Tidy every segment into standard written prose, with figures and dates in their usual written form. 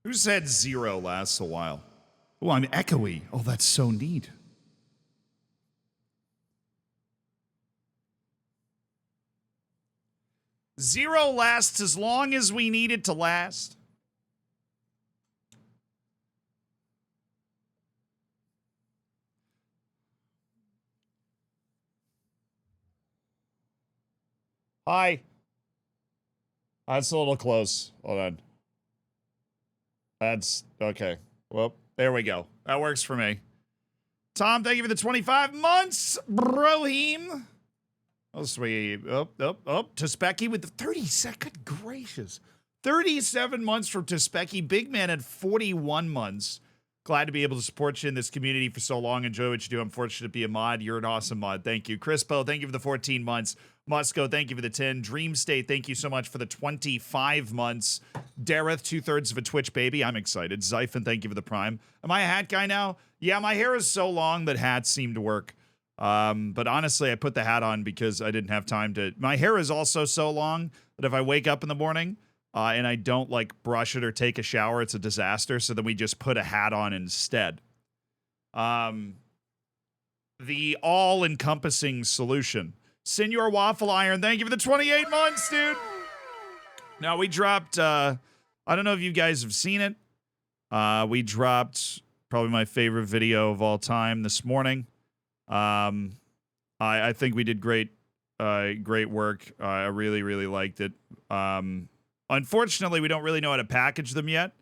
Who said 0 lasts a while? Oh, I'm echoey. Oh, that's so neat. Zero lasts as long as we need it to last. Hi. That's a little close. Hold on. That's okay. Well, there we go. That works for me. Tom, thank you for the 25 months. Brohim. Oh, sweet. Oh. Tespekki with the 32nd. Gracious. 37 months from Tespekki. Big man at 41 months. Glad to be able to support you in this community for so long. Enjoy what you do. I'm fortunate to be a mod. You're an awesome mod. Thank you. Crispo, thank you for the 14 months. Musco, thank you for the 10. Dream State, thank you so much for the 25 months. Dareth, 2/3 of a Twitch baby. I'm excited. Zyphon, thank you for the prime. Am I a hat guy now? Yeah, my hair is so long that hats seem to work. But honestly, I put the hat on because I didn't have time to. My hair is also so long that if I wake up in the morning and I don't like brush it or take a shower, it's a disaster. So then we just put a hat on instead. The all-encompassing solution. Senor Waffle Iron, thank you for the 28 months, dude. Now, we dropped, I don't know if you guys have seen it. We dropped probably my favorite video of all time this morning. I think we did great work. I really, really liked it. Unfortunately, we don't really know how to package them yet.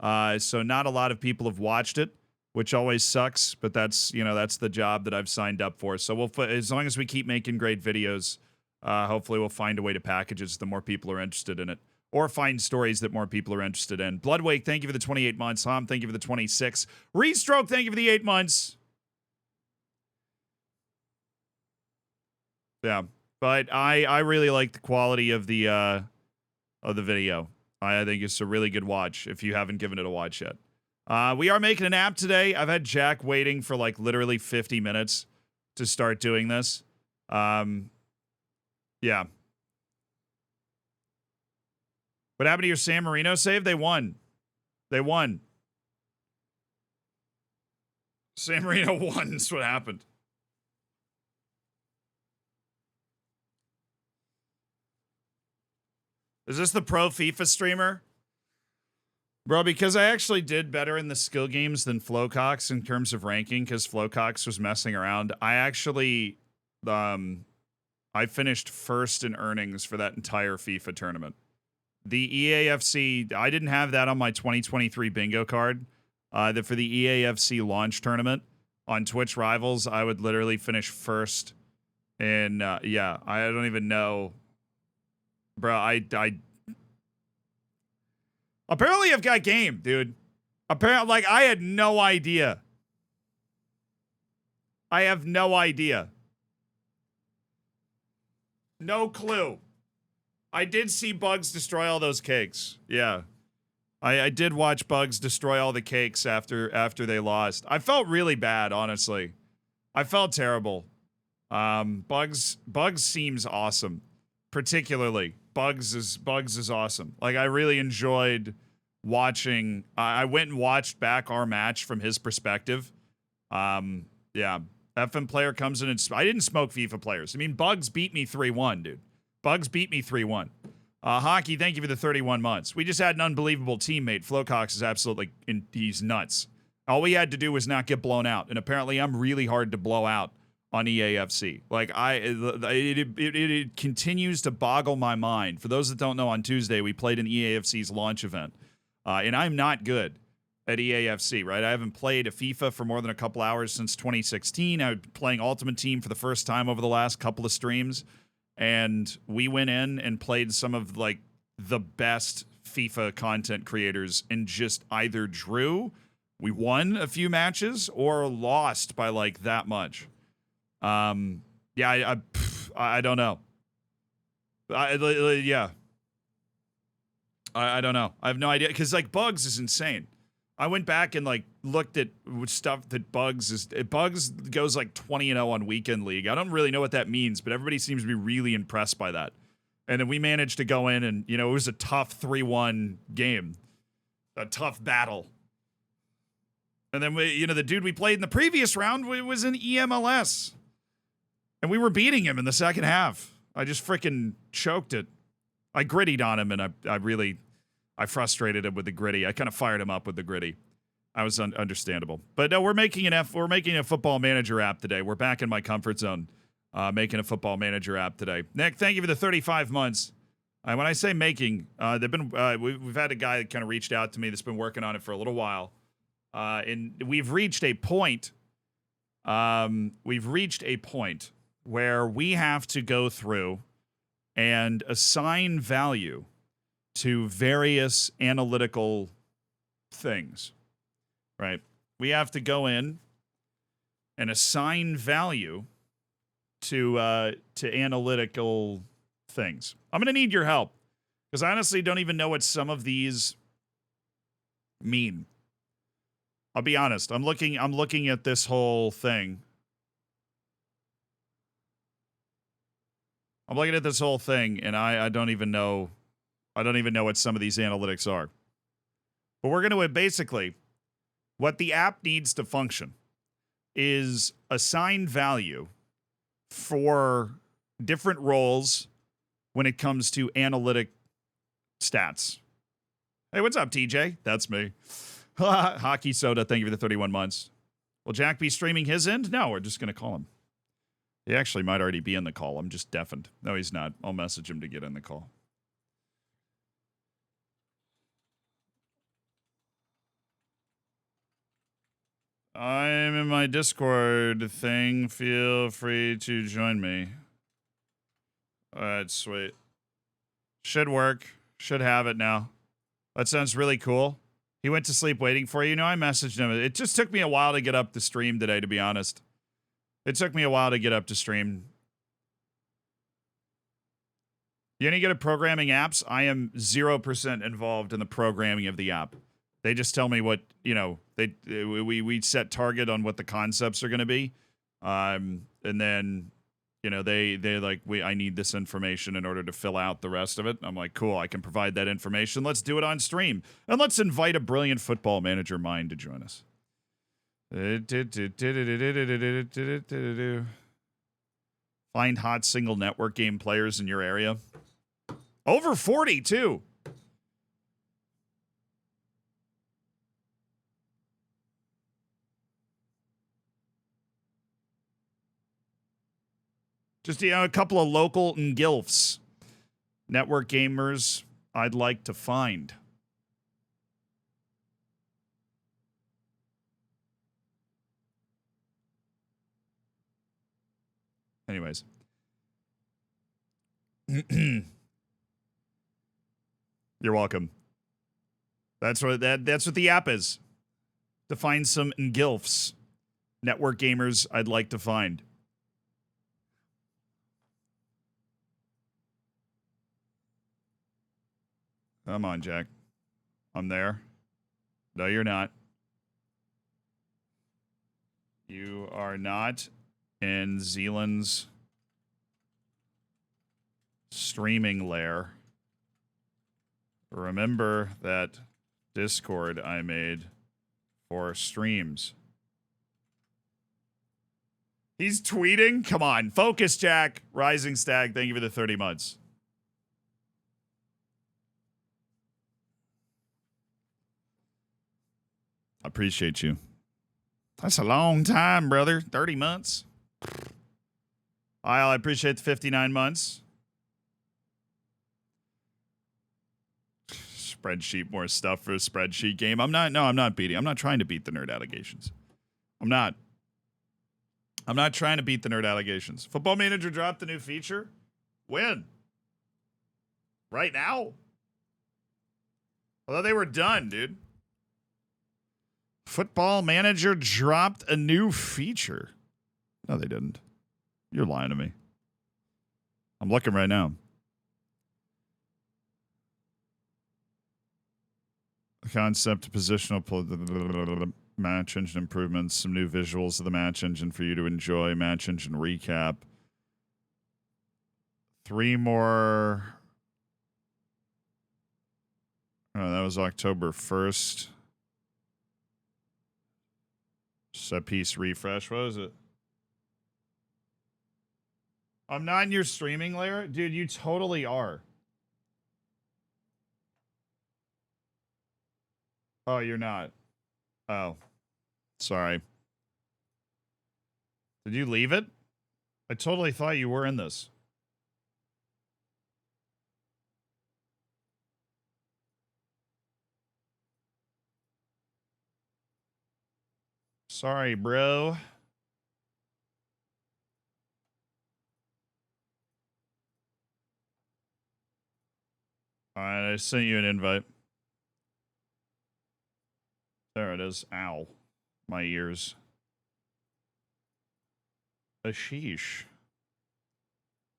So not a lot of people have watched it, which always sucks, but that's the job that I've signed up for. So as long as we keep making great videos, hopefully we'll find a way to package it so the more people are interested in it. Or find stories that more people are interested in. Bloodwake, thank you for the 28 months. Ham, thank you for the 26. Restroke, thank you for the 8 months. Yeah, but I really like the quality of the video. I think it's a really good watch if you haven't given it a watch yet. We are making an app today. I've had Jack waiting for like literally 50 minutes to start doing this. Yeah. What happened to your San Marino save? They won. San Marino won. That's what happened. Is this the pro FIFA streamer? Bro, because I actually did better in the skill games than Flowcox in terms of ranking, because Flowcox was messing around. I actually, I finished first in earnings for that entire FIFA tournament. The EAFC, I didn't have that on my 2023 bingo card. For the EAFC launch tournament on Twitch Rivals, I would literally finish first in, yeah, I don't even know. Bro, I apparently I've got game, dude. Apparently, like, I had no idea. I have no idea. No clue. I did see Bugs destroy all those cakes. Yeah. I did watch Bugs destroy all the cakes after they lost. I felt really bad, honestly. I felt terrible. Bugs seems awesome. Particularly, Bugs is awesome. Like, I really enjoyed watching. I went and watched back our match from his perspective. Yeah. FM player comes in and I didn't smoke FIFA players. I mean, Bugs beat me 3-1, dude. Bugs beat me 3-1. Hockey, thank you for the 31 months. We just had an unbelievable teammate. Flowcox is absolutely, he's nuts. All we had to do was not get blown out. And apparently I'm really hard to blow out on EAFC. Like, it continues to boggle my mind. For those that don't know, on Tuesday, we played in EAFC's launch event. And I'm not good at EAFC, right? I haven't played a FIFA for more than a couple hours since 2016. I've been playing Ultimate Team for the first time over the last couple of streams. And we went in and played some of, like, the best FIFA content creators and just either drew, we won a few matches, or lost by, like, that much. Yeah, I don't know. Yeah. I don't know. I have no idea. Because, like, Bugs is insane. I went back and, like, looked at stuff that Bugs goes, like, 20-0 on Weekend League. I don't really know what that means, but everybody seems to be really impressed by that. And then we managed to go in and, it was a tough 3-1 game. A tough battle. And then the dude we played in the previous round was in EMLS. And we were beating him in the second half. I just freaking choked it. I grittied on him, and I frustrated him with the gritty. I kind of fired him up with the gritty. I was understandable. But no, we're making a football manager app today. We're back in my comfort zone, making a football manager app today. Nick, thank you for the 35 months. When I say making, we've had a guy that kind of reached out to me that's been working on it for a little while, and we've reached a point. Where we have to go through and assign value to various analytical things, right? We have to go in and assign value to analytical things. I'm going to need your help because I honestly don't even know what some of these mean. I'll be honest. I'm looking at this whole thing. I'm looking at this whole thing, and I don't even know. I don't even know what some of these analytics are. But we're going to basically, what the app needs to function is assign value for different roles when it comes to analytic stats. Hey, what's up, TJ? That's me. Hockey Soda, thank you for the 31 months. Will Jack be streaming his end? No, we're just going to call him. He actually might already be in the call. I'm just deafened. No, he's not. I'll message him to get in the call. I'm in my Discord thing. Feel free to join me. All right, sweet. Should work. Should have it now. That sounds really cool. He went to sleep waiting for you. No, I messaged him. It just took me a while to get up the stream today, to be honest. It took me a while to get up to stream. You any good at programming apps? I am 0% involved in the programming of the app. They just tell me what, we set target on what the concepts are going to be. And then, they like, I need this information in order to fill out the rest of it. I'm like, cool, I can provide that information. Let's do it on stream. And let's invite a brilliant football manager mind to join us. Find hot single network game players in your area. Over 40, too. Just a couple of local ngilfs. Network gamers I'd like to find. Anyways. You're welcome. That's what the app is. To find some ngilfs. Network gamers I'd like to find. Come on, Jack. I'm there. No, you're not. You are not in Zealand's streaming lair. Remember that Discord I made for streams. He's tweeting? Come on. Focus, Jack. Rising Stag, thank you for the 30 months. I appreciate you. That's a long time, brother. 30 months. I appreciate the 59 months. Spreadsheet, more stuff for a spreadsheet game. I'm not trying to beat the nerd allegations. I'm not trying to beat the nerd allegations. Football Manager dropped the new feature? When? Right now? I thought they were done, dude. Football Manager dropped a new feature. No, they didn't. You're lying to me. I'm looking right now. The concept, positional match engine improvements, some new visuals of the match engine for you to enjoy, match engine recap. 3 more Oh, that was October 1st. Set piece refresh. What was it? I'm not in your streaming layer? Dude, you totally are. Oh, you're not. Oh. Sorry. Did you leave it? I totally thought you were in this. Sorry, bro. Alright, I sent you an invite. There it is. Ow. My ears. A sheesh.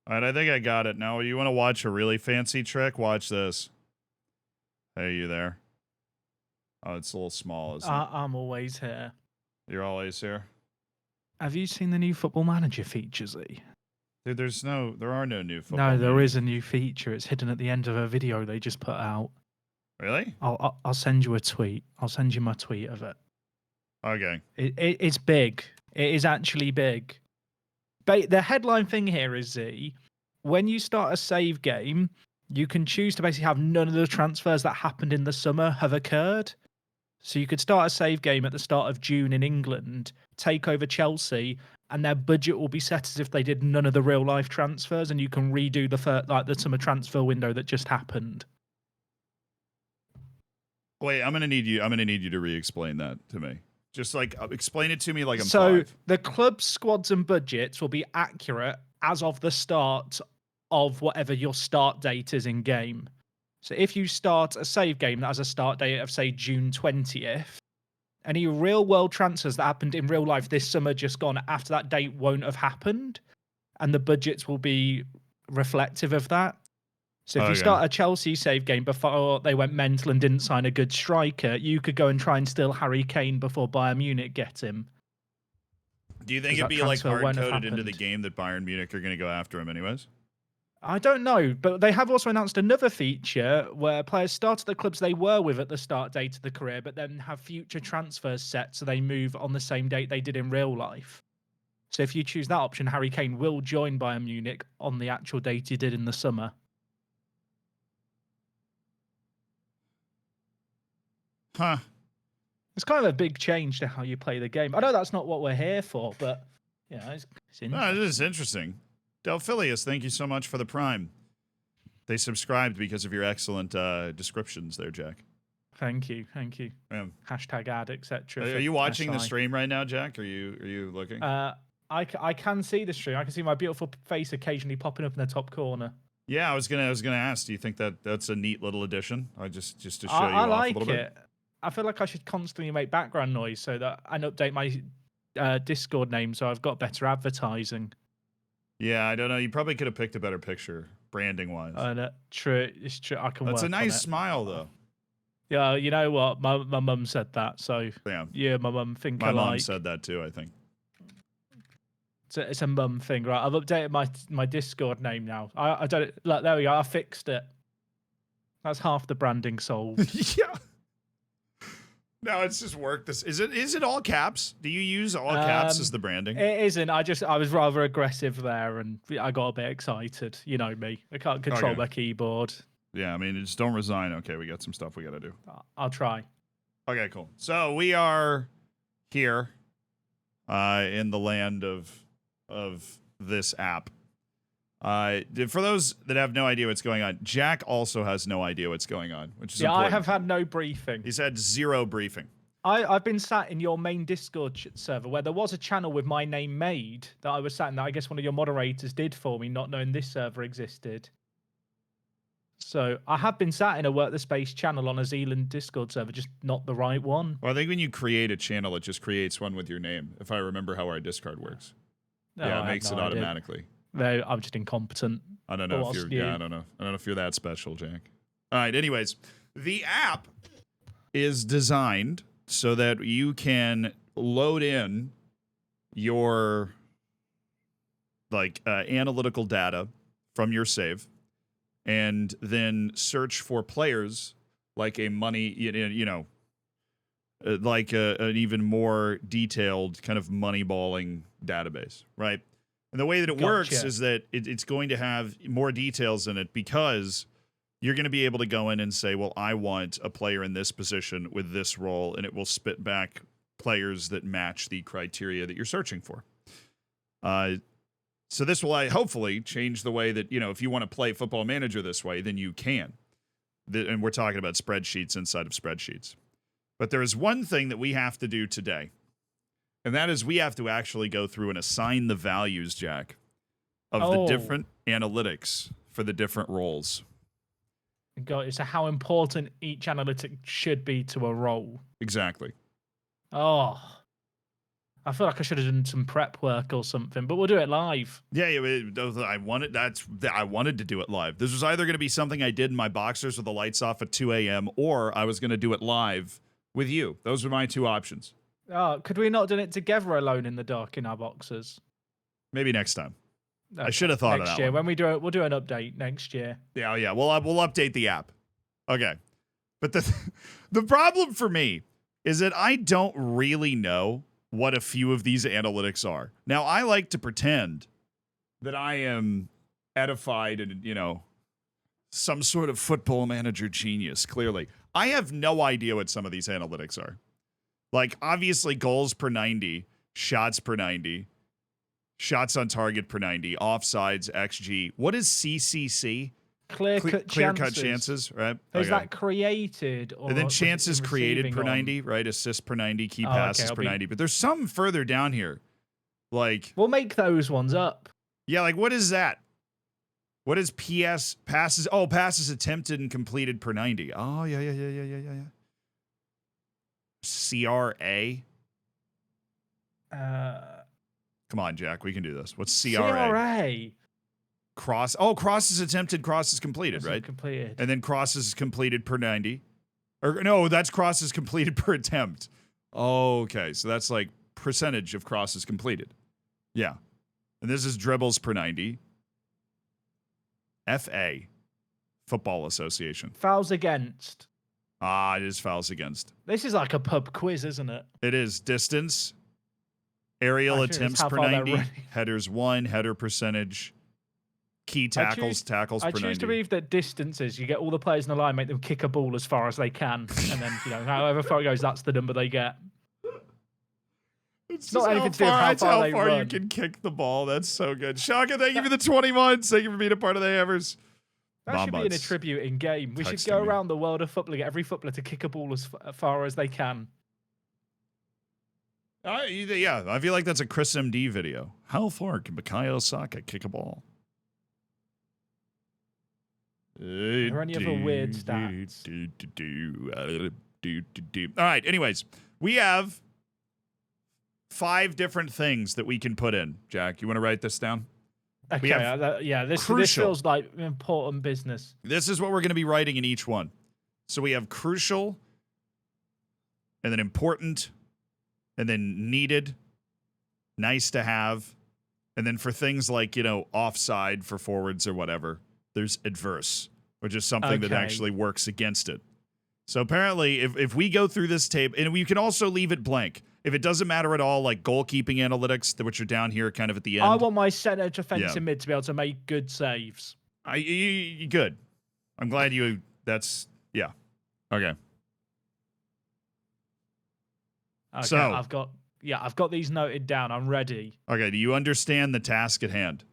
Alright, I think I got it now. You want to watch a really fancy trick? Watch this. Hey, you there? Oh, it's a little small, isn't it? I'm always here. You're always here? Have you seen the new Football Manager features, E? Dude, there are no new football. No, there is a new feature. It's hidden at the end of a video they just put out. Really? I'll send you a tweet. I'll send you my tweet of it. Okay. It's big. It is actually big. The headline thing here is, Z, when you start a save game, you can choose to basically have none of the transfers that happened in the summer have occurred. So you could start a save game at the start of June in England, take over Chelsea, and their budget will be set as if they did none of the real life transfers, and you can redo the summer transfer window that just happened. Wait, I'm gonna need you to re-explain that to me. Just like explain it to me like I'm so 5. The club's squads and budgets will be accurate as of the start of whatever your start date is in game. So if you start a save game that has a start date of, say, June 20th, any real world transfers that happened in real life this summer just gone after that date won't have happened, and the budgets will be reflective of that. So if you start a Chelsea save game before they went mental and didn't sign a good striker, you could go and try and steal Harry Kane before Bayern Munich get him. Do you think it'd be like hard-coded into the game that Bayern Munich are going to go after him anyways? I don't know, but they have also announced another feature where players start at the clubs they were with at the start date of the career, but then have future transfers set so they move on the same date they did in real life. So if you choose that option, Harry Kane will join Bayern Munich on the actual date he did in the summer. Huh. It's kind of a big change to how you play the game. I know that's not what we're here for, but yeah, it's interesting. No, it is interesting. Delphilius, thank you so much for the Prime. They subscribed because of your excellent descriptions there, Jack. Thank you. Yeah. Hashtag ad, etc. Are you watching the stream right now, Jack? Are you looking? I can see the stream. I can see my beautiful face occasionally popping up in the top corner. Yeah, I was gonna ask. Do you think that's a neat little addition? Just to show you I off like a little it. bit. I feel like I should constantly make background noise so that I update my Discord name so I've got better advertising. Yeah, I don't know. You probably could have picked a better picture, branding wise. True, it's true. I can. That's work a nice on it. Smile, though. Yeah, you know what? My mum said that, so yeah, my mum think my alike. mom said that too. I think it's a mum thing, right? I've updated my Discord name now. I don't look. There we go. I fixed it. That's half the branding solved. Yeah. No, it's just work. Is it all caps? Do you use all caps as the branding? It isn't. I was rather aggressive there, and I got a bit excited. You know me. I can't control my keyboard. Yeah, I mean, just don't resign. Okay, we got some stuff we got to do. I'll try. Okay, cool. So we are here in the land of this app. For those that have no idea what's going on, Jack also has no idea what's going on, which is important. I have had no briefing. He's had zero briefing. I've been sat in your main Discord server where there was a channel with my name made that I was sat in that I guess one of your moderators did for me, not knowing this server existed. So I have been sat in a WorkTheSpace channel on a Zealand Discord server, just not the right one. Well, I think when you create a channel, it just creates one with your name, if I remember how our Discord works. No, yeah, it makes it automatically. No, I'm just incompetent. I don't know if you're. Yeah, I don't know. I don't know if you're that special, Jack. All right. Anyways, the app is designed so that you can load in your analytical data from your save, and then search for players like a money, like an even more detailed kind of money balling database, right? And the way that it works Gotcha. is that it's going to have more details in it because you're going to be able to go in and say, well, I want a player in this position with this role, and it will spit back players that match the criteria that you're searching for. So this will hopefully change the way that, if you want to play Football Manager this way, then you can. And we're talking about spreadsheets inside of spreadsheets. But there is one thing that we have to do today, and that is we have to actually go through and assign the values, Jack, of the different analytics for the different roles. Got it. So how important each analytic should be to a role. Exactly. Oh, I feel like I should have done some prep work or something, but we'll do it live. Yeah, I wanted to do it live. This was either going to be something I did in my boxers with the lights off at 2 a.m. or I was going to do it live with you. Those were my two options. Oh, could we not done it together alone in the dark in our boxes? Maybe next time. Okay. I should have thought of that next year one. when we do it. We'll do an update next year. Yeah. We'll update the app. Okay, but the problem for me is that I don't really know what a few of these analytics are. Now, I like to pretend that I am edified and, some sort of Football Manager genius, clearly. I have no idea what some of these analytics are. Like, obviously, goals per 90, shots per 90, shots on target per 90, offsides, XG. What is CCC? Clear-cut chances, right? Is that created? Or and then chances created per on? 90, right? Assists per 90, key passes per 90. But there's some further down here. Like, we'll make those ones up. Yeah, like what is that? What is PS passes? Oh, passes attempted and completed per 90. Oh, yeah. CRA. Come on, Jack. We can do this. What's CRA? CRA. Crosses attempted, crosses completed, right? Completed. And then crosses completed per 90. Or no, that's crosses completed per attempt. Okay, so that's like percentage of crosses completed. Yeah. And this is dribbles per 90. FA, Football Association. Fouls against. It is fouls against. This is like a pub quiz, isn't it? It is distance, aerial attempts per 90, headers 1, header percentage, key tackles per 90. I choose to believe that distances, you get all the players in the line, make them kick a ball as far as they can, and then, however far it goes, that's the number they get. It's not anything to do with how far you can kick the ball. That's so good. Shaka, thank you for the 21. Thank you for being a part of the Hammers. That should be in a tribute in game. We should go around the world of football and get every footballer to kick a ball as far as they can. Yeah, I feel like that's a Chris MD video. How far can Bukayo Saka kick a ball? Are there any other weird stats? All right, anyways, we have 5 different things that we can put in. Jack, you want to write this down? Okay, this feels like important business. This is what we're going to be writing in each one. So we have crucial, and then important, and then needed, nice to have, and then for things like, offside for forwards or whatever, there's adverse, which is something that actually works against it. So apparently, if we go through this tape, and we can also leave it blank. If it doesn't matter at all, like goalkeeping analytics, which are down here kind of at the end. I want my center defensive mid to be able to make good saves. Good. I'm glad you, yeah. Okay. So I've got these noted down. I'm ready. Okay, do you understand the task at hand?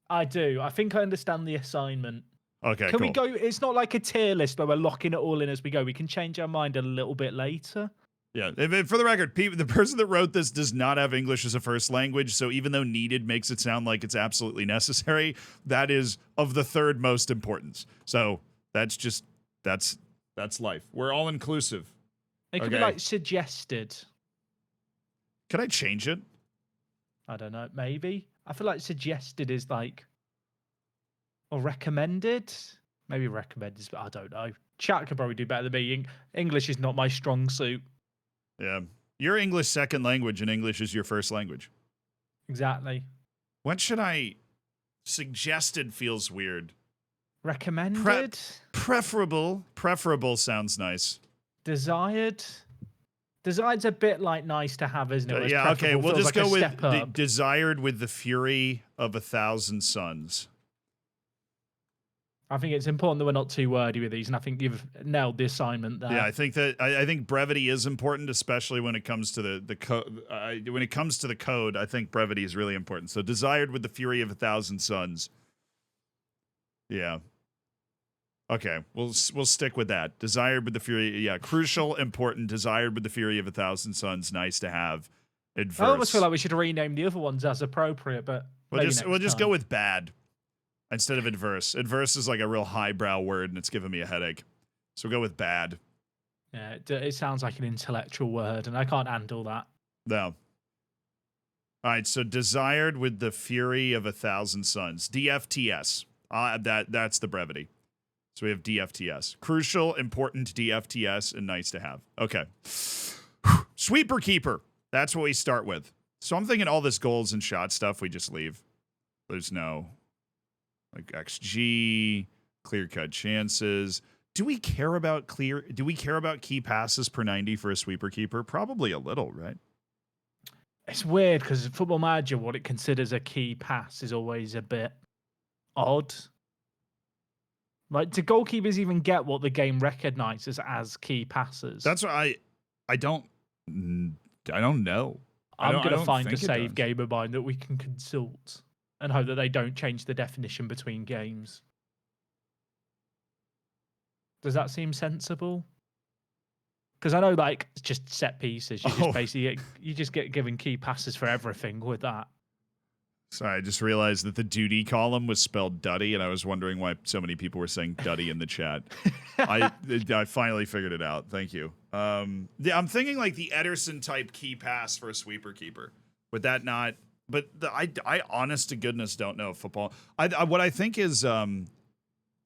I do. I think I understand the assignment. Okay, Can we go? It's not like a tier list where we're locking it all in as we go. We can change our mind a little bit later. Yeah, for the record, the person that wrote this does not have English as a first language, so even though needed makes it sound like it's absolutely necessary, that is of the third most importance. So that's life. We're all inclusive. It could be like suggested. Could I change it? I don't know. Maybe. I feel like suggested is like, or recommended. Maybe recommended, but I don't know. Chat could probably do better than me. English is not my strong suit. Yeah. You're English second language and English is your first language. Exactly. What should I... Suggested feels weird. Recommended? Preferable sounds nice. Desired? Desired's a bit like nice to have, isn't it? Whereas Yeah, okay, preferable we'll feels just like go a with step up. desired with the fury of 1,000 suns. I think it's important that we're not too wordy with these, and I think you've nailed the assignment there. Yeah, I think that I think brevity is important, especially when it comes to the code. When it comes to the code, I think brevity is really important. So desired with the fury of 1,000 suns. Yeah. Okay, we'll stick with that. Desired with the fury, yeah, crucial, important. Desired with the fury of 1,000 suns, nice to have. Adverse. I almost feel like we should rename the other ones as appropriate, but we'll just go with bad instead of adverse. Adverse is like a real highbrow word, and it's giving me a headache. So we'll go with bad. Yeah, it sounds like an intellectual word, and I can't handle that. No. All right, so desired with the fury of 1,000 suns. DFTS. That's the brevity. So we have DFTS. Crucial, important, DFTS, and nice to have. Okay. Sweeper keeper. That's what we start with. So I'm thinking all this goals and shot stuff we just leave. There's no like XG, clear cut chances. Do we care about key passes per 90 for a sweeper keeper? Probably a little, right? It's weird because Football Manager, what it considers a key pass is always a bit odd. Like, do goalkeepers even get what the game recognizes as key passes? That's what I don't know. I'm going to find a save game of mine that we can consult and hope that they don't change the definition between games. Does that seem sensible? Because I know, like, it's just set pieces. You just basically get given key passes for everything with that. Sorry, I just realized that the duty column was spelled Duddy, and I was wondering why so many people were saying Duddy in the chat. I finally figured it out. Thank you. Yeah, I'm thinking like the Ederson type key pass for a sweeper keeper. Would that not? But I honest to goodness don't know football. What I think is I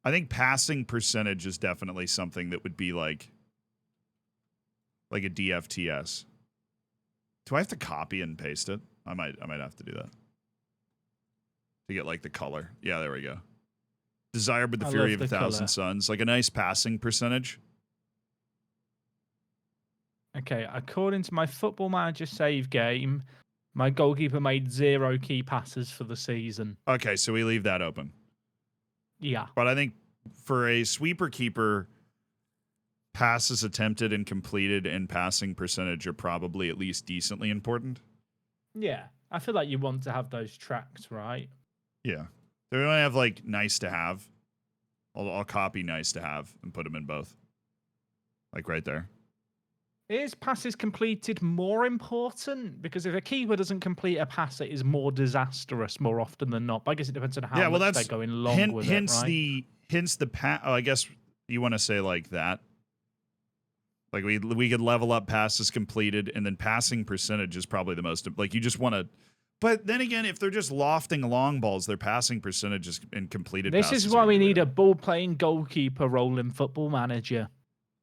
think passing percentage is definitely something that would be like a DFTS. Do I have to copy and paste it? I might have to do that. To get like the color. Yeah, there we go. Desired with the fury of 1,000 suns. Like a nice passing percentage. Okay, according to my Football Manager save game, my goalkeeper made 0 key passes for the season. Okay, so we leave that open. Yeah. But I think for a sweeper keeper, passes attempted and completed and passing percentage are probably at least decently important. Yeah. I feel like you want to have those tracked, right? Yeah. So we want to have like nice to have. I'll copy nice to have and put them in both. Like right there. Is passes completed more important? Because if a keeper doesn't complete a pass, it is more disastrous more often than not. But I guess it depends on how much they're going long with it, right? Hence the pass. Oh, I guess you want to say like that. Like we could level up passes completed, and then passing percentage is probably the most. Like you just want to. But then again, if they're just lofting long balls, their passing percentages and completed. This is why we need a ball-playing goalkeeper role in Football Manager.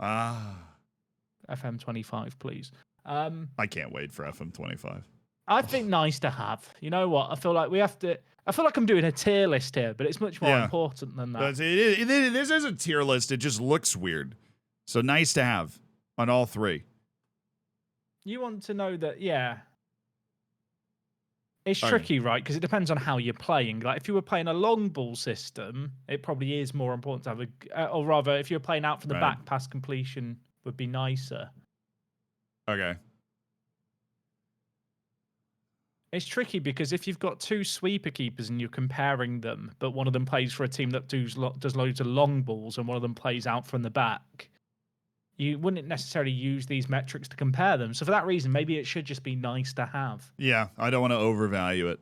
FM25, please. I can't wait for FM25. I think nice to have. You know what? I feel like we have to. I feel like I'm doing a tier list here, but it's much more important than that. This is a tier list. It just looks weird. So nice to have on all three. You want to know that, yeah. It's tricky, right? Because it depends on how you're playing. Like, if you were playing a long ball system, it probably is more important to have or rather, if you're playing out from the back, pass completion would be nicer. Okay. It's tricky because if you've got 2 sweeper keepers and you're comparing them, but one of them plays for a team that does loads of long balls and one of them plays out from the back, you wouldn't necessarily use these metrics to compare them. So for that reason, maybe it should just be nice to have. Yeah, I don't want to overvalue it.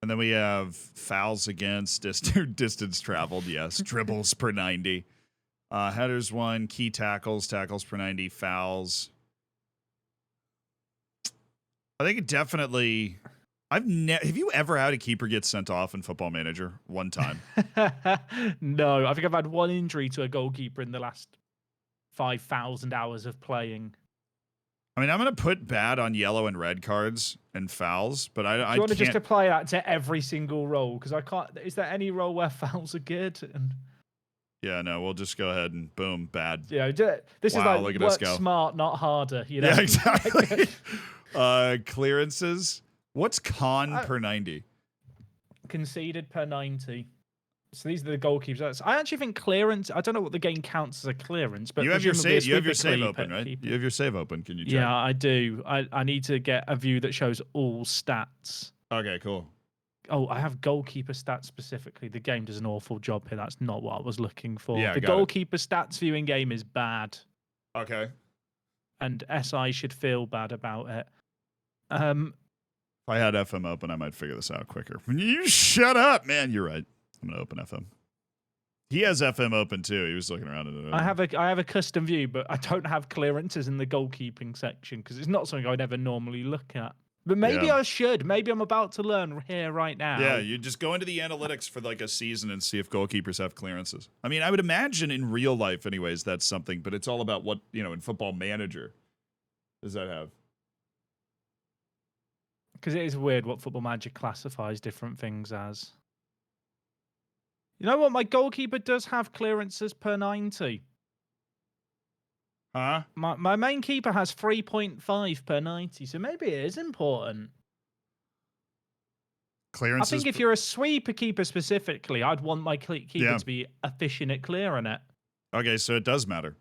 And then we have fouls against, distance traveled, yes. Dribbles per 90. Headers 1, key tackles per 90, fouls. I think it definitely... have you ever had a keeper get sent off in Football Manager? One time. No, I think I've had one injury to a goalkeeper in the last 5,000 hours of playing. I mean, I'm gonna put bad on yellow and red cards and fouls, but I Do you want to can't. just apply that to every single role? Because I can't. Is there any role where fouls are good? And Yeah, no, we'll just go ahead and boom, bad. you know, this Wow, is look like at work us go. smart, not harder. You know? Yeah, exactly. Clearances. What's con per 90? Conceded per 90. So these are the goalkeepers. I actually think clearance. I don't know what the game counts as a clearance, but You have your presumably save. You have your sweeper save open, right? keeper. You have your save open. Can you check? Yeah, I do. I need to get a view that shows all stats. Okay, cool. Oh, I have goalkeeper stats specifically. The game does an awful job here. That's not what I was looking for. Yeah, the got it. goalkeeper stats viewing game is bad. Okay. And SI should feel bad about it. If I had FM open, I might figure this out quicker. You shut up, man. You're right. I'm gonna open FM. He has FM open too. He was looking around at it. I have a custom view, but I don't have clearances in the goalkeeping section because it's not something I'd ever normally look at. But maybe I should. Maybe I'm about to learn here right now. Yeah, you just go into the analytics for like a season and see if goalkeepers have clearances. I mean, I would imagine in real life, anyways, that's something. But it's all about what in Football Manager does that have? Because it is weird what Football Manager classifies different things as. You know what? My goalkeeper does have clearances per 90. Huh? My main keeper has 3.5 per 90, so maybe it is important. Clearances. I think if you're a sweeper keeper specifically, I'd want my keeper to be efficient at clearing it. Okay, so it does matter.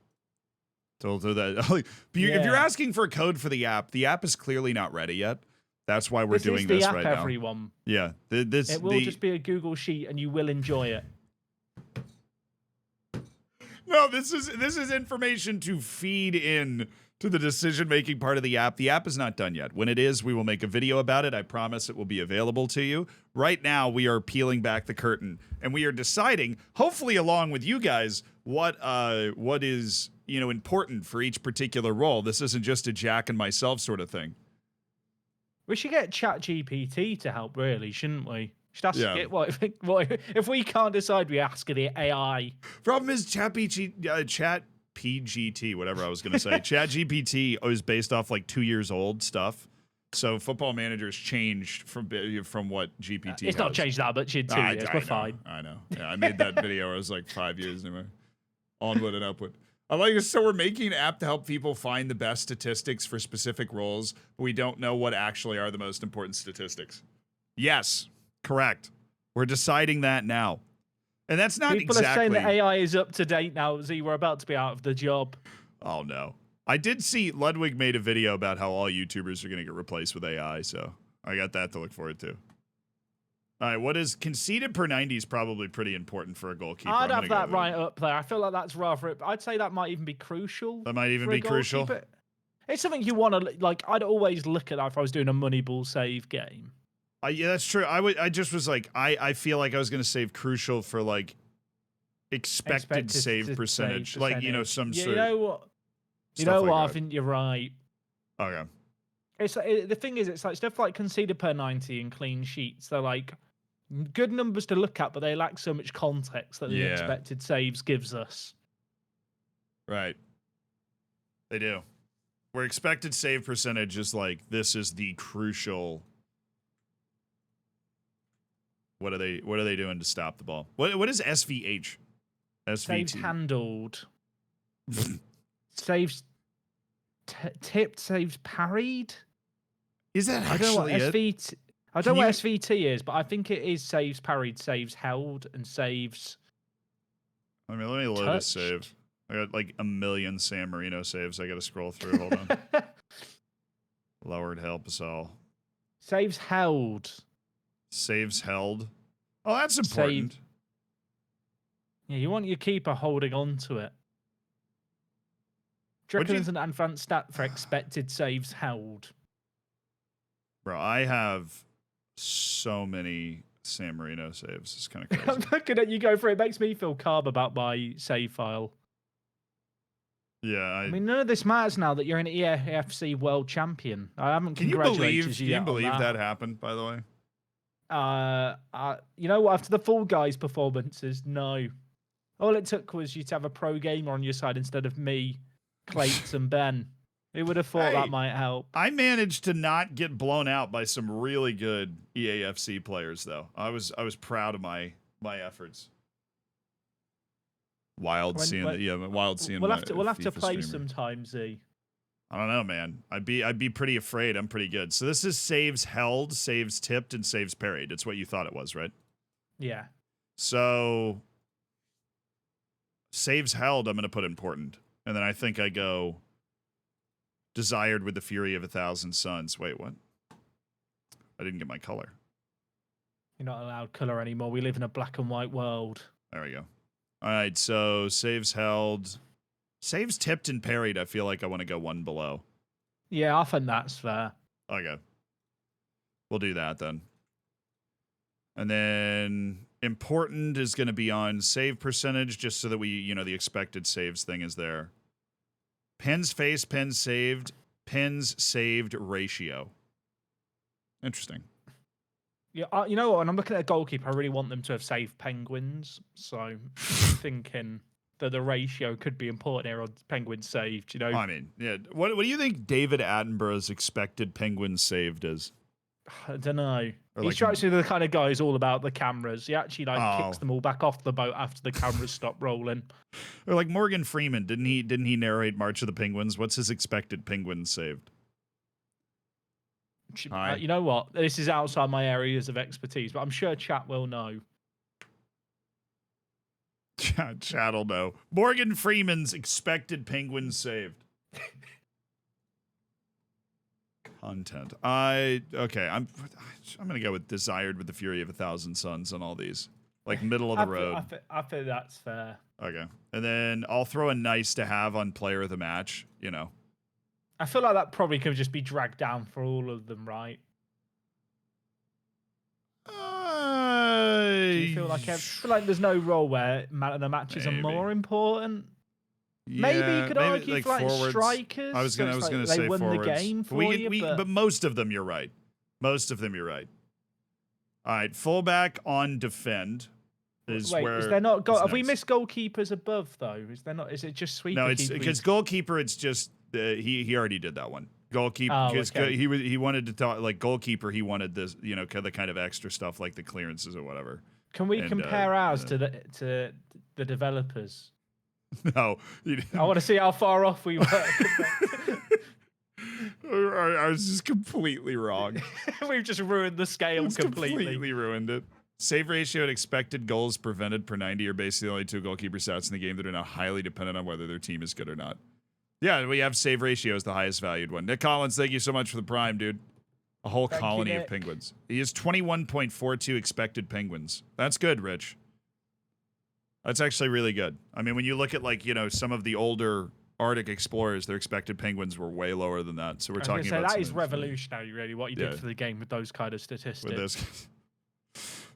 So do that. If you're asking for a code for the app is clearly not ready yet. That's why we're doing this right now. This is the app, everyone. Yeah, it will just be a Google sheet, and you will enjoy it. No, this is information to feed in to the decision-making part of the app. The app is not done yet. When it is, we will make a video about it. I promise it will be available to you. Right now, we are peeling back the curtain, and we are deciding, hopefully along with you guys, what is important for each particular role. This isn't just a Jack and myself sort of thing. We should get ChatGPT to help, really, shouldn't we? Should ask it. If we can't decide, we ask the AI. Problem is, Chat PGT, whatever I was going to say. ChatGPT is based off like 2 years old stuff. So Football Manager's changed from what GPT It's not changed that much in 2 years. We're fine. I know. Yeah, I made that video. Where it was like 5 years anyway. Onward and upward. I like it. So we're making an app to help people find the best statistics for specific roles, but we don't know what actually are the most important statistics. Yes, correct. We're deciding that now. And that's not People are saying that AI is up to date now, Z. We're about to be out of the job. Oh, no. I did see Ludwig made a video about how all YouTubers are going to get replaced with AI, so I got that to look forward to. All right, what is conceded per 90 is probably pretty important for a goalkeeper. I'd have that right up there. I feel like that's rather. I'd say that might even be crucial. That might even be crucial. It's something you want to like. I'd always look at that if I was doing a Moneyball save game. Yeah, that's true. I just was like, I feel like I was going to save crucial for like expected save percentage, like some sort. You know what? You know what? I think you're right. Okay. It's the thing is, it's like stuff like conceded per 90 and clean sheets. They're like good numbers to look at, but they lack so much context that the expected saves gives us. Right. They do. Where expected save percentage is like, this is the crucial. What are they doing to stop the ball? What is SVH? SVT. Saves handled. Saves tipped, saves parried. Is that actually it? I don't know what SVT is, but I think it is saves parried, saves held, and saves. Let me load a save. I got like a million San Marino saves I got to scroll through. Hold on. Lowered, help us all. Saves held. Saves held. Oh, that's important. Yeah, you want your keeper holding on to it. Do you reckon there's an advanced stat for expected saves held? Bro, I have so many San Marino saves. It's kind of crazy. I'm looking at you go through it. It makes me feel carb about my save file. Yeah, I mean, none of this matters now that you're an EAFC world champion. I haven't congratulated you yet. Can you believe that happened, by the way? You know what? After the Fall Guys performances, no. All it took was you to have a pro gamer on your side instead of me, Clates, and Ben. Who would have thought Hey. that might help? I managed to not get blown out by some really good EAFC players, though. I was proud of my efforts. Wild seeing my We'll have to FIFA play streamer. sometime, Z. I don't know, man. I'd be pretty afraid. I'm pretty good. So this is saves held, saves tipped, and saves parried. It's what you thought it was, right? Yeah. So saves held, I'm going to put important. And then I think I go desired with the fury of 1,000 suns. Wait, what? I didn't get my color. You're not allowed color anymore. We live in a black and white world. There we go. All right, so saves held. Saves tipped and parried, I feel like I want to go one below. Yeah, I think that's fair. Okay. We'll do that then. And then important is going to be on save percentage, just so that we, the expected saves thing is there. Pens face, pens saved ratio. Interesting. Yeah, you know what? When I'm looking at a goalkeeper, I really want them to have saved penguins. So I'm thinking that the ratio could be important here on penguins saved. I mean, yeah. What do you think David Attenborough's expected penguins saved is? I don't know. Or He like- strikes me as the kind of guy who's all about the cameras. He actually Oh. kicks them all back off the boat after the cameras stop rolling. Or like Morgan Freeman, didn't he narrate March of the Penguins? What's his expected penguins saved? Hi. You know what? This is outside my areas of expertise, but I'm sure chat will know. Chat'll know. Morgan Freeman's expected penguins saved. Content. I'm gonna go with desired with the fury of 1,000 suns on all these. Like middle of the road. I think that's fair. Okay. And then I'll throw a nice to have on player of the match, I feel like that probably could just be dragged down for all of them, right? Do you feel like there's no role where man of the matches are more important? Maybe you could argue for like forwards. strikers. I was gonna they say won forwards. the game for you, but most of them you're right. Most of them you're right. All right, fullback on defend is Wait, where is there not have we next. missed goalkeepers above though? Is there not? Is it just sweeper? No, it's because goalkeeper. It's just he already did that one. Goalkeeper. Oh, Because okay. he wanted to talk like goalkeeper. He wanted this, the kind of extra stuff like the clearances or whatever. Can we and, compare ours to the developers? No, I want to see how far off we were. I was just completely wrong. We've just ruined the scale Completely ruined it. Save ratio and expected goals prevented per 90 are basically the only two goalkeeper stats in the game that are now highly dependent on whether their team is good or not. Yeah, we have save ratio as the highest valued one. Nick Collins, thank you so much for the prime, dude. A whole Thank colony you, of Nick. penguins. He has 21.42 expected penguins. That's good, Rich. That's actually really good. I mean, when you look at some of the older Arctic explorers, their expected penguins were way lower than that. So we're talking about that is something revolutionary, really, what you did Yeah. for the game with those kind of statistics. with this.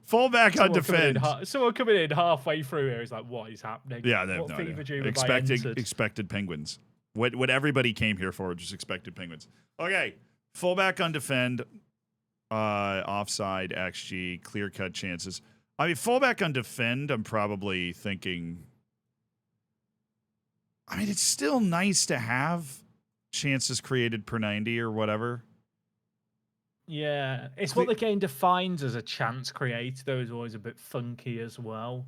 Fullback on defend. Someone coming in halfway through here is like, what is happening? Yeah, they have what no fever idea. dream have I entered? Expected penguins. What everybody came here for, just expected penguins. Okay, fullback on defend, offside, XG, clear cut chances. I mean, fullback on defend. I'm probably thinking. I mean, it's still nice to have chances created per 90 or whatever. Yeah, it's what the game defines as a chance created, though, is always a bit funky as well.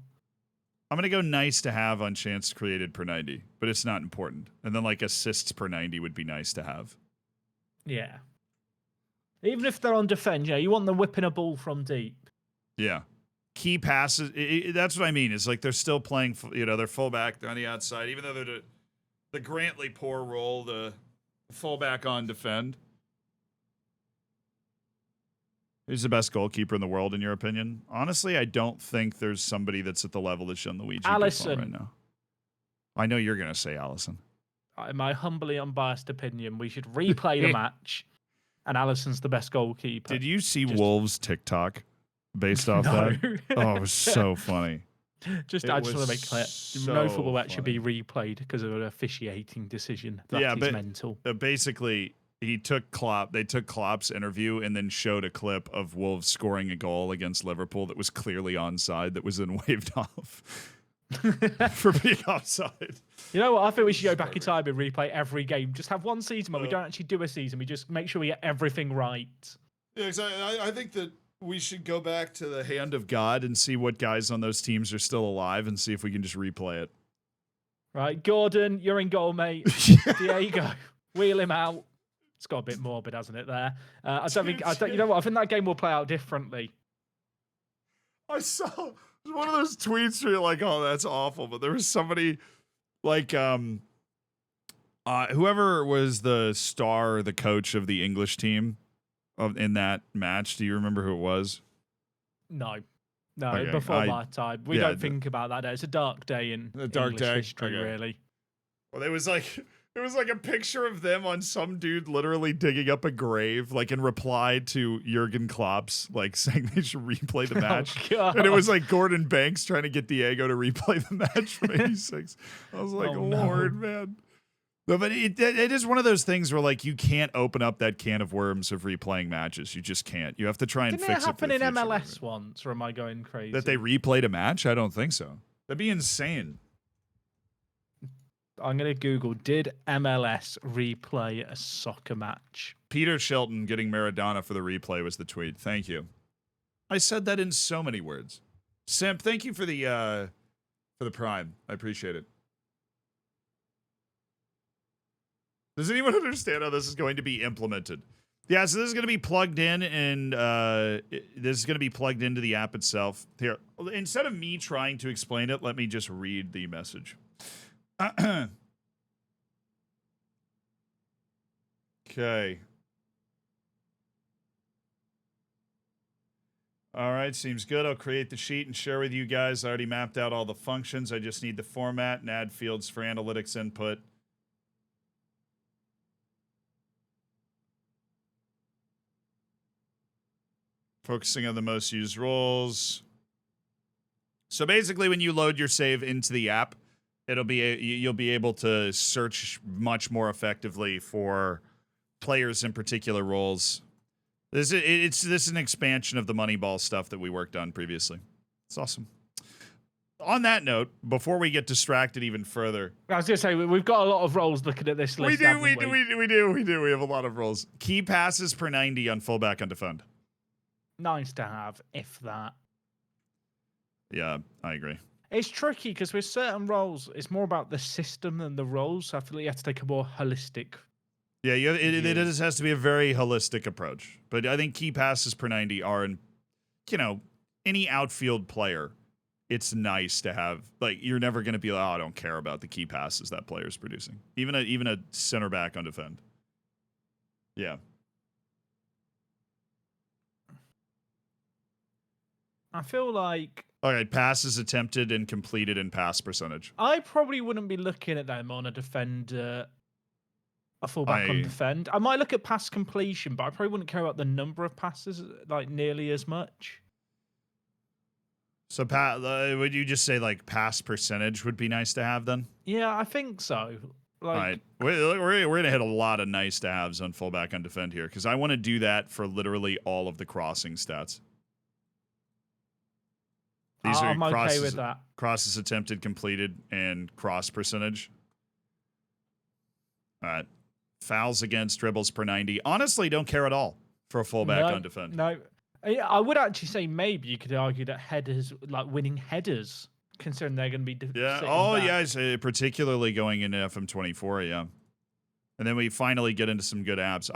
I'm going to go nice to have on chance created per 90, but it's not important. And then like assists per 90 would be nice to have. Yeah. Even if they're on defend, you want them whipping a ball from deep. Yeah. Key passes. That's what I mean. It's like they're still playing, they're fullback. They're on the outside. Even though they're the Grantley poor role, the fullback on defend. Who's the best goalkeeper in the world, in your opinion? Honestly, I don't think there's somebody that's at the level that Gianluigi Buffon Alisson. right now. I know you're going to say Alisson. In my humbly unbiased opinion, we should replay the match, and Alisson's the best goalkeeper. Did you see Wolves' TikTok based off that? Oh, it was so funny. I just want to make clear, no football match should be replayed because of an officiating decision. That is mental. Basically, they took Klopp's interview and then showed a clip of Wolves scoring a goal against Liverpool that was clearly onside, that was then waved off. for being offside. You know what? I think we should go back in time and replay every game. Just have one season where we don't actually do a season. We just make sure we get everything right. Yeah, exactly. I think that we should go back to the hand of God and see what guys on those teams are still alive and see if we can just replay it. Right, Gordon, you're in goal, mate. Diego, wheel him out. It's got a bit morbid, hasn't it? There. I don't think. You know what? I think that game will play out differently. I saw one of those tweets where you're like, "Oh, that's awful," but there was somebody like whoever was the star, the coach of the English team in that match. Do you remember who it was? No, Okay, before my time. We don't think about that day. It's a dark day in English history, really. Well, it was like a picture of them on some dude literally digging up a grave, like in reply to Jurgen Klopp's, like saying they should replay the match. Oh, and it was like Gordon Banks trying to get Diego to replay the match from '86. I was like, Lord, man. But it is one of those things where like you can't open up that can of worms of replaying matches. You just can't. You have to try and Didn't fix it. Didn't it happen in MLS once, or am I going crazy? That they replayed a match? I don't think so. That'd be insane. I'm going to Google, did MLS replay a soccer match? Peter Shilton getting Maradona for the replay was the tweet. Thank you. I said that in so many words. Simp, thank you for the prime. I appreciate it. Does anyone understand how this is going to be implemented? Yeah, so this is going to be plugged in, and this is going to be plugged into the app itself. Here, instead of me trying to explain it, let me just read the message. Okay. All right, seems good. I'll create the sheet and share with you guys. I already mapped out all the functions. I just need the format and add fields for analytics input. Focusing on the most used roles. So basically, when you load your save into the app, you'll be able to search much more effectively for players in particular roles. This is an expansion of the Moneyball stuff that we worked on previously. It's awesome. On that note, before we get distracted even further, I was going to say we've got a lot of roles looking at this list. We do. We have a lot of roles. Key passes per 90 on fullback on defend. Nice to have, if that. Yeah, I agree. It's tricky because with certain roles, it's more about the system than the roles. So I feel like you have to take a more holistic. Yeah, it has to be a very holistic approach. But I think key passes per 90 are, any outfield player, it's nice to have. Like, you're never going to be like, oh, I don't care about the key passes that player's producing. Even a center back on defend. Yeah. I feel like... All right, passes attempted and completed and pass percentage. I probably wouldn't be looking at them on a defender, a fullback on defend. I might look at pass completion, but I probably wouldn't care about the number of passes like nearly as much. So, would you just say like pass percentage would be nice to have then? Yeah, I think so. Like, all right, we're gonna hit a lot of nice to haves on fullback on defend here because I want to do that for literally all of the crossing stats. These are okay with that. Crosses attempted, completed, and cross percentage. All right. Fouls against, dribbles per 90. Honestly, don't care at all for a fullback on defend. No. I would actually say maybe you could argue that headers, like winning headers, considering they're going to be... Yeah. Oh, back. Yeah. Particularly going into FM24, yeah. And then we finally get into some good apps.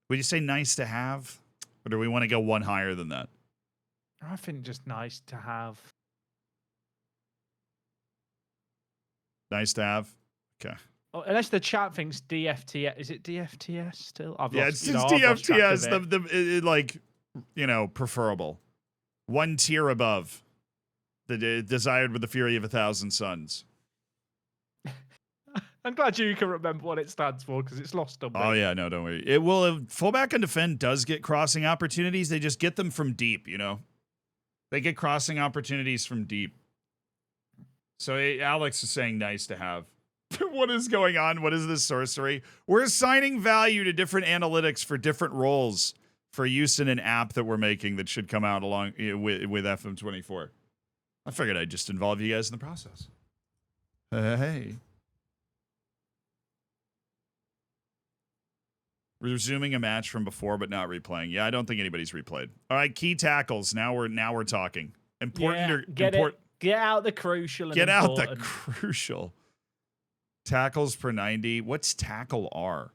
Would you say nice to have? Or do we want to go one higher than that? I think just nice to have. Nice to have? Okay. Oh, unless the chat thinks DFTS. Is it DFTS still? It's DFTS. Preferable. One tier above. The desired with the fury of 1,000 suns. I'm glad you can remember what it stands for because it's lost on me. Oh, yeah, no, don't worry. Fullback and defend does get crossing opportunities. They just get them from deep, They get crossing opportunities from deep. So Alex is saying nice to have. What is going on? What is this sorcery? We're assigning value to different analytics for different roles. for use in an app that we're making that should come out along with FM24. I figured I'd just involve you guys in the process. Hey. Resuming a match from before, but not replaying. Yeah, I don't think anybody's replayed. All right, key tackles. Now we're talking. Important or Get out the crucial. And get important. out the crucial. Tackles per 90. What's tackle R?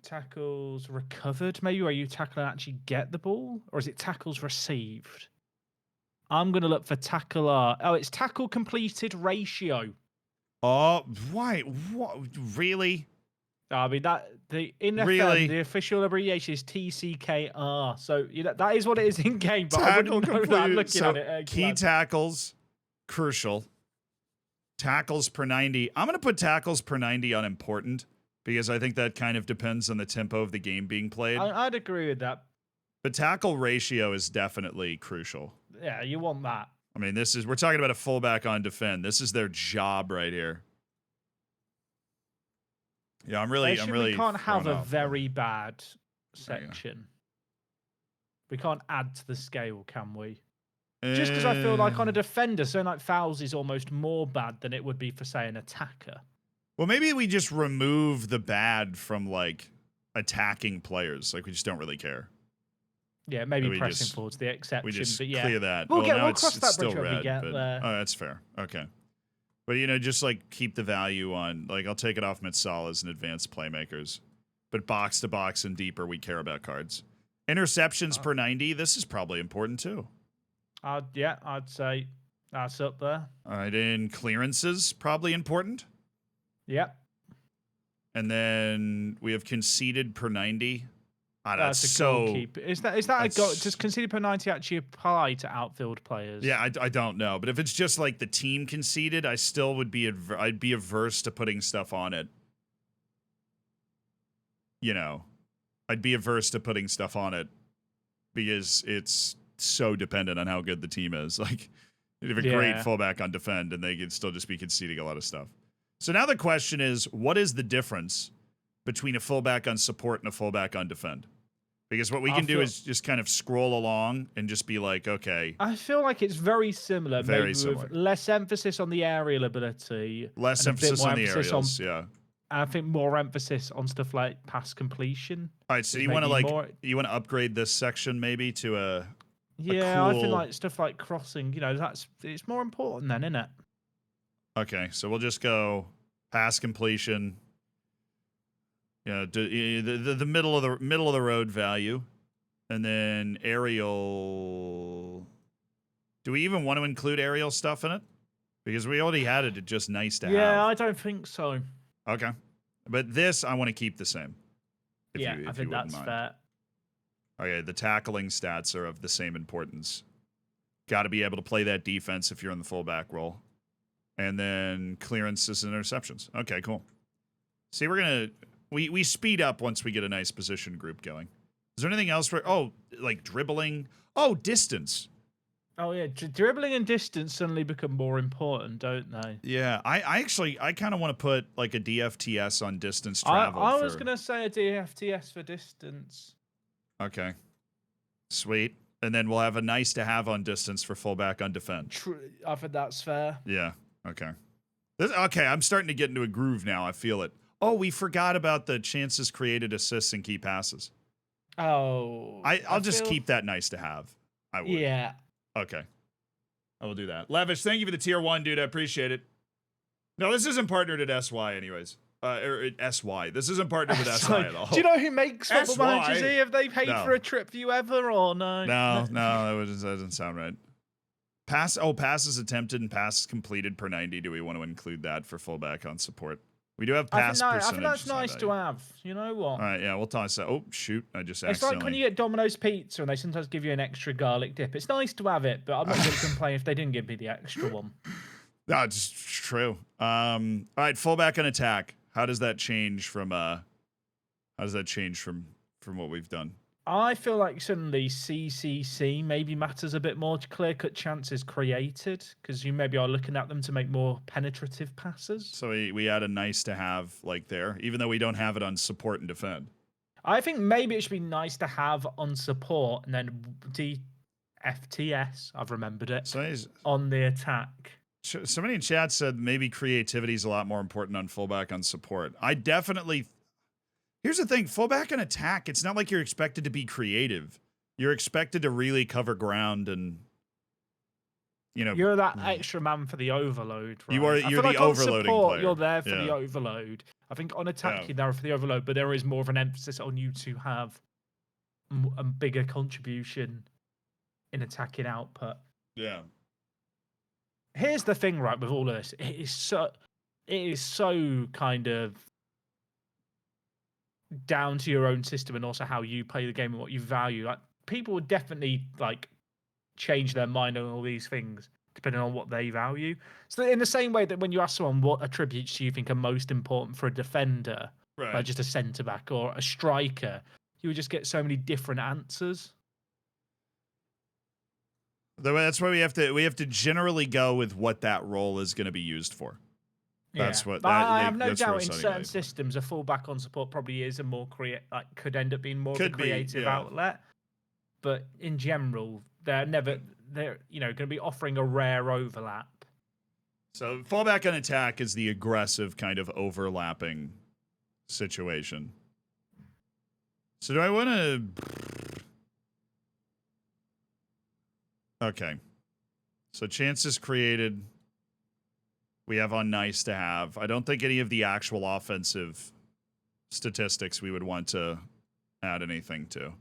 Tackles recovered, maybe, where you tackle and actually get the ball, or is it tackles received? I'm gonna look for tackle R. Oh, it's tackle completed ratio. Oh, why? What? Really? I mean the really? the official abbreviation is TCKR. So that is what it is in game. But Tackle I wouldn't know that looking at it. Key tackles, crucial. Tackles per 90. I'm gonna put tackles per 90 on important because I think that kind of depends on the tempo of the game being played. I'd agree with that. But tackle ratio is definitely crucial. Yeah, you want that. I mean, we're talking about a fullback on defend. This is their job right here. Yeah, I'm really. We can't have a very bad section. We can't add to the scale, can we? Just because I feel like on a defender, so like fouls is almost more bad than it would be for, say, an attacker. Well, maybe we just remove the bad from like attacking players. Like we just don't really care. Yeah, maybe pressing forward's the exception. We just but yeah. clear that. We'll now cross that bridge when we get but, there. Oh, that's fair. Okay. But, just like keep the value on, like I'll take it off Mitsalas and advanced playmakers. But box to box and deeper, we care about cards. Interceptions per 90, this is probably important too. Yeah, I'd say that's up there. All right, and clearances, probably important. Yep. And then we have conceded per 90. That's a goalkeeper. Is that a goal? Does conceded per 90 actually apply to outfield players? Yeah, I don't know. But if it's just like the team conceded, I still would be I'd be averse to putting stuff on it. I'd be averse to putting stuff on it because it's so dependent on how good the team is. Like, you have a great fullback on defend, and they could still just be conceding a lot of stuff. So now the question is, what is the difference between a fullback on support and a fullback on defend? Because what we can do is just kind of scroll along and just be like, okay. I feel like it's very similar. Very similar. With less emphasis on the aerial ability. Less emphasis on the aerials, yeah. And I think more emphasis on stuff like pass completion. All right, so you want to upgrade this section maybe to a cool... I think like stuff like crossing, it's more important then, isn't it? Okay, so we'll just go pass completion. The middle of the road value, and then aerial. Do we even want to include aerial stuff in it? Because we already had it. It's just nice to have. Yeah, I don't think so. Okay, but this I want to keep the same. I think that's fair. Okay, the tackling stats are of the same importance. Got to be able to play that defense if you're in the fullback role, and then clearances and interceptions. Okay, cool. See, we're gonna. We speed up once we get a nice position group going. Is there anything else? Like dribbling? Oh, distance. Oh, yeah. Dribbling and distance suddenly become more important, don't they? Yeah. I kind of want to put like a DFTS on distance travel. I was going to say a DFTS for distance. Okay. Sweet. And then we'll have a nice to have on distance for fullback on defend. I think that's fair. Yeah. Okay. Okay, I'm starting to get into a groove now. I feel it. Oh, we forgot about the chances created, assists, and key passes. Oh. I'll just keep that nice to have. I would. Yeah. Okay. I will do that. Lavish, thank you for the tier 1, dude. I appreciate it. No, this isn't partnered at SY anyways. Or at SY. This isn't partnered with SY at all. Do you know who makes Football Managers here? Have they paid for a trip for you ever or no? No, that doesn't sound right. Passes attempted and passes completed per 90. Do we want to include that for fullback on support? We do have pass percentage. I think that's nice to have. You know what? All right, yeah, we'll toss that. Oh, shoot. I just It's like when you get Domino's pizza and they sometimes give you an extra garlic dip. It's nice to have it, but I'm not going to complain if they didn't give me the extra one. No, it's true. All right, fullback and attack. How does that change from what we've done? I feel like suddenly CCC maybe matters a bit more to clear-cut chances created because you maybe are looking at them to make more penetrative passes. So we add a nice to have like there, even though we don't have it on support and defend. I think maybe it should be nice to have on support and then DFTS, I've remembered it, on the attack. Somebody in chat said maybe creativity is a lot more important on fullback on support. I definitely... Here's the thing, fullback and attack, it's not like you're expected to be creative. You're expected to really cover ground and, you know... You're that extra man for the overload, right? You're the overloading support, player. You're there for the overload. I think on attack, you're there for the overload, but there is more of an emphasis on you to have a bigger contribution in attacking output. Yeah. Here's the thing, right, with all of this. It is so kind of down to your own system and also how you play the game and what you value. Like, people would definitely like change their mind on all these things depending on what they value. So in the same way that when you ask someone what attributes do you think are most important for a defender, like just a centre back or a striker, you would just get so many different answers. That's why we have to generally go with what that role is going to be used for. That's what I have no doubt in certain systems a fullback on support probably is a more could end up being more of a creative outlet. But in general, they're going to be offering a rare overlap. So fullback and attack is the aggressive kind of overlapping situation. So do I want to... Okay. So chances created we have on nice to have. I don't think any of the actual offensive statistics we would want to add anything to.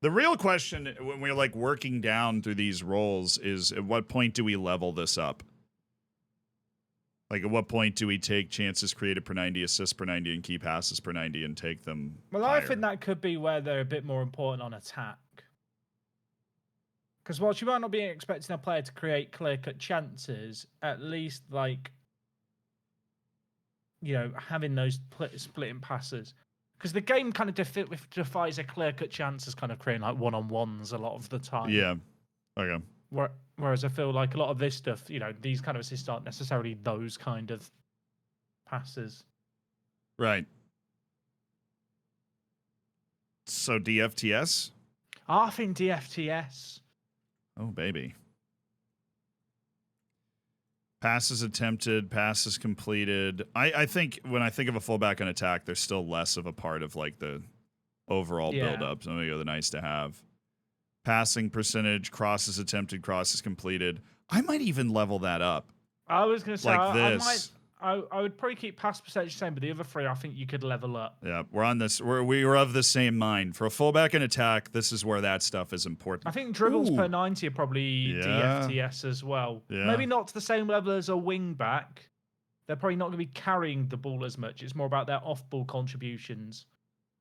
The real question when we're like working down through these roles is at what point do we level this up? Like at what point do we take chances created per 90, assists per 90, and key passes per 90 and take them Well, higher? I think that could be where they're a bit more important on attack. Because whilst you might not be expecting a player to create clear-cut chances, at least like, having those splitting passes. Because the game kind of defies a clear-cut chance as kind of creating like one-on-ones a lot of the time. Yeah. Okay. Whereas I feel like a lot of this stuff, these kind of assists aren't necessarily those kind of passes. Right. So DFTS? I think DFTS. Oh, baby. Passes attempted, passes completed. I think when I think of a fullback on attack, there's still less of a part of like the overall build-up. So I'm going to go the nice to have. Passing percentage, crosses attempted, crosses completed. I might even level that up. I was going to say, like this. I would probably keep pass percentage the same, but the other three, I think you could level up. Yeah, we're on this. We were of the same mind. For a fullback and attack, this is where that stuff is important. I think dribbles per 90 are probably DFTS as well. Yeah. Maybe not to the same level as a wing back. They're probably not going to be carrying the ball as much. It's more about their off-ball contributions.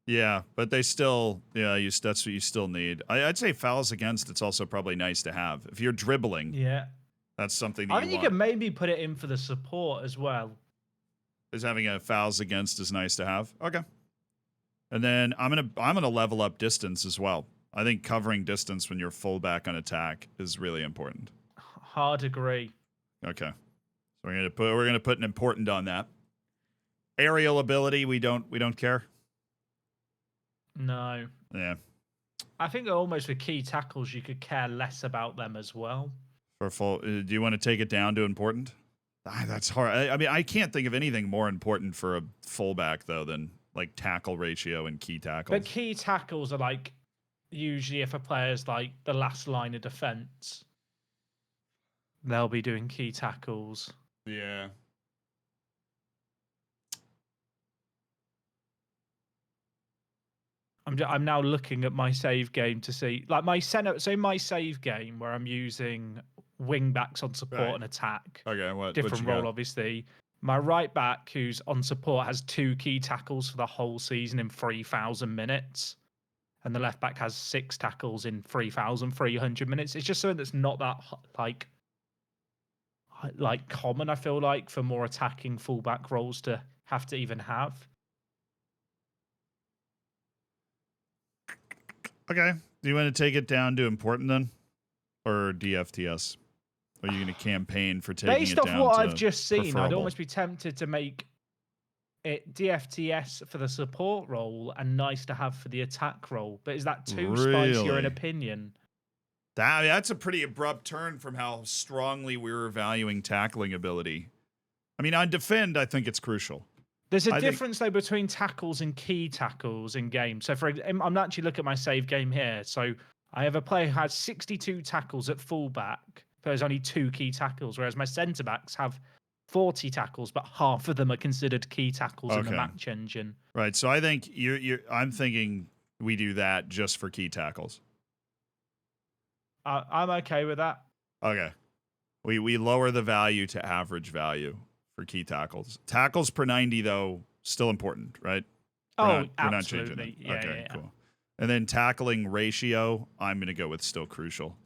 Yeah, but they still, that's what you still need. I'd say fouls against, it's also probably nice to have. If you're dribbling, that's something that I think you could maybe put it in for the support as well. Is having a fouls against is nice to have. Okay. And then I'm gonna level up distance as well. I think covering distance when you're fullback on attack is really important. Hard agree. Okay. So we're gonna put an important on that. Aerial ability, we don't care. No. Yeah. I think almost with key tackles, you could care less about them as well. For full, do you want to take it down to important? That's hard. I mean, I can't think of anything more important for a fullback though than like tackle ratio and key tackles. But key tackles are like usually if a player's like the last line of defense, they'll be doing key tackles. Yeah. I'm now looking at my save game to see like my center. So in my save game where I'm using wing backs on support and attack. Okay, different role obviously. My right back who's on support has 2 key tackles for the whole season in 3,000 minutes, and the left back has 6 tackles in 3,300 minutes. It's just something that's not that like common. I feel like for more attacking fullback roles to have to even have. Okay. Do you want to take it down to important then? Or DFTS? Or are you going to campaign for taking Based it down off what to I've just seen, preferable? I'd almost be tempted to make DFTS for the support role and nice to have for the attack role. But is that too spicy or an Really? opinion? That's a pretty abrupt turn from how strongly we were valuing tackling ability. I mean, on defend, I think it's crucial. There's a difference though between tackles and key tackles in games. So I'm actually looking at my save game here. So I have a player who has 62 tackles at fullback, but there's only 2 key tackles, whereas my centre backs have 40 tackles, but half of them are considered key tackles in the match engine. Right. So I think I'm thinking we do that just for key tackles. I'm okay with that. Okay. We lower the value to average value for key tackles. Tackles per 90 though, still important, right? We're not changing it. Yeah, okay, yeah. Cool. And then tackling ratio, I'm going to go with still crucial.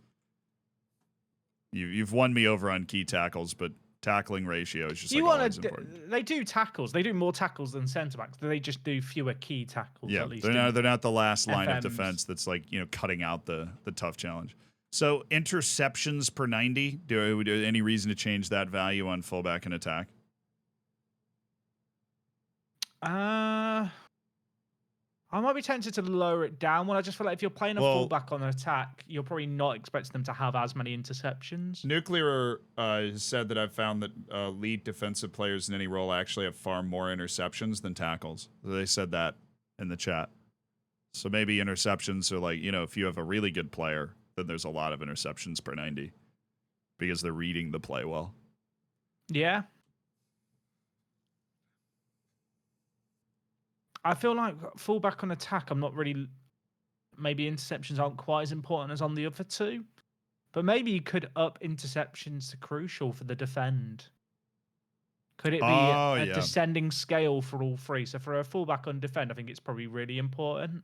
You've won me over on key tackles, but tackling ratio is just always important. They do tackles. They do more tackles than centre backs. They just do fewer key tackles. Yeah, at least they're not the last line FMs. of defense that's cutting out the tough challenge. So interceptions per 90. Do any reason to change that value on fullback and attack? I might be tempted to lower it down. I just feel like if you're playing a fullback on an attack, you're probably not expecting them to have as many interceptions. Nuclear said that I've found that lead defensive players in any role actually have far more interceptions than tackles. They said that in the chat. So maybe interceptions are if you have a really good player, then there's a lot of interceptions per 90 because they're reading the play well. Yeah. I feel like fullback on attack, I'm not really... Maybe interceptions aren't quite as important as on the other two. But maybe you could up interceptions to crucial for the defend. Could it be a descending scale for all 3? So for a fullback on defend, I think it's probably really important.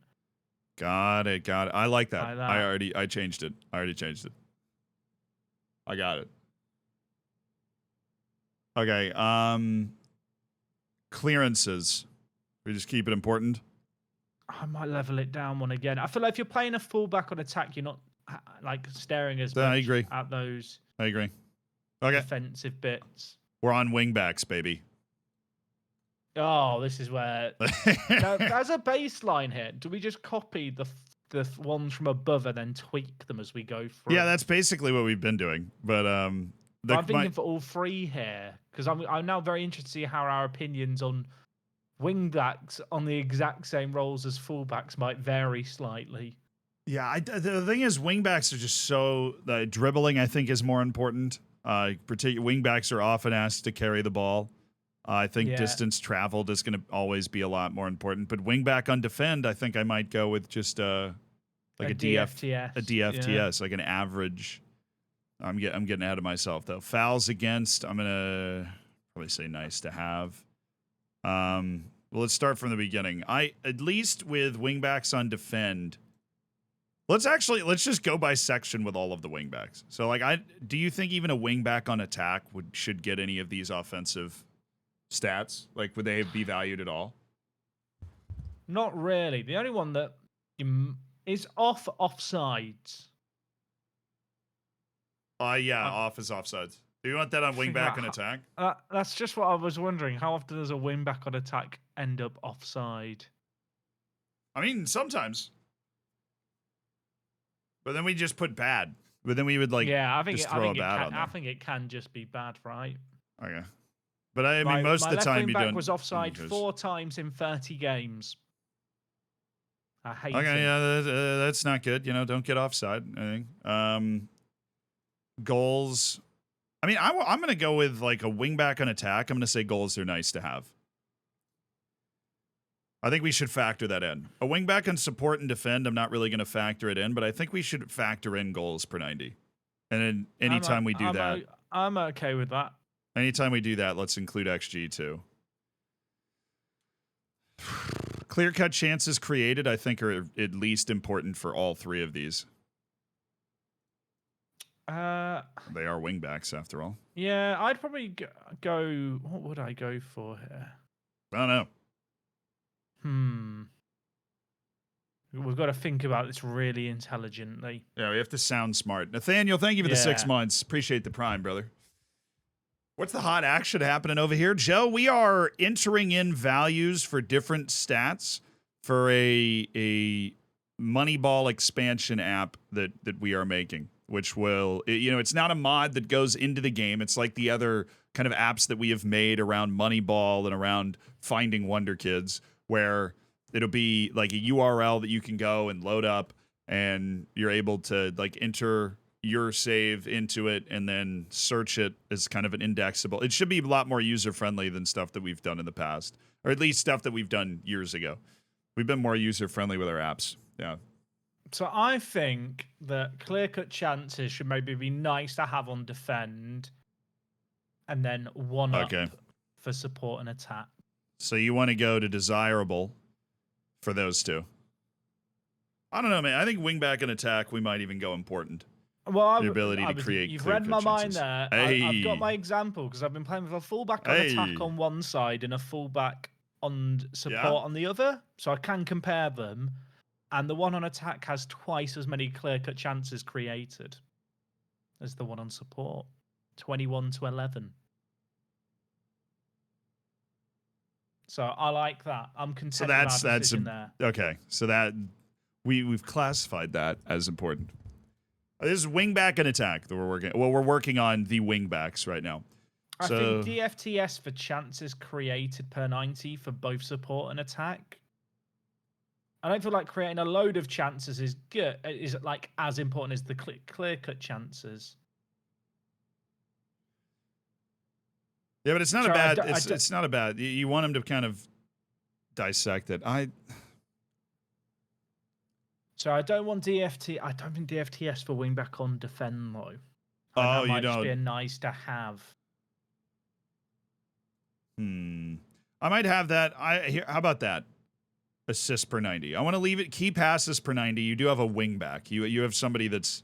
Got it. I like that. I changed it. I already changed it. I got it. Okay. Clearances. We just keep it important. I might level it down one again. I feel like if you're playing a fullback on attack, you're not staring as much at those. I agree. Okay. Defensive bits. We're on wingbacks, baby. Oh, this is where there's a baseline here. Do we just copy the ones from above and then tweak them as we go through? Yeah, that's basically what we've been doing. But I'm thinking for all 3 here because I'm now very interested to see how our opinions on wingbacks on the exact same roles as fullbacks might vary slightly. Yeah, the thing is, wingbacks are just so dribbling. I think is more important. Wingbacks are often asked to carry the ball. I think distance traveled is going to always be a lot more important. But wingback on defend, I think I might go with just a DFTS, like an average. I'm getting ahead of myself though. Fouls against, I'm gonna probably say nice to have. Well, let's start from the beginning. At least with wingbacks on defend, let's just go by section with all of the wingbacks. So do you think even a wingback on attack should get any of these offensive stats? Would they be valued at all? Not really. The only one that is offsides. Off is offsides. Do you want that on wingback and attack? That's just what I was wondering. How often does a wingback on attack end up offside? I mean, sometimes. But then we just put bad. But then we would I think it can just be bad, right? Okay. But I mean, most of the time you don't. Was offside 4 times in 30 games. I hate it. Okay, yeah, that's not good. Don't get offside. I think. Goals. I mean, I'm going to go with a wingback on attack. I'm going to say goals are nice to have. I think we should factor that in. A wingback on support and defend, I'm not really going to factor it in, but I think we should factor in goals per 90. And then anytime we do that. I'm okay with that. Anytime we do that, let's include XG too. Clear-cut chances created, I think, are at least important for all 3 of these. They are wingbacks, after all. Yeah, I'd probably go... What would I go for here? I don't know. We've got to think about this really intelligently. Yeah, we have to sound smart. Nathaniel, thank you for the 6 months. Appreciate the prime, brother. What's the hot action happening over here, Joe? We are entering in values for different stats for a Moneyball expansion app that we are making, which will, it's not a mod that goes into the game. It's like the other kind of apps that we have made around Moneyball and around Finding Wonder Kids, where it'll be like a URL that you can go and load up, and you're able to like enter your save into it and then search it as kind of an indexable. It should be a lot more user-friendly than stuff that we've done in the past, or at least stuff that we've done years ago. We've been more user-friendly with our apps. Yeah. So I think that clear-cut chances should maybe be nice to have on defend, and then one up for support and attack. So you want to go to desirable for those two? I don't know, man. I think wingback and attack, we might even go important. Well, the ability to create. You've read my mind there. Hey. I've got my example because I've been playing with a fullback on attack on one side and a fullback on support on the other, so I can compare them. And the one on attack has twice as many clear-cut chances created as the one on support, 21-11. So I like that. I'm content. So that's there. Okay. So that we've classified that as important. This is wingback and attack that we're working. Well, we're working on the wingbacks right now. I think DFTS for chances created per 90 for both support and attack. I don't feel like creating a load of chances is good. Is like as important as the clear-cut chances. Yeah, but it's not a bad. It's not a bad. You want them to kind of dissect it. So I don't want DFT. I don't think DFTS for wingback on defend though. Oh, you don't. Just be a nice to have. I might have that. How about that? Assists per 90. I want to leave it. Key passes per 90. You do have a wingback. You have somebody that's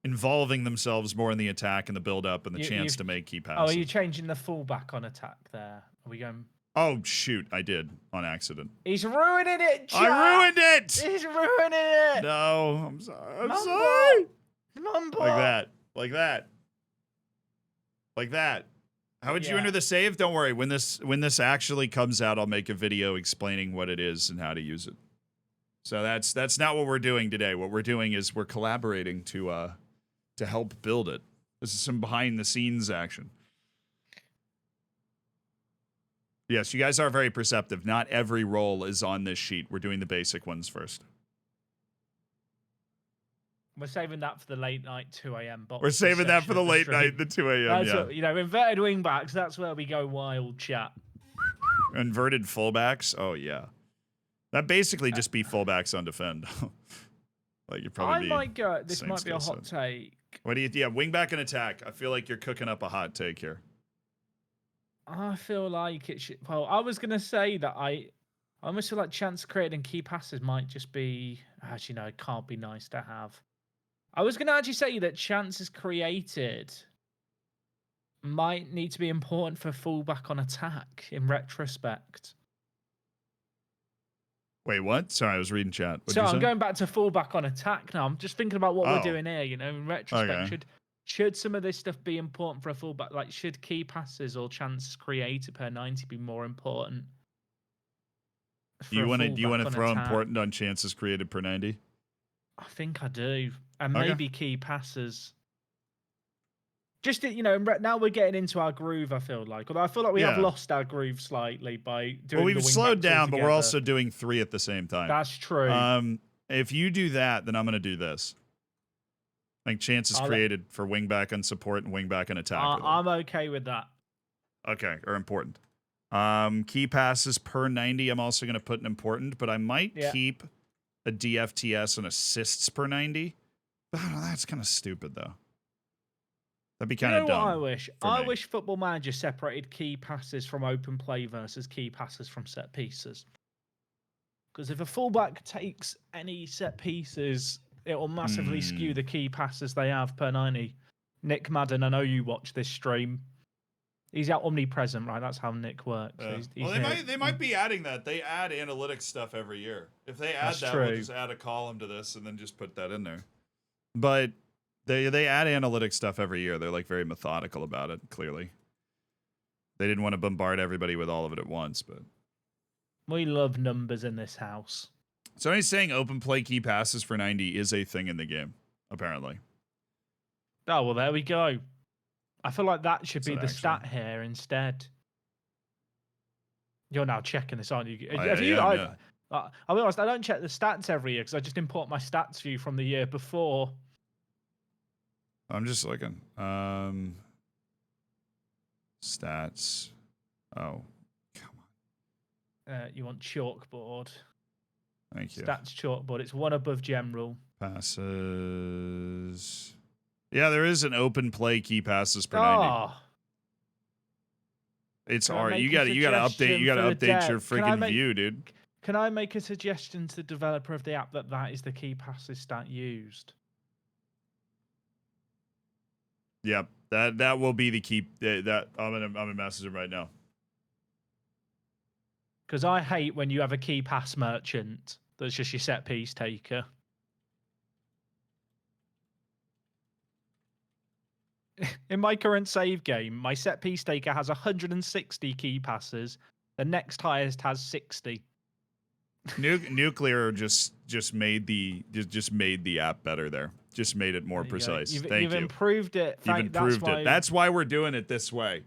involving themselves more in the attack and the build up and the chance to make key passes. Oh, are you changing the fullback on attack there? Are we going? Oh shoot! I did on accident. He's ruining it. Chat. I ruined it. He's ruining it. No, I'm sorry. I'm sorry. Mumble. Like that. Like that. Like that. How would you enter the save? Don't worry. When this actually comes out, I'll make a video explaining what it is and how to use it. So that's not what we're doing today. What we're doing is we're collaborating to help build it. This is some behind the scenes action. Yes, you guys are very perceptive. Not every role is on this sheet. We're doing the basic ones first. We're saving that for the late night 2 a.m. We're saving that for the late night, the 2 a.m. Yeah. What, inverted wingbacks, that's where we go wild, chat. Inverted fullbacks? Oh, yeah. That basically just be fullbacks on defend. Like you probably might go, this might be a hot take. What do you, wingback and attack. I feel like you're cooking up a hot take here. I feel like it should, well, I was going to say that I almost feel like chance created and key passes might just be, actually, no, it can't be nice to have. I was going to actually say that chances created might need to be important for fullback on attack in retrospect. Wait, what? Sorry, I was reading chat. So I'm going back to fullback on attack now. I'm just thinking about what we're doing here, in retrospect. Should some of this stuff be important for a fullback? Like, should key passes or chances created per 90 be more important? Do you want to throw important on chances created per 90? I think I do. And maybe key passes. Just, now we're getting into our groove, I feel like. Although I feel like we have lost our groove slightly by doing we've slowed down, but we're also doing 3 at the same time. That's true. If you do that, then I'm going to do this. I think chances created for wingback and support and wingback and attack. I'm okay with that. Okay, or important. Key passes per 90, I'm also going to put an important, but I might keep a DFTS and assists per 90. But I don't know, that's kind of stupid, though. That'd be kind of dumb. What I wish? I wish Football Manager separated key passes from open play versus key passes from set pieces. Because if a fullback takes any set pieces, it will massively skew the key passes they have per 90. Nick Madden, I know you watch this stream. He's omnipresent, right? That's how Nick works. Well, they might be adding that. They add analytics stuff every year. If they add we'll just add a column to this and then just put that in there. But they add analytics stuff every year. They're like very methodical about it, clearly. They didn't want to bombard everybody with all of it at once, but We love numbers in this house. so he's saying open play key passes for 90 is a thing in the game, apparently. Oh, well, there we go. I feel like that should Is be it the stat actually? here instead. You're now checking this, aren't you? I Have you? am, yeah. I'll be honest, I don't check the stats every year because I just import my stats view from the year before. I'm just looking. Stats. Oh, come on. You want chalkboard. Thank you. Stats chalkboard. It's one above general. Passes. Yeah, there is an open play key passes per 90. Oh, It's can I hard. make You a gotta update. You gotta suggestion for the update dev? your Can I freaking make- view, dude. Can I make a suggestion to the developer of the app that is the key passes stat used? Yep, that will be the key. That I'm gonna message him right now. Because I hate when you have a key pass merchant that's just your set piece taker. In my current save game, my set piece taker has 160 key passes. The next highest has 60. Nuclear just made the app better there. Just made it more There you go. precise. You've Thank you. improved it. You've improved that's it. That's why we're doing it this way.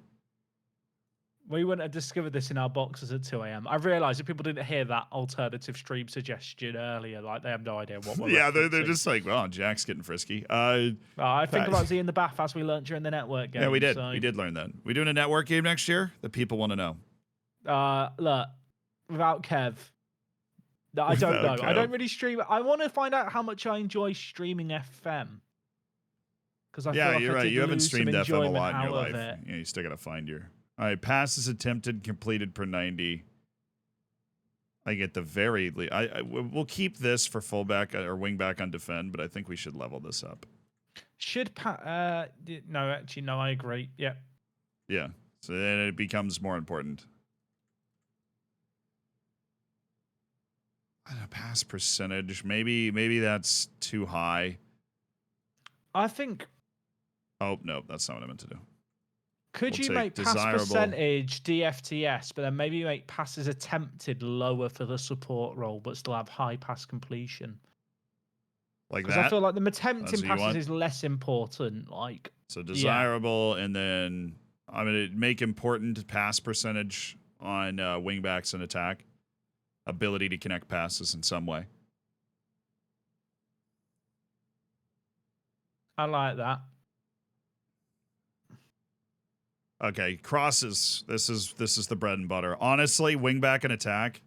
We wouldn't have discovered this in our boxes at 2 a.m. I realised that people didn't hear that alternative stream suggestion earlier. Like, they have no idea what we're Yeah, they're referencing. just like, well, Jack's getting frisky. I think That- about Z in the bath as we learned during the network game. Yeah, we did. So, We did learn that. We doing a network game next year? The people want to know. Look, without Kev, I don't Without know. I Kev. don't really stream. I want to find out how much I enjoy streaming FM. Because I feel Yeah, like you're I right. did You haven't lose some streamed FM a enjoyment lot in your out of life. it. Yeah, you still gotta find your. All right, passes attempted completed per 90. I get the we'll keep this for fullback or wingback on defend, but I think we should level this up. No, actually, no, I agree. Yeah. Yeah, so then it becomes more important. I don't know, pass percentage. Maybe that's too high. I think, Oh no, that's not what I meant to do. could We'll you take make pass desirable. percentage DFTS, but then maybe make passes attempted lower for the support role, but still have high pass completion? Like Because that. I feel like the That's attempting what you passes want? is less important. Like, So desirable, and then I'm gonna make important pass percentage on wingbacks and attack. Ability to connect passes in some way. I like that. Okay, crosses. This is the bread and butter. Honestly, wingback and attack.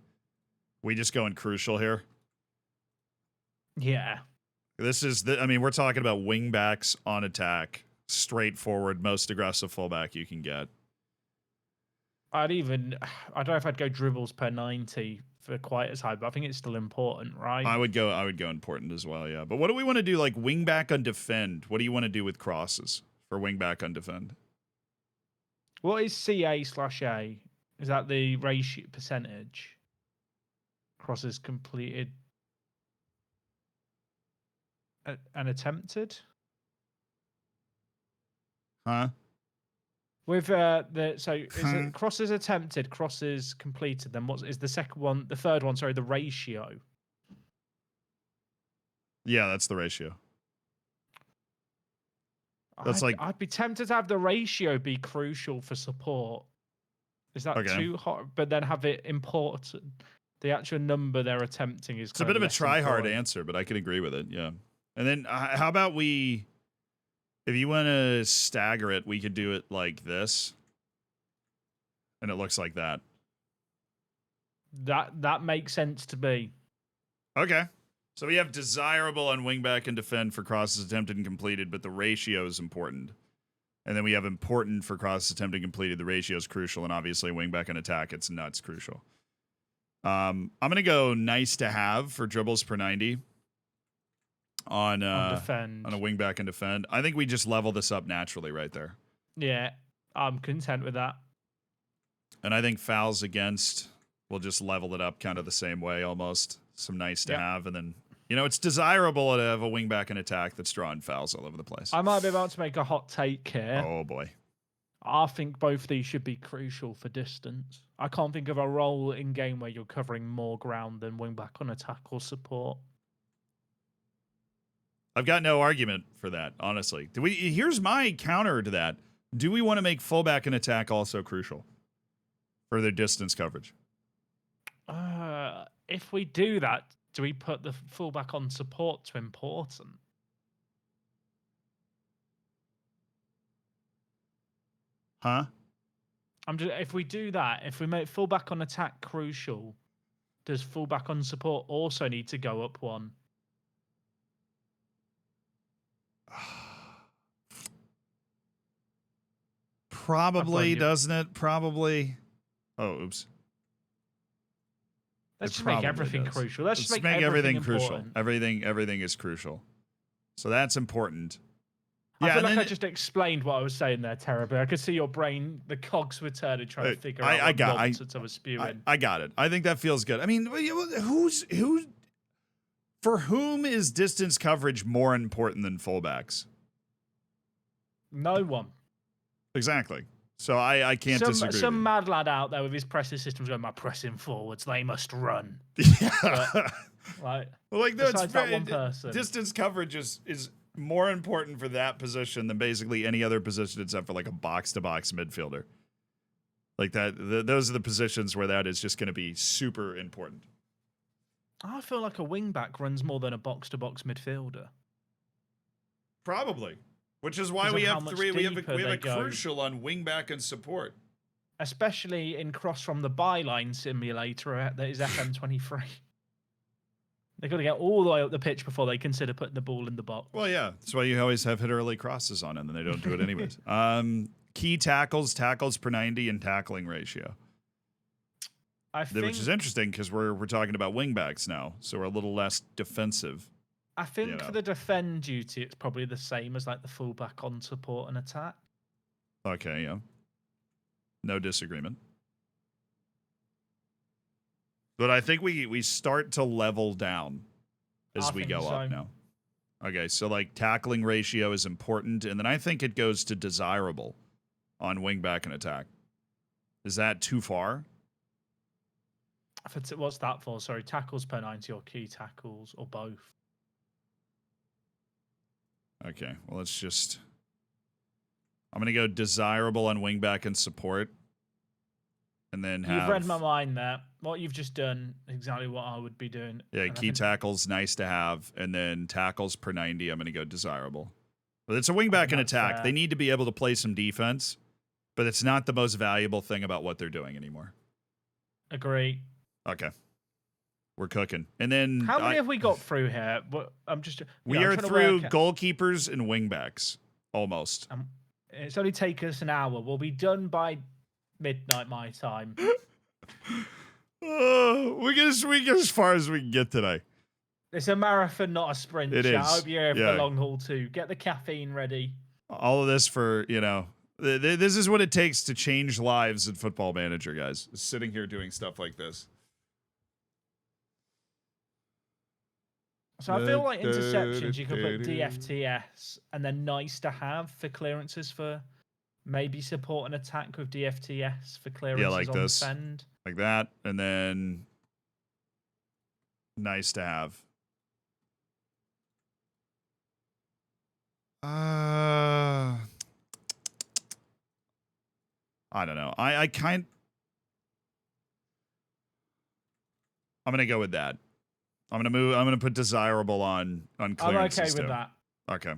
We just go in crucial here. Yeah. This is I mean, we're talking about wingbacks on attack. Straightforward, most aggressive fullback you can get. I don't know if I'd go dribbles per 90 for quite as high, but I think it's still important, right? I would go important as well, yeah. But what do we want to do like wingback on defend? What do you want to do with crosses for wingback on defend? What is CA/A? Is that the ratio percentage? Crosses completed and attempted? Huh? With is it crosses attempted, crosses completed, then what is the second one, the third one, sorry, the ratio? Yeah, that's the ratio. That's I'd be tempted to have the ratio be crucial for support. Is that Okay. too hot? But then have it important. The actual number they're attempting is It's a kind bit of a less try-hard important. answer, but I can agree with it, yeah. And then how about if you want to stagger it, we could do it like this. And it looks like that. That makes sense to me. Okay. So we have desirable on wingback and defend for crosses attempted and completed, but the ratio is important. And then we have important for crosses attempted and completed. The ratio is crucial, and obviously wingback and attack, it's nuts crucial. I'm going to go nice to have for dribbles per 90 on Defend. a wingback and defend. I think we just level this up naturally right there. Yeah, I'm content with that. And I think fouls against, we'll just level it up kind of the same way almost. Some nice to Yep. have. And then, it's desirable to have a wingback and attack that's drawing fouls all over the place. I might be about to make a hot take here. Oh, boy. I think both these should be crucial for distance. I can't think of a role in game where you're covering more ground than wingback on attack or support. I've got no argument for that, honestly. Here's my counter to that. Do we want to make fullback and attack also crucial for their distance coverage? If we do that, do we put the fullback on support to important? Huh? If we do that, if we make fullback on attack crucial, does fullback on support also need to go up one? Probably, doesn't it? Probably. Oh, oops. Let's just make everything crucial. Let's just make everything crucial. Everything is crucial. So that's important. I feel like I just explained what I was saying there terribly. I could see your brain, the cogs were turning, trying to figure out what nonsense I was spewing. I got it. I think that feels good. I mean, for whom is distance coverage more important than fullbacks? No one. Exactly. So I can't disagree. Some mad lad out there with his pressing systems going, my pressing forwards, they must run. Yeah. But, besides that one person. Distance coverage is more important for that position than basically any other position except for like a box-to-box midfielder. Like that, those are the positions where that is just going to be super important. I feel like a wingback runs more than a box-to-box midfielder. Probably. Which is why we have three. We have a crucial on wingback and support, especially in cross from the byline simulator that is FM23. They've got to get all the way up the pitch before they consider putting the ball in the box. Well, yeah, that's why you always have hit early crosses on them, and they don't do it anyways. Key tackles per 90, and tackling ratio. Which is interesting because we're talking about wingbacks now, so we're a little less defensive. I think for the defend duty, it's probably the same as like the fullback on support and attack. Okay, yeah. No disagreement. But I think we start to level down as we go up now. Okay, so like tackling ratio is important, and then I think it goes to desirable on wingback and attack. Is that too far? What's that for? Sorry, tackles per 90 or key tackles or both? Okay, well, let's just... I'm going to go desirable on wingback and support. And then have... You've read my mind there. What you've just done is exactly what I would be doing. Yeah, key tackles, nice to have. And then tackles per 90, I'm going to go desirable. But it's a wingback and attack. They need to be able to play some defense. But it's not the most valuable thing about what they're doing anymore. Agree. Okay. We're cooking. And then how many have we got through here? We are through goalkeepers and wingbacks almost. It's only taken us an hour. We'll be done by midnight my time. We get as far as we can get today. It's a marathon, not a sprint. It is. I hope you're here for the long haul too. Get the caffeine ready. All of this for, this is what it takes to change lives in Football Manager, guys. Sitting here doing stuff like this. So I feel like interceptions, you could put DFTS and then nice to have for clearances for maybe support and attack with DFTS for clearances like on this. defend. Like that, and then nice to have. I don't know. I'm gonna go with that. I'm gonna put desirable on clearances. I'm okay with that. Okay.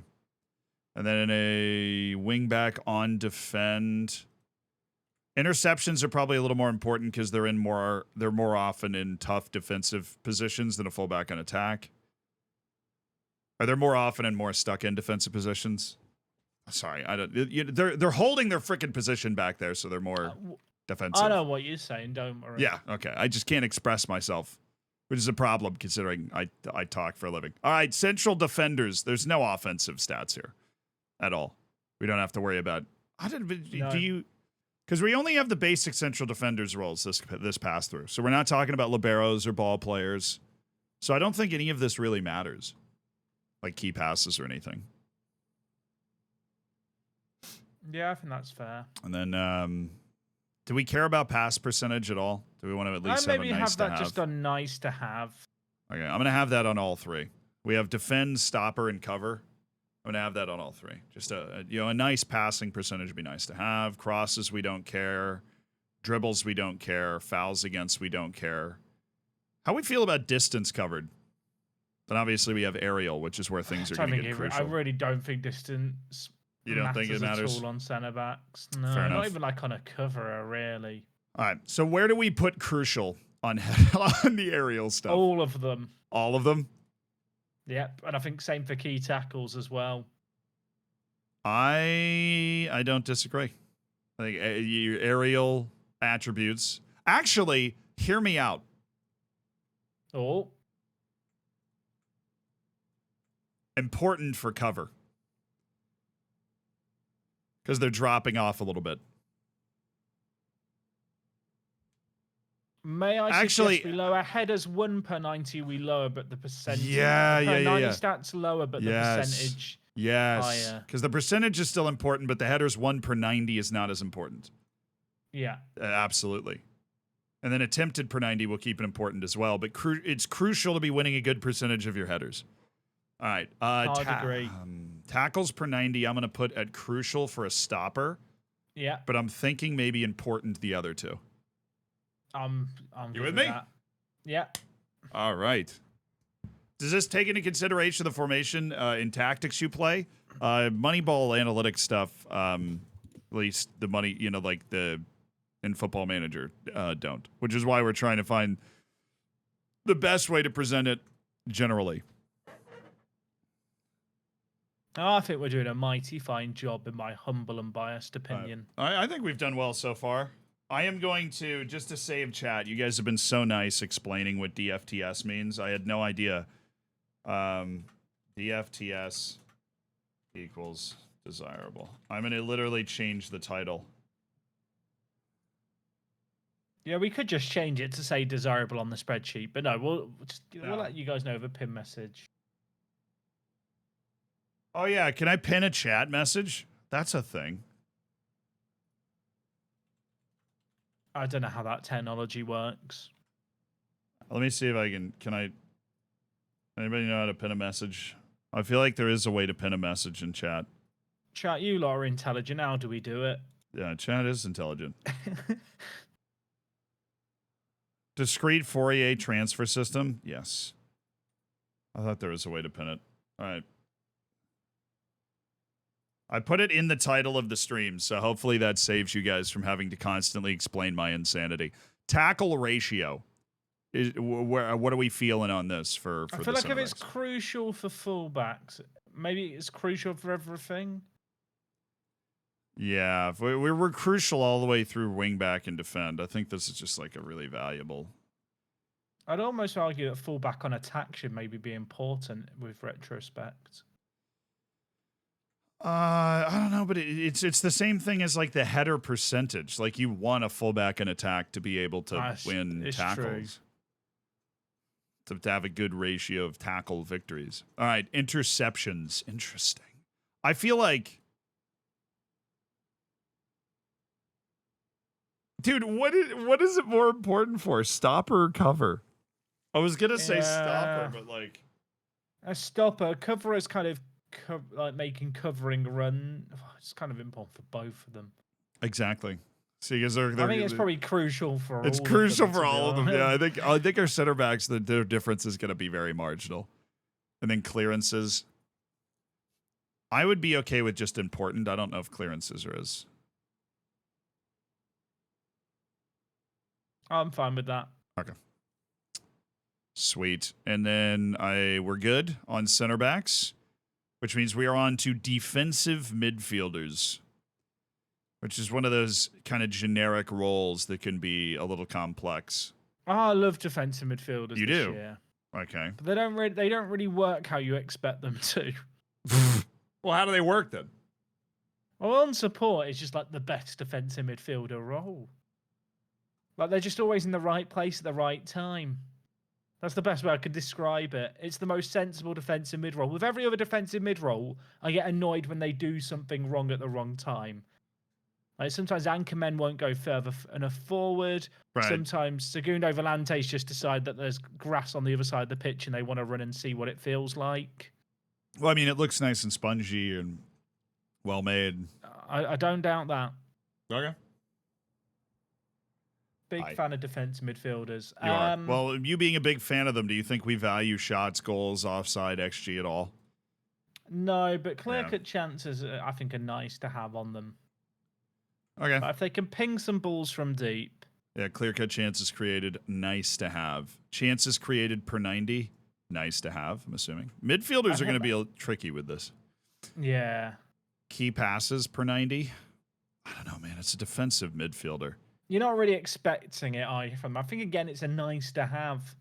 And then in a wingback on defend. Interceptions are probably a little more important because they're more often in tough defensive positions than a fullback on attack. Are they more often in more stuck in defensive positions? Sorry, I don't. They're holding their freaking position back there, so they're more defensive. I know what you're saying. Don't worry. Yeah. Okay. I just can't express myself, which is a problem considering I talk for a living. All right, central defenders. There's no offensive stats here at all. We don't have to worry about. Do you? Because we only have the basic central defenders roles this pass through. So we're not talking about liberos or ball players. So I don't think any of this really matters. Like key passes or anything. Yeah, I think that's fair. And then, do we care about pass percentage at all? Do we want to at least have a Maybe nice have that to have? just a nice to have. Okay, I'm gonna have that on all three. We have defend, stopper, and cover. I'm gonna have that on all three. Just a nice passing percentage would be nice to have. Crosses we don't care. Dribbles we don't care. Fouls against we don't care. How we feel about distance covered? Then obviously we have aerial, which is where things are going to get crucial. I really don't think distance. You don't think it matters at all on centre backs? No, Fair enough. not even like on a cover, really. All right. So where do we put crucial on on the aerial stuff? All of them. All of them. Yep, and I think same for key tackles as well. I don't disagree. I think your aerial attributes. Actually, hear me out. Oh. Important for cover. Because they're dropping off a little bit. May I Actually, suggest we lower headers 1 per 90, we lower, but the percentage. Yeah. 90 stats lower, but the percentage higher. Because the percentage is still important, but the headers 1 per 90 is not as important. Yeah. Absolutely. And then attempted per 90 will keep it important as well. But it's crucial to be winning a good percentage of your headers. All right. Hard agree. Tackles per 90, I'm going to put at crucial for a stopper. Yeah. But I'm thinking maybe important the other two. I'm you with me? That. Yeah. All right. Does this take into consideration the formation in tactics you play? Moneyball analytics stuff, at least the money, like the in Football Manager don't, which is why we're trying to find the best way to present it generally. Oh, I think we're doing a mighty fine job, in my humble and biased opinion. I think we've done well so far. I am going to, just to save chat, you guys have been so nice explaining what DFTS means. I had no idea. DFTS equals desirable. I'm going to literally change the title. Yeah, we could just change it to say desirable on the spreadsheet, but no, we'll let you guys know of a pin message. Oh, yeah. Can I pin a chat message? That's a thing. I don't know how that technology works. Let me see if I can anybody know how to pin a message? I feel like there is a way to pin a message in chat. Chat, you lot are intelligent. How do we do it? Yeah, chat is intelligent. Discrete Fourier transfer system? Yes. I thought there was a way to pin it. All right. I put it in the title of the stream, so hopefully that saves you guys from having to constantly explain my insanity. Tackle ratio. What are we feeling on this for I feel like if it's crucial for fullbacks, maybe it's crucial for everything. Yeah, if we're crucial all the way through wingback and defend. I think this is just like a really valuable. I'd almost argue that fullback on attack should maybe be important with retrospect. I don't know, but it's the same thing as like the header percentage. Like you want a fullback in attack to be able to win tackles. To have a good ratio of tackle victories. All right, interceptions. Interesting. I feel like, dude, what is it more important for? Stopper or cover? I was gonna say stopper, but like a stopper. Cover is kind of like making covering run. It's kind of important for both of them. Exactly. See, because I think it's probably crucial for. It's crucial for all of them. Yeah, I think our center backs, their difference is going to be very marginal, and then clearances. I would be okay with just important. I don't know if clearances are as. I'm fine with that. Okay. Sweet, and then we're good on center backs, which means we are on to defensive midfielders. Which is one of those kind of generic roles that can be a little complex. Oh, I love defensive midfielders. You this do? year. Okay. But they don't really work how you expect them to. Well, how do they work then? Well, on support is just like the best defensive midfielder role. Like they're just always in the right place at the right time. That's the best way I could describe it. It's the most sensible defensive mid role. With every other defensive mid role, I get annoyed when they do something wrong at the wrong time. Like sometimes anchormen won't go further enough forward. Right. Sometimes Segundo Volantes just decide that there's grass on the other side of the pitch and they want to run and see what it feels like. Well, I mean, it looks nice and spongy and well made. I don't doubt that. Okay. Big fan of defensive midfielders. You are. Well, you being a big fan of them, do you think we value shots, goals, offside, XG at all? No, but clear-cut chances, I think, are nice to have on them. Okay. But if they can ping some balls from deep. Yeah, clear-cut chances created, nice to have. Chances created per 90, nice to have, I'm assuming. Midfielders are going to be tricky with this. Yeah. Key passes per 90. I don't know, man. It's a defensive midfielder. You're not really expecting it, are you, from them? I think, again, it's a nice to have.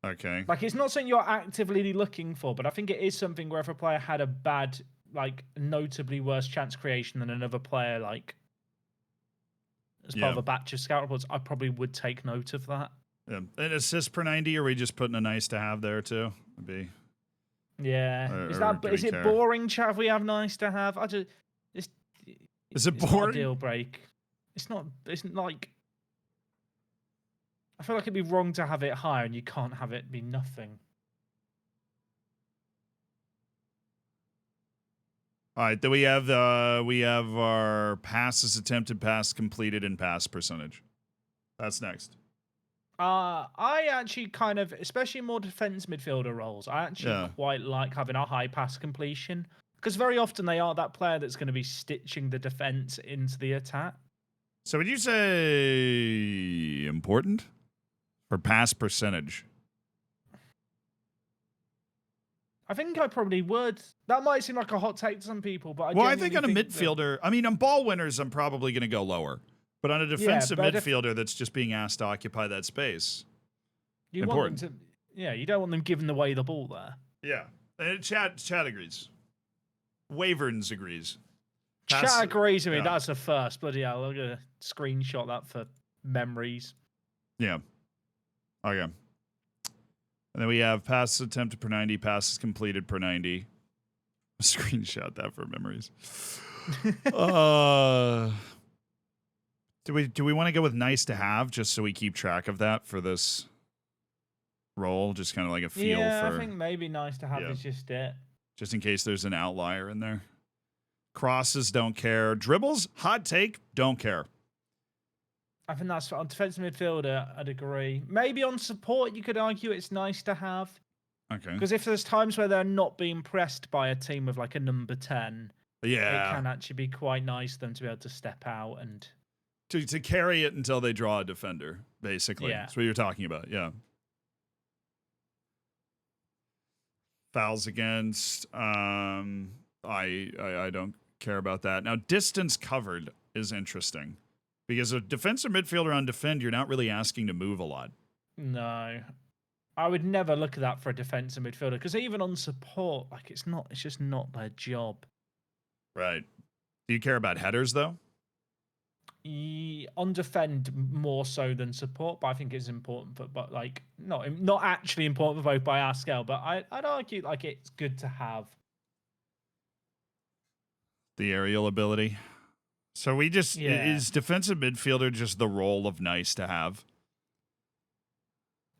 Okay. Like, it's not something you're actively looking for, but I think it is something where if a player had a bad, like, notably worse chance creation than another player, like, as part of a batch of scout reports, I probably would take note of that. Yeah. An assist per 90, are we just putting a nice to have there, too? Would be... Yeah. Is it boring, Chav, we have nice to have? Is it boring? Not a deal break. It's like... I feel like it'd be wrong to have it higher and you can't have it be nothing. All right, then we have our passes attempted, pass completed, and pass percentage. That's next. I actually kind of, especially more defense midfielder roles, I actually quite like having a high pass completion because very often they are that player that's going to be stitching the defense into the attack. So would you say important for pass percentage? I think I probably would. That might seem like a hot take to some people, but I think on a midfielder, I mean, on ball winners, I'm probably going to go lower. But on a defensive midfielder that's just being asked to occupy that space, you want them to, you don't want them giving away the ball there. Yeah. And Chad agrees. Waverns agrees. Chad agrees with me. That's a first. Bloody hell. I'm going to screenshot that for memories. Yeah. Okay. And then we have passes attempted per 90, passes completed per 90. Screenshot that for memories. Do we want to go with nice to have just so we keep track of that for this role? Just kind of like a feel for... Yeah, I think maybe nice to have is just it. Just in case there's an outlier in there. Crosses, don't care. Dribbles, hot take, don't care. I think that's on defensive midfielder, I'd agree. Maybe on support, you could argue it's nice to have. Okay. Because if there's times where they're not being pressed by a team with like a number 10, it can actually be quite nice for them to be able to step out and... To carry it until they draw a defender, basically. That's what you're talking about, yeah. Fouls against, I don't care about that. Now, distance covered is interesting. Because a defensive midfielder on defend, you're not really asking to move a lot. No. I would never look at that for a defensive midfielder, because even on support, like it's just not their job. Right. Do you care about headers, though? On defend more so than support, but I think it's important for, but like not actually important for both by our scale, but I'd argue like it's good to have the aerial ability. So we just is defensive midfielder just the role of nice to have?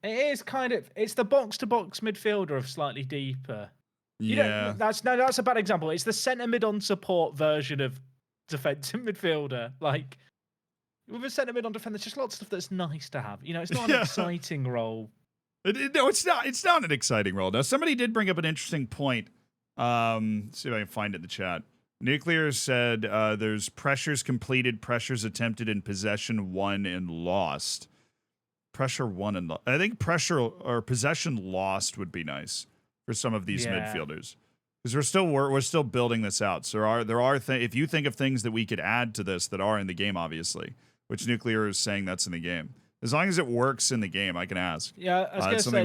It is kind of, it's the box to box midfielder of slightly deeper. That's a bad example. It's the centre mid on support version of defensive midfielder. Like with a centre mid on defender, there's just lots of stuff that's nice to have. You know, it's not an exciting role. No, it's not. It's not an exciting role. Now, somebody did bring up an interesting point. See if I can find it in the chat. Nuclear said there's pressures completed, pressures attempted, and possession won and lost. Pressure won and I think pressure or possession lost would be nice for some of these midfielders, because we're still building this out. So there are if you think of things that we could add to this that are in the game, obviously, which Nuclear is saying that's in the game. As long as it works in the game, I can ask. Yeah, I was going to say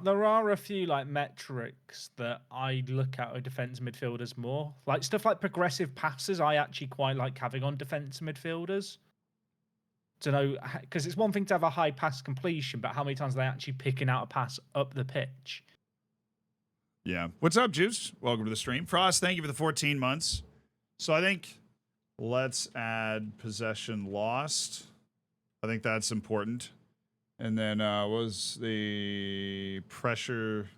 there are a few like metrics that I look at with defense midfielders more, like stuff like progressive passes. I actually quite like having on defense midfielders. To know, because it's one thing to have a high pass completion, but how many times are they actually picking out a pass up the pitch? Yeah. What's up, Juice? Welcome to the stream. Frost, thank you for the 14 months. So I think Let's add possession lost. I think that's important. And then was the pressure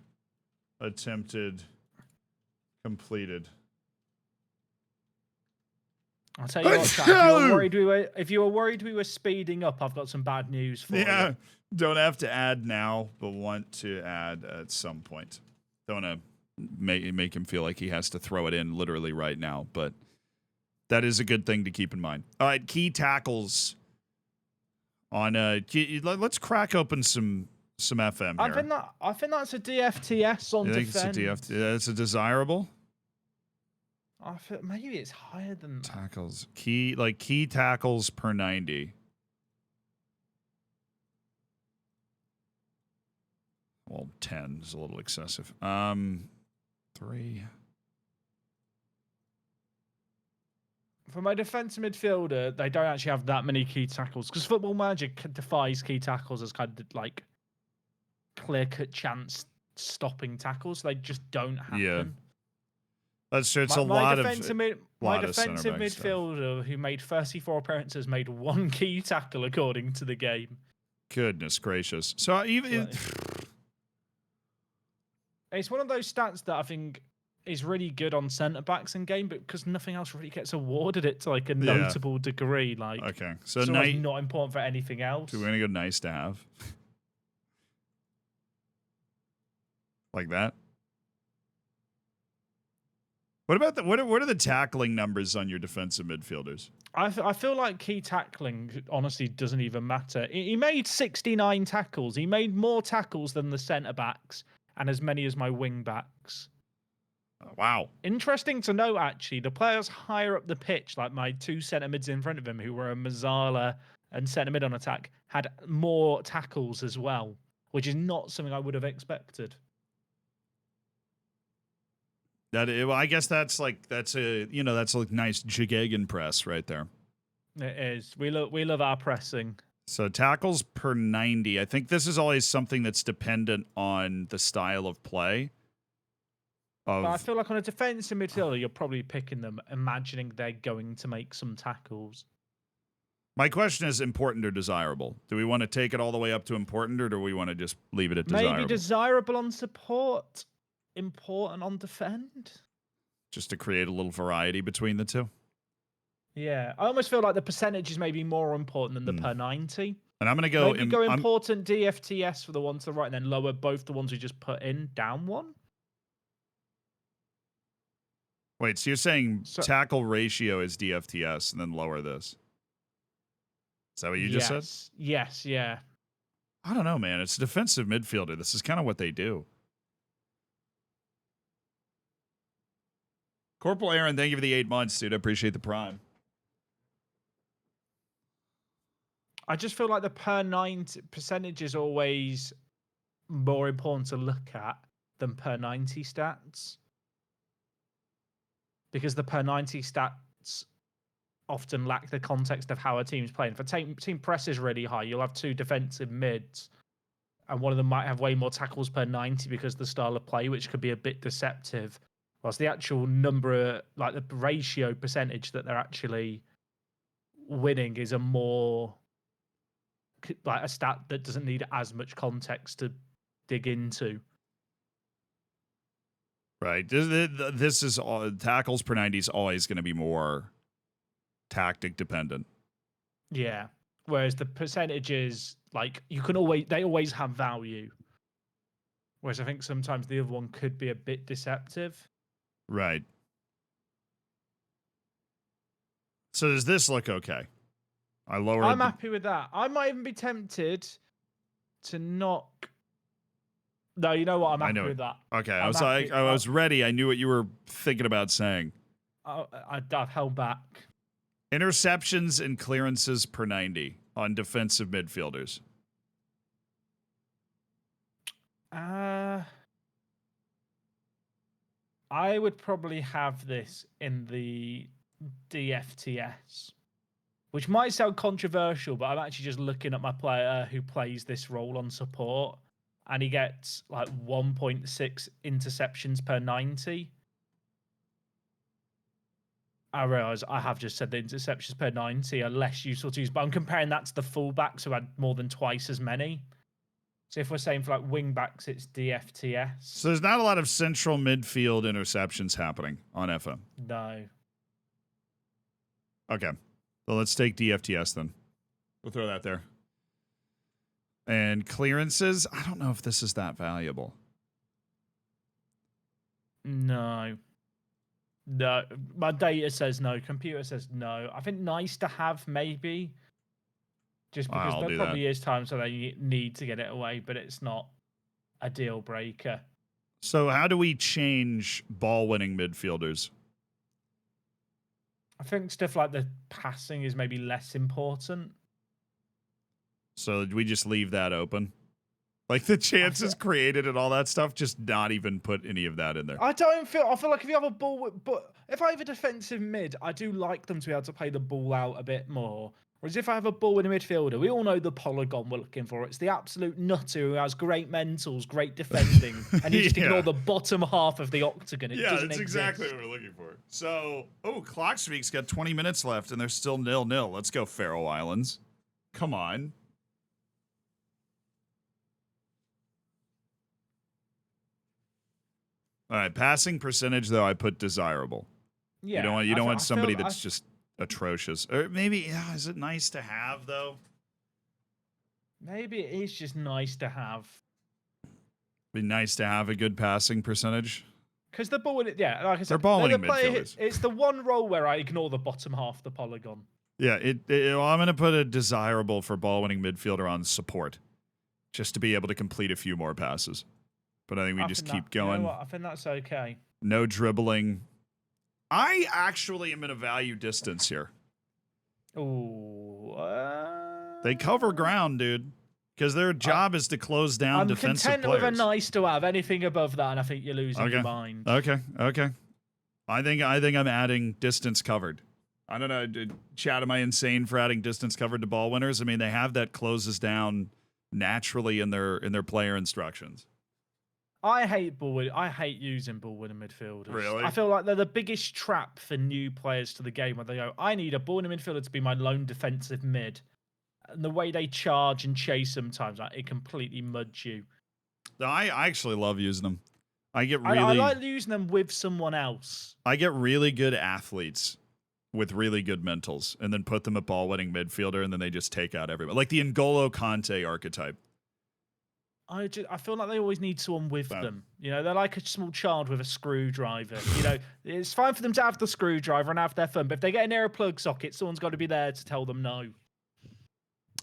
attempted completed? I'll tell you what, chat, if you were worried we were speeding up, I've got some bad news for you. Yeah, don't have to add now, but want to add at some point. Don't want to make him feel like he has to throw it in literally right now, but that is a good thing to keep in mind. All right, key tackles on let's crack open some FM here. I think that's a DFTS on defense. It's a it's a desirable. I feel maybe it's higher than tackles. Key tackles per 90. Well, 10 is a little excessive. 3. For my defensive midfielder, they don't actually have that many key tackles because Football Manager defines key tackles as kind of like clear-cut chance stopping tackles. They just don't happen. Yeah. That's true. It's my a defensive midfielder who made 34 appearances made 1 key tackle according to the game. Goodness gracious! So even it's one of those stats that I think is really good on centre backs in game, but because nothing else really gets awarded it to like a notable degree. Like okay, so it's not important for anything else. We're gonna go nice to have like that. What about what are the tackling numbers on your defensive midfielders? I feel like key tackling honestly doesn't even matter. He made 69 tackles. He made more tackles than the centre backs and as many as my wing backs. Wow. Interesting to note, actually, the players higher up the pitch, like my 2 centre mids in front of him, who were a Mazzala and centre mid on attack, had more tackles as well, which is not something I would have expected. I guess that's like that's a nice Jigegen press right there. It is. We love our pressing. So tackles per 90. I think this is always something that's dependent on the style of play. But I feel like on a defensive midfielder, you're probably picking them, imagining they're going to make some tackles. My question is important or desirable? Do we want to take it all the way up to important, or do we want to just leave it at desirable? Maybe desirable on support, important on defend. Just to create a little variety between the two? Yeah. I almost feel like the percentage is maybe more important than the per 90. And I'm going to go... Maybe go important DFTS for the one to the right and then lower both the ones we just put in down 1. Wait, so you're saying tackle ratio is DFTS and then lower this? Is that what you just said? Yes, yeah. I don't know, man. It's a defensive midfielder. This is kind of what they do. Corporal Aaron, thank you for the 8 months, dude. I appreciate the prime. I just feel like the per 90 percentage is always more important to look at than per 90 stats. Because the per 90 stats often lack the context of how a team's playing. If a team press is really high, you'll have 2 defensive mids, and one of them might have way more tackles per 90 because of the style of play, which could be a bit deceptive. Whilst the actual number, like the ratio percentage that they're actually winning is a more, like a stat that doesn't need as much context to dig into. Right. This is tackles per 90 is always going to be more tactic dependent. Yeah. Whereas the percentages, like they always have value. Whereas I think sometimes the other one could be a bit deceptive. Right. So does this look okay? I'm happy with that. I might even be tempted to knock. No, you know what? I'm happy with that. Okay, I was ready. I knew what you were thinking about saying. I've held back. Interceptions and clearances per 90 on defensive midfielders. I would probably have this in the DFTS, which might sound controversial, but I'm actually just looking at my player who plays this role on support, and he gets like 1.6 interceptions per 90. I realise I have just said the interceptions per 90 are less useful to use, but I'm comparing that to the fullbacks who had more than twice as many. So if we're saying for like wingbacks, it's DFTS. So there's not a lot of central midfield interceptions happening on FM. No. Okay. So let's take DFTS then. We'll throw that there. And clearances, I don't know if this is that valuable. No. No. My data says no. Computer says no. I think nice to have, maybe. Just because there probably is times where they need to get it away, but it's not a deal breaker. So how do we change ball-winning midfielders? I think stuff like the passing is maybe less important. So we just leave that open? Like the chances created and all that stuff, just not even put any of that in there. I feel like if you have a ball, but if I have a defensive mid, I do like them to be able to play the ball out a bit more. Whereas if I have a ball in a midfielder, we all know the polygon we're looking for. It's the absolute nutter who has great mentals, great defending, and you just ignore the bottom half of the octagon. It doesn't that's exist. exactly what we're looking for. So, Clock Streak's got 20 minutes left, and they're still 0-0. Let's go, Faroe Islands. Come on. All right, passing percentage, though, I put desirable. Yeah. You don't want somebody that's just atrocious. Or maybe, is it nice to have, though? Maybe it is just nice to have. Be nice to have a good passing percentage. Because the ball, like I said, they're ball-winning midfielders. It's the one role where I ignore the bottom half of the polygon. Yeah, I'm going to put a desirable for ball-winning midfielder on support, just to be able to complete a few more passes. But I think we just keep going. You know what? I think that's okay. No dribbling. I actually am going to value distance here. Ooh. They cover ground, dude. Because their job is to close down defensive players. I'm content with a nice to have. Anything above that, and I think you're losing your mind. Okay. I think I'm adding distance covered. I don't know, Chad, am I insane for adding distance covered to ball winners? I mean, they have that closes down naturally in their player instructions. I hate using ball winning midfielders. Really? I feel like they're the biggest trap for new players to the game where they go, I need a ball winning midfielder to be my lone defensive mid. And the way they charge and chase sometimes, like, it completely muds you. I actually love using them. I like using them with someone else. I get really good athletes with really good mentals and then put them at ball-winning midfielder and then they just take out everybody. Like the N'Golo Kante archetype. I feel like they always need someone with them. You know, they're like a small child with a screwdriver. You know, it's fine for them to have the screwdriver and have their fun, but if they get near a plug socket, someone's got to be there to tell them no.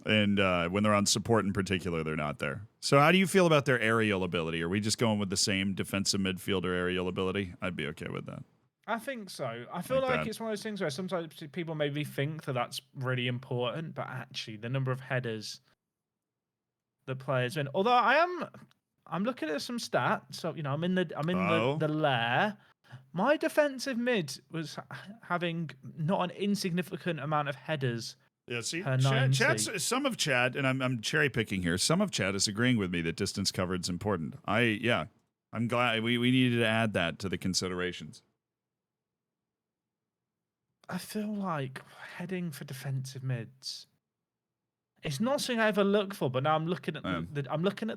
And when they're on support in particular, they're not there. So how do you feel about their aerial ability? Are we just going with the same defensive midfielder aerial ability? I'd be okay with that. I think so. I feel like it's one of those things where sometimes people maybe think that that's really important, but actually the number of headers the players win. Although I'm looking at some stats. So, you know, I'm in the lair. My defensive mid was having not an insignificant amount of headers. Yeah, see, some of Chad, and I'm cherry picking here. Some of Chad is agreeing with me that distance coverage is important. I'm glad we needed to add that to the considerations. I feel like heading for defensive mids. It's not something I ever look for, but now I'm looking at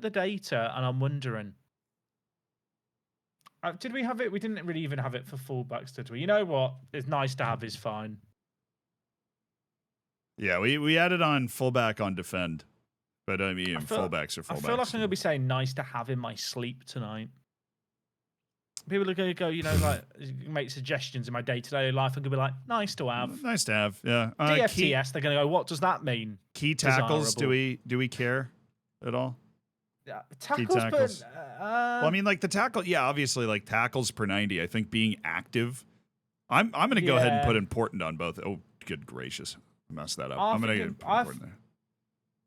the data and I'm wondering. Did we have it? We didn't really even have it for fullbacks, did we? You know what? It's nice to have is fine. Yeah, we added on fullback on defend, but I mean fullbacks are fullbacks. I feel like I'm gonna be saying nice to have in my sleep tonight. People are going to go, you know, like make suggestions in my day-to-day life. I'm going to be like, nice to have. Nice to have, yeah. DFTS, they're going to go, what does that mean? Key tackles, do we care at all? Yeah, key tackles. Well, I mean, like the tackle, yeah, obviously, like tackles per 90. I think being active. I'm going to go ahead and put important on both. Oh, good gracious. I messed that up. I'm going to get important there.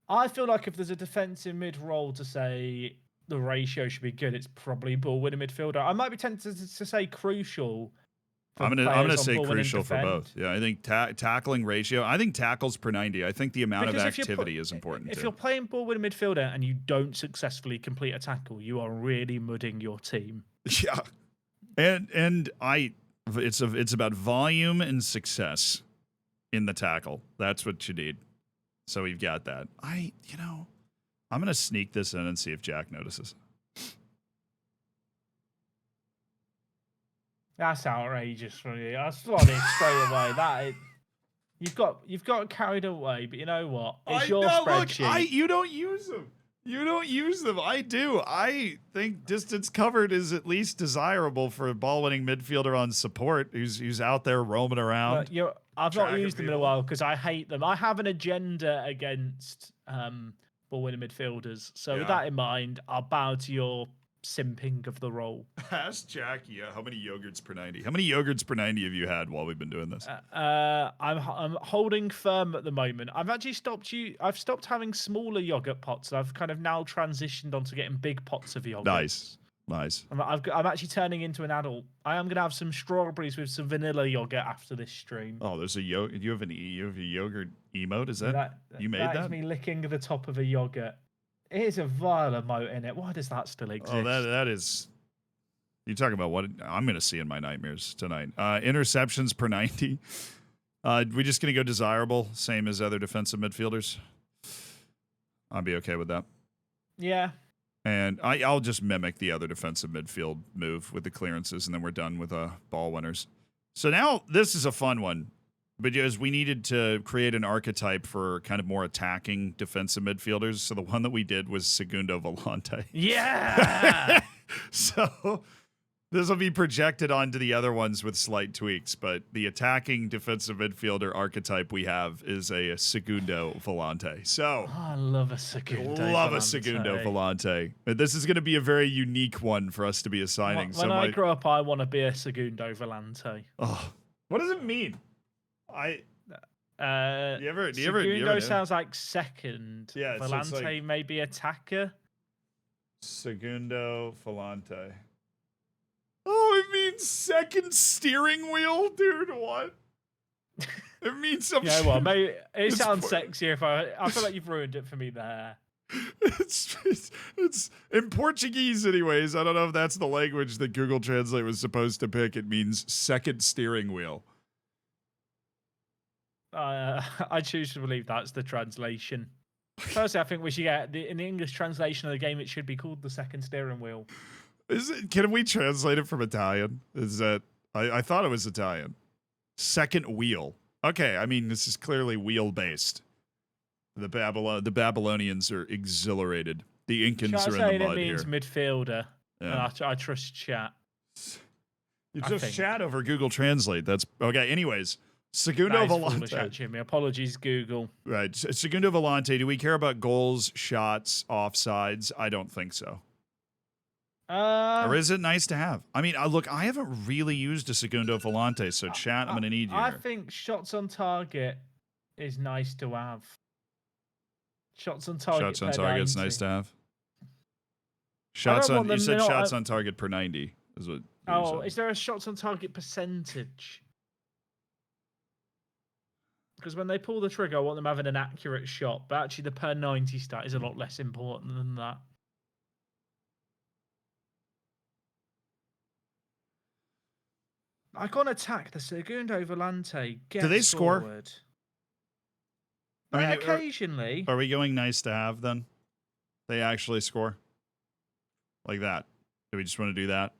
I feel like if there's a defensive mid role to say the ratio should be good, it's probably ball winning midfielder. I might be tempted to say crucial. I'm gonna say crucial for both. Yeah, I think tackling ratio. I think tackles per 90. I think the amount of activity is important. If you're playing ball winning midfielder and you don't successfully complete a tackle, you are really mudding your team. Yeah, and I It's about volume and success in the tackle. That's what you need. So we've got that. I'm gonna sneak this in and see if Jack notices. That's outrageous from you. I saw it straight away. You've got carried away, but you know what? It's your spreadsheet. Look, you don't use them. You don't use them. I do. I think distance covered is at least desirable for a ball-winning midfielder on support who's out there roaming around. I've not used them in a while because I hate them. I have an agenda against ball-winning midfielders. So with that in mind, I'll bow to your simping of the role. Ask Jackie how many yogurts per 90. How many yogurts per 90 have you had while we've been doing this? I'm holding firm at the moment. I've actually I've stopped having smaller yogurt pots. I've kind of now transitioned onto getting big pots of yogurt. Nice. I'm actually turning into an adult. I am gonna have some strawberries with some vanilla yogurt after this stream. Oh, there's a yogurt. You have a yogurt emote? Is that you made that? That's me licking the top of a yogurt. It is a vile emote in it. Why does that still exist? Oh, that is. You're talking about what I'm going to see in my nightmares tonight. Interceptions per 90. We're just going to go desirable, same as other defensive midfielders. I'll be okay with that. Yeah. And I'll just mimic the other defensive midfield move with the clearances, and then we're done with ball winners. So now this is a fun one. Because we needed to create an archetype for kind of more attacking defensive midfielders. So the one that we did was Segundo Volante. Yeah! So this will be projected onto the other ones with slight tweaks. But the attacking defensive midfielder archetype we have is a Segundo Volante. So I love a Segundo Volante. A Segundo Volante. But this is going to be a very unique one for us to be assigning. When I grow up, I want to be a Segundo Volante. Oh, what does it mean? Segundo sounds like second. Yeah, Volante so like maybe attacker. Segundo Volante. Oh, it means second steering wheel, dude. What? It means something. Yeah, well, maybe it sounds sexier. I feel like you've ruined it for me there. It's in Portuguese, anyways. I don't know if that's the language that Google Translate was supposed to pick. It means second steering wheel. I choose to believe that's the translation. Firstly, I think we should get in the English translation of the game. It should be called the second steering wheel. Can we translate it from Italian? Is that I thought it was Italian. Second wheel. Okay, I mean this is clearly wheel based. The Babylonians are exhilarated. The Incans are in the mud here. It means midfielder. Yeah. And I trust chat. You just chat over Google Translate. That's okay. Anyways. Segundo Volante. Jimmy. Apologies, Google. Right. Segundo Volante. Do we care about goals, shots, offsides? I don't think so. Or is it nice to have? I mean, look, I haven't really used a Segundo Volante, so chat, I'm going to need you. I think shots on target is nice to have. Shots on target. Shots on target is nice to have. Shots on. You said shots on target per 90 is what. Oh, is there a shots on target percentage? Because when they pull the trigger, I want them having an accurate shot. But actually, the per 90 stat is a lot less important than that. I can't attack the Segundo Volante. Do they score? Forward. I mean, occasionally. Are we going nice to have then? They actually score? Like that? Do we just want to do that?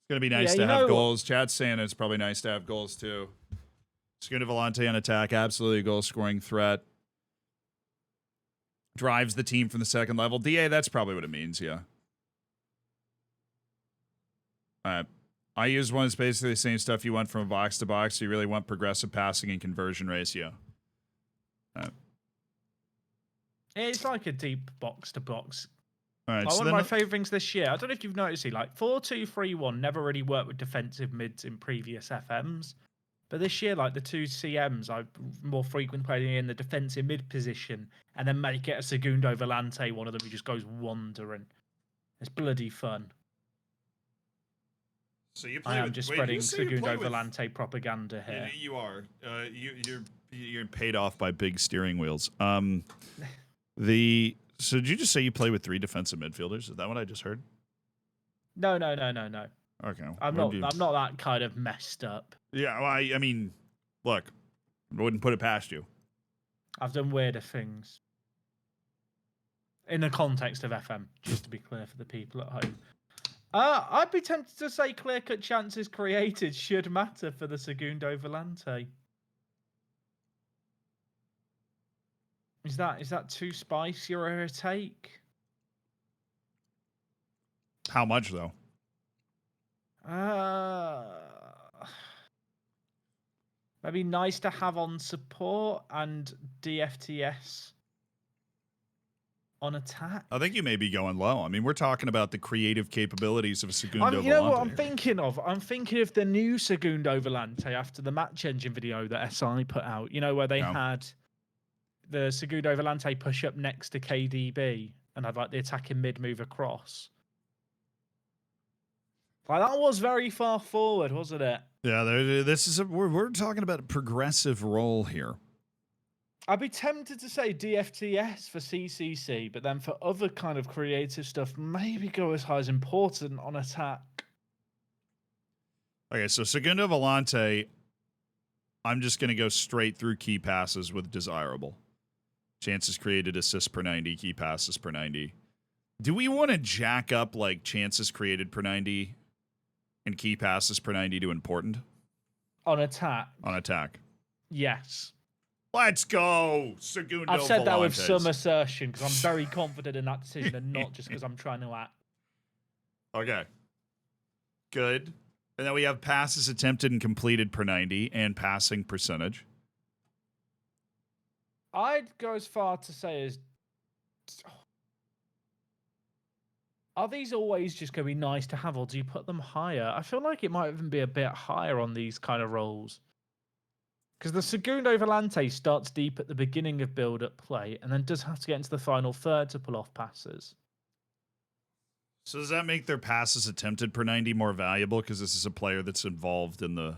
It's going to be nice to have goals. Chat's saying it's probably nice to have goals too. Segundo Volante on attack, absolutely a goal-scoring threat. Drives the team from the second level. DA, that's probably what it means, yeah. I use one that's basically the same stuff you want from a box to box. So you really want progressive passing and conversion ratio. It's like a deep box to box. All right, one of my favorite things this year, I don't know if you've noticed it, like 4-2-3-1 never really worked with defensive mids in previous FMs. But this year, like the two CMs, I more frequently playing in the defensive mid position and then make it a Segundo Volante, one of them who just goes wandering. It's bloody fun. So you play I am just spreading Segundo Volante propaganda here. You are. You're paid off by big steering wheels. So did you just say you play with 3 defensive midfielders? Is that what I just heard? No. Okay. I'm not that kind of messed up. Yeah, well, I mean, look, I wouldn't put it past you. I've done weirder things. In the context of FM, just to be clear for the people at home. I'd be tempted to say clear-cut chances created should matter for the Segundo Volante. Is that too spicy or a take? How much though? Maybe nice to have on support and DFTS on attack. I think you may be going low. I mean, we're talking about the creative capabilities of a Segundo Volante. You know what I'm thinking of? I'm thinking of the new Segundo Volante after the match engine video that SI put out. You know, where they had the Segundo Volante push up next to KDB and had like the attacking mid move across. Like, that was very far forward, wasn't it? Yeah, this is we're talking about a progressive role here. I'd be tempted to say DFTS for CCC, but then for other kind of creative stuff, maybe go as high as important on attack. Okay, so Segundo Volante, I'm just going to go straight through key passes with desirable. Chances created, assists per 90, key passes per 90. Do we want to jack up like chances created per 90 and key passes per 90 to important? On attack? On attack. Yes. Let's go, Segundo I've said Volantes. that with some assertion because I'm very confident in that decision and not just because I'm trying to act. Okay. Good. And then we have passes attempted and completed per 90 and passing percentage. I'd go as far to say as... Are these always just going to be nice to have, or do you put them higher? I feel like it might even be a bit higher on these kind of roles. Because the Segundo Volante starts deep at the beginning of build-up play and then does have to get into the final third to pull off passes. So does that make their passes attempted per 90 more valuable because this is a player that's involved in the...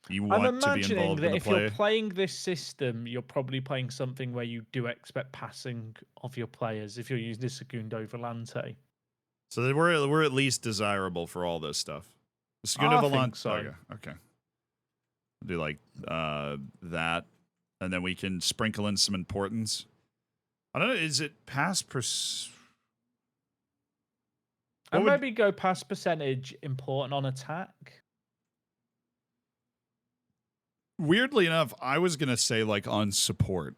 You want to be involved in the play? If you're playing this system, you're probably playing something where you do expect passing of your players if you're using the Segundo Volante. So we're at least desirable for all this stuff. The Segundo Volante... So. Okay. Do like that, and then we can sprinkle in some importance. I don't know. Is it pass per? And maybe go pass percentage important on attack. Weirdly enough, I was gonna say like on support.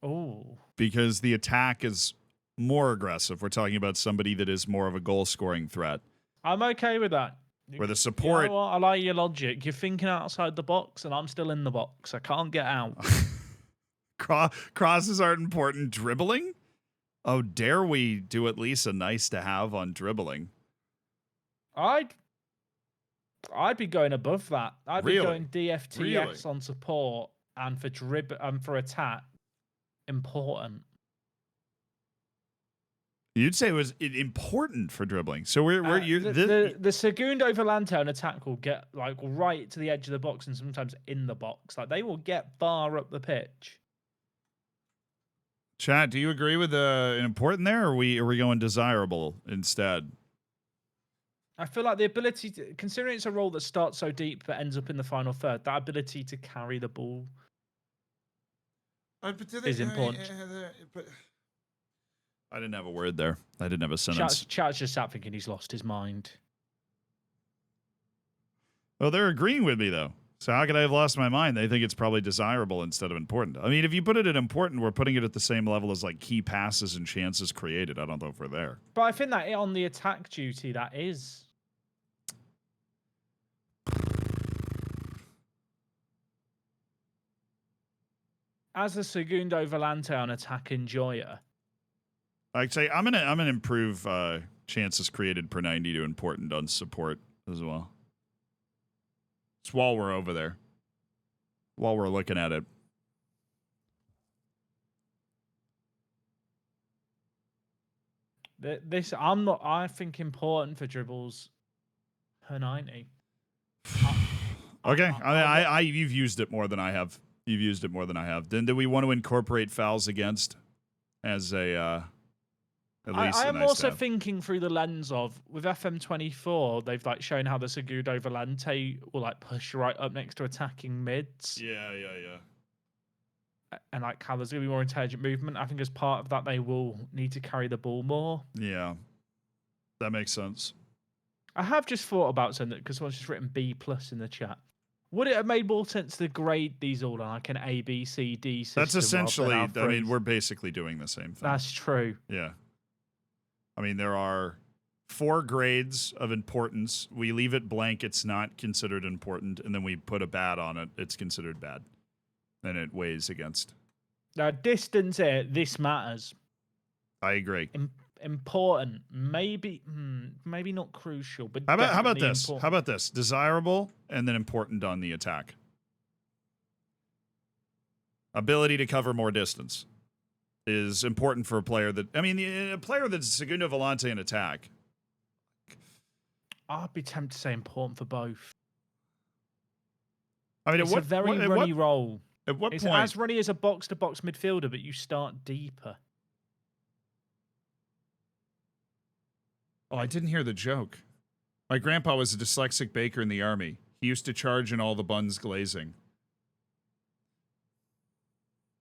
Oh, because the attack is more aggressive. We're talking about somebody that is more of a goal scoring threat. I'm okay with that. Where the support... You know what? I like your logic. You're thinking outside the box, and I'm still in the box. I can't get out. Crosses aren't important. Dribbling? Oh, dare we do at least a nice to have on dribbling? I'd be going above that. I'd be going DFTS Really? on support, and for attack, important. You'd say it was important for dribbling. So the Segundo Volante on attack will get like right to the edge of the box and sometimes in the box. Like they will get far up the pitch. Chat, do you agree with an important there, or are we going desirable instead? I feel like the ability to, considering it's a role that starts so deep but ends up in the final third, that ability to carry the ball is important. I didn't have a word there. I didn't have a sentence. Chat's just sat thinking he's lost his mind. Well, they're agreeing with me, though. So how could I have lost my mind? They think it's probably desirable instead of important. I mean, if you put it at important, we're putting it at the same level as like key passes and chances created. I don't know if we're there. But I think that on the attack duty, that is. As a Segundo Volante on attack enjoyer. I'd say I'm gonna improve chances created per 90 to important on support as well. It's while we're over there, while we're looking at it. I think important for dribbles per 90. Okay, you've used it more than I have. You've used it more than I have. Then do we want to incorporate fouls against as a At least I am nice also to have. thinking through the lens of with FM24, they've like shown how the Segundo Volante will like push right up next to attacking mids. Yeah. And like how there's gonna be more intelligent movement. I think as part of that they will need to carry the ball more. Yeah. That makes sense. I have just thought about something because someone's just written B+ in the chat. Would it have made more sense to grade these all on like an A, B, C, D system? That's essentially, rather than I mean, we're basically doing the same thing. That's true. Yeah. I mean, there are 4 grades of importance. We leave it blank. It's not considered important. And then we put a bad on it. It's considered bad. And it weighs against. Now, distance here, this matters. I agree. Important. Maybe not crucial, but how about definitely this? important. How about this? Desirable and then important on the attack. Ability to cover more distance is important for a player that, I mean, a player that's Segundo Volante in attack. I'd be tempted to say important for both. I mean, It's a very runny role. At what It's point? as runny as a box-to-box midfielder, but you start deeper. Oh, I didn't hear the joke. My grandpa was a dyslexic baker in the army. He used to charge in all the buns glazing.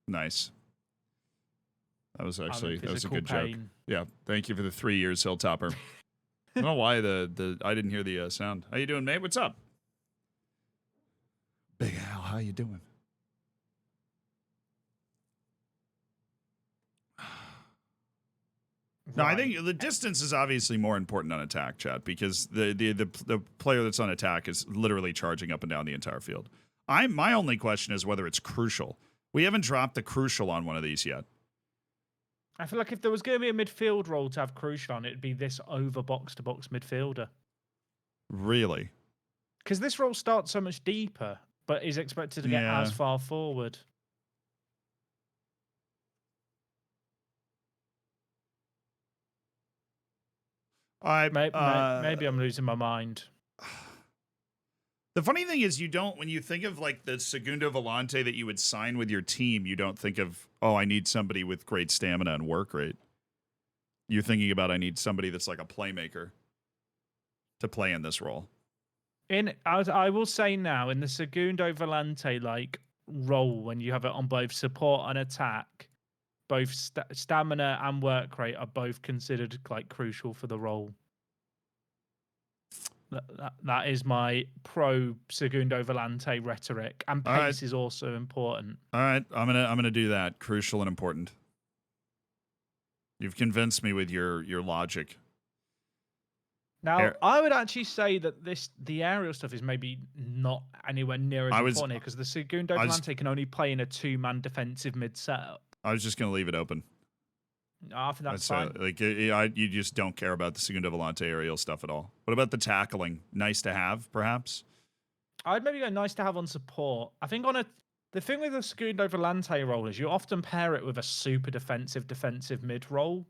Nice. That was actually that was a good joke. Yeah, thank you for the 3 years, Hilltopper. I don't know why I didn't hear the sound. How you doing, mate? What's up? Big Al, how you doing? No, I think the distance is obviously more important on attack, chat, because the player that's on attack is literally charging up and down the entire field. My only question is whether it's crucial. We haven't dropped the crucial on one of these yet. I feel like if there was going to be a midfield role to have crucial on, it'd be this over box-to-box midfielder. Really? Because this role starts so much deeper, but is expected to get as far forward. Maybe I'm losing my mind. The funny thing is, when you think of like the Segundo Volante that you would sign with your team, you don't think of, oh, I need somebody with great stamina and work rate. You're thinking about, I need somebody that's like a playmaker to play in this role. I will say now, in the Segundo Volante like role, when you have it on both support and attack, both stamina and work rate are both considered like crucial for the role. That is my pro Segundo Volante rhetoric, and pace is also important. All right, I'm gonna do that. Crucial and important. You've convinced me with your logic. Now, I would actually say that the aerial stuff is maybe not anywhere near as important here, because the Segundo Volante can only play in a 2-man defensive mid setup. I was just gonna leave it open. I think that's fine. You just don't care about the Segundo Volante aerial stuff at all. What about the tackling? Nice to have, perhaps? I'd maybe go nice to have on support. I think the thing with the Segundo Volante role is you often pair it with a super defensive mid role.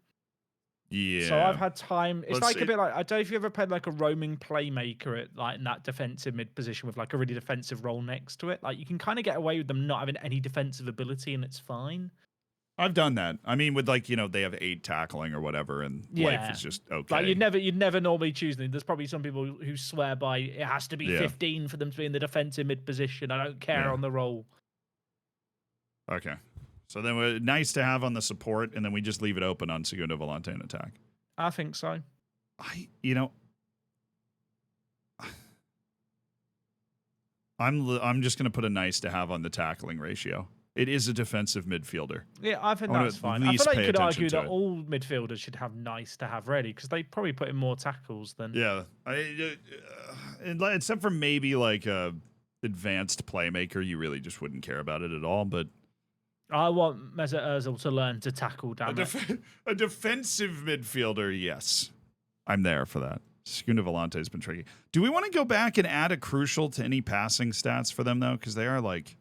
Yeah. So I've had time. It's a bit like, I don't know if you ever played like a roaming playmaker at like in that defensive mid position with like a really defensive role next to it. Like you can kind of get away with them not having any defensive ability and it's fine. I've done that. I mean, with like, they have 8 tackling or whatever, and life is just okay. Like you'd never normally choose them. There's probably some people who swear by it has to be 15 for them to be in the defensive mid position. I don't care on the role. Okay. So then we're nice to have on the support, and then we just leave it open on Segundo Volante and attack. I think so. I'm just going to put a nice to have on the tackling ratio. It is a defensive midfielder. Yeah, I think that's fine. I feel like you could argue that all midfielders should have nice to have ready, because they probably put in more tackles than... Yeah. Except for maybe like a advanced playmaker, you really just wouldn't care about it at all, but... I want Mesut Ozil to learn to tackle, damn it. A defensive midfielder, yes. I'm there for that. Segundo Volante has been tricky. Do we want to go back and add a crucial to any passing stats for them, though? Because they are like...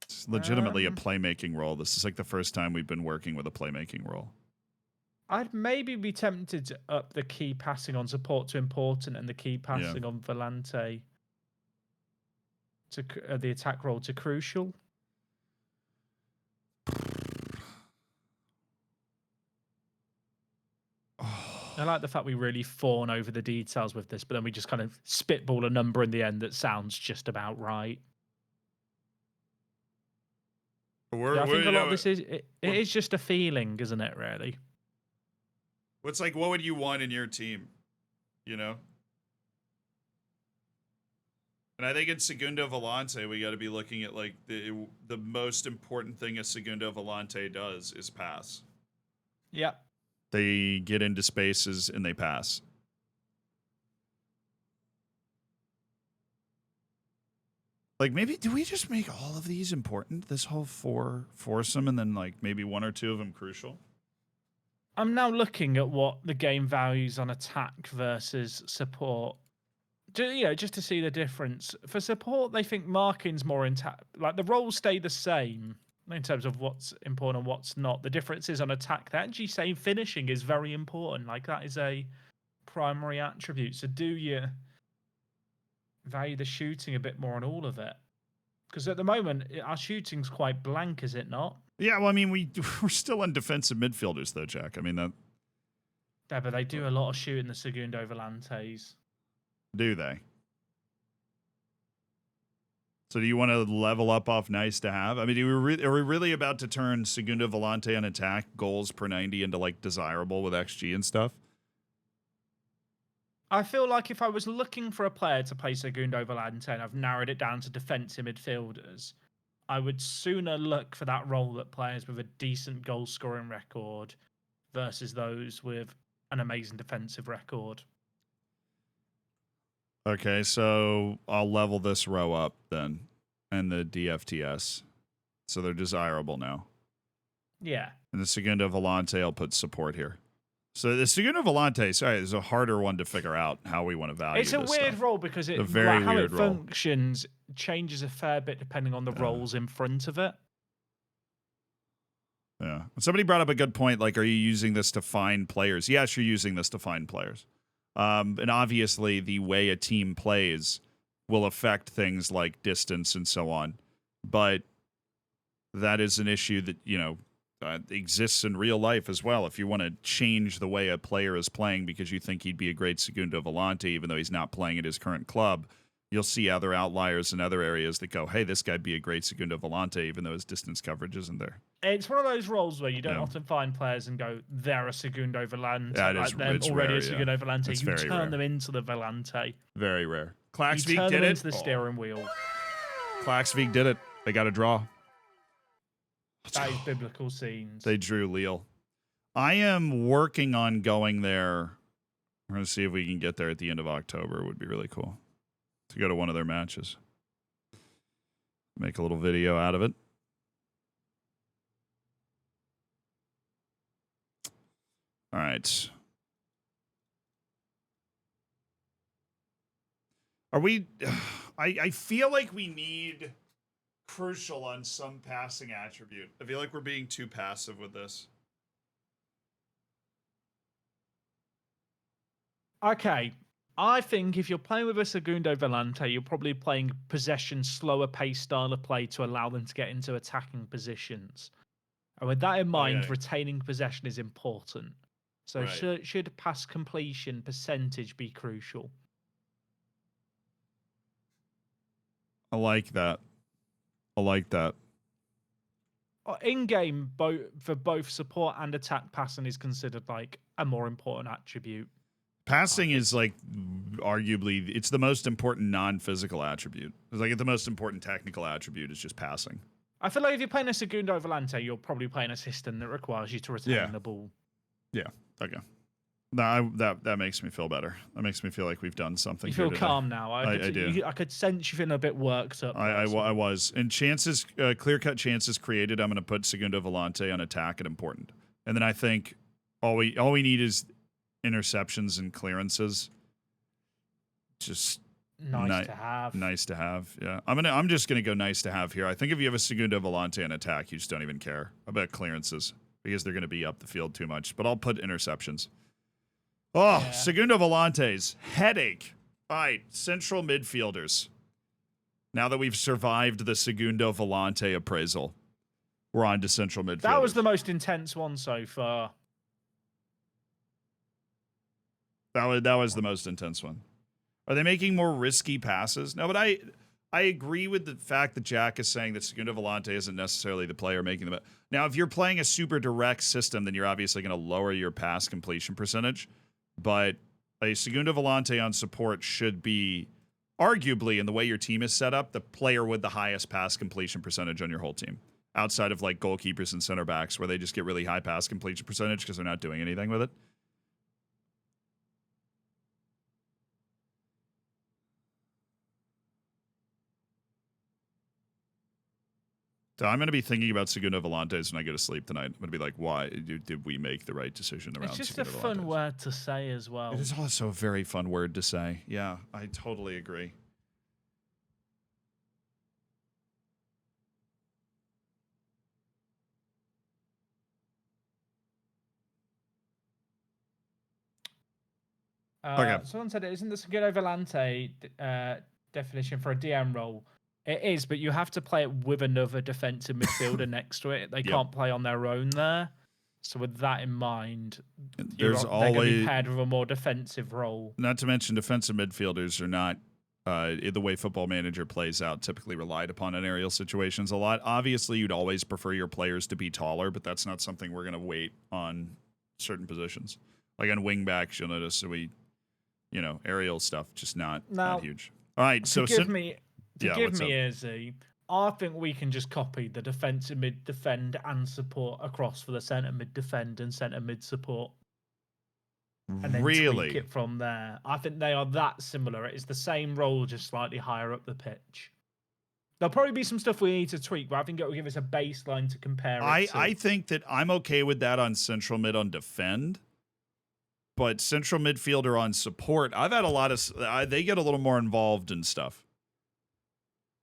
It's legitimately a playmaking role. This is like the first time we've been working with a playmaking role. I'd maybe be tempted to up the key passing on support to important and the key passing on Volante to the attack role to crucial. I like the fact we really fawn over the details with this, but then we just kind of spitball a number in the end that sounds just about right. I think a lot of this is it is just a feeling, isn't it? Really. It's like, what would you want in your team? You know. And I think in Segundo Volante, we got to be looking at like the most important thing a Segundo Volante does is pass. Yep. They get into spaces and they pass. Like, maybe, do we just make all of these important? This whole foursome, and then like maybe one or two of them crucial? I'm now looking at what the game values on attack versus support. Just to see the difference. For support, they think marking's more intact. Like the roles stay the same in terms of what's important and what's not. The difference is on attack. They actually say finishing is very important. Like that is a primary attribute. So do you value the shooting a bit more on all of it? Because at the moment, our shooting's quite blank, is it not? Yeah, well, I mean, we're still on defensive midfielders, though, Jack. I mean, that. Yeah, but they do a lot of shooting, the Segundo Volantes. Do they? So do you want to level up off nice to have? I mean, are we really about to turn Segundo Volante on attack goals per 90 into like desirable with XG and stuff? I feel like if I was looking for a player to play Segundo Volante and I've narrowed it down to defensive midfielders, I would sooner look for that role at players with a decent goal scoring record versus those with an amazing defensive record. Okay, so I'll level this row up then, and the DFTS. So they're desirable now. Yeah. And the Segundo Volante, I'll put support here. So the Segundo Volante, sorry, is a harder one to figure out how we want to value. It's a weird role because how it functions changes a fair bit depending on the roles in front of it. Yeah. Somebody brought up a good point. Like, are you using this to find players? Yes, you're using this to find players. And obviously, the way a team plays will affect things like distance and so on. But that is an issue that, exists in real life as well. If you want to change the way a player is playing because you think he'd be a great Segundo Volante, even though he's not playing at his current club, you'll see other outliers in other areas that go, hey, this guy'd be a great Segundo Volante, even though his distance coverage isn't there. It's one of those roles where you don't often find players and go, they're a Segundo Volante. Yeah, they're already a Segundo Volante. It's you turn them into the Volante. Very rare. Klaxvik did them it. Into the steering wheel. Klaxvik did it. They got a draw. That is biblical scenes. They drew Lille. I am working on going there. We're going to see if we can get there at the end of October. It would be really cool to go to one of their matches. Make a little video out of it. All right. Are we... I feel like we need crucial on some passing attribute. I feel like we're being too passive with this. Okay. I think if you're playing with a Segundo Volante, you're probably playing possession, slower pace style of play to allow them to get into attacking positions. And with that in mind, retaining possession is important. So should pass completion percentage be crucial? I like that. In-game, for both support and attack, passing is considered like a more important attribute. Passing is like arguably it's the most important non-physical attribute. It's like the most important technical attribute is just passing. I feel like if you're playing a Segundo Volante, you're probably playing a system that requires you to retain the ball. Yeah. Okay. No, that makes me feel better. That makes me feel like we've done something. You feel calm now. I do. I could sense you feeling a bit worked up. I was. And chances, clear-cut chances created, I'm going to put Segundo Volante on attack at important. And then I think all we need is interceptions and clearances. Just nice to have. Nice to have. Yeah. I'm just gonna go nice to have here. I think if you have a Segundo Volante on attack, you just don't even care about clearances because they're gonna be up the field too much. But I'll put interceptions. Oh, yeah. Segundo Volantes. Headache. All right, central midfielders. Now that we've survived the Segundo Volante appraisal, we're on to central midfielders. That was the most intense one so far. That was the most intense one. Are they making more risky passes? No, but I agree with the fact that Jack is saying that Segundo Volante isn't necessarily the player making them. Now, if you're playing a super direct system, then you're obviously going to lower your pass completion percentage. But a Segundo Volante on support should be, arguably, in the way your team is set up, the player with the highest pass completion percentage on your whole team. Outside of like goalkeepers and center backs, where they just get really high pass completion percentage because they're not doing anything with it. So I'm going to be thinking about Segundo Volantes when I go to sleep tonight. I'm going to be like, why did we make the right decision around It's just Segundo a fun Volantes? word to say as well. It is also a very fun word to say. Yeah, I totally agree. Okay. Someone said, isn't the Segundo Volante definition for a DM role? It is, but you have to play it with another defensive midfielder next to it. They can't play on their own there. So with that in mind, they're going to be paired with a more defensive role. Not to mention defensive midfielders are not, the way Football Manager plays out, typically relied upon in aerial situations a lot. Obviously, you'd always prefer your players to be taller, but that's not something we're going to wait on certain positions. Like on wingbacks, you'll notice aerial stuff, just not huge. All right, so give me Izzy, I think we can just copy the defensive mid defend and support across for the centre mid defend and centre mid support. And then tweak it from there. I think they are that similar. It's the same role, just slightly higher up the pitch. There'll probably be some stuff we need to tweak, but I think it will give us a baseline to compare it to. I think that I'm okay with that on central mid on defend. But central midfielder on support, I've had a lot of. They get a little more involved in stuff.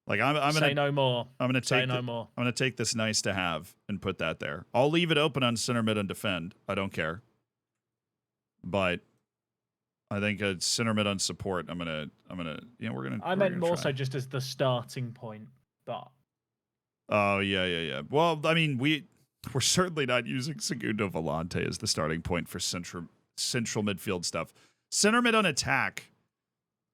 Like I'm gonna say no more. I'm gonna take I'm gonna take this nice to have and put that there. I'll leave it open on center mid and defend. I don't care. But I think a center mid on support. We're gonna. I meant more so just as the starting point, but. Oh yeah. Well, I mean we're certainly not using Segundo Volante as the starting point for central midfield stuff. Center mid on attack,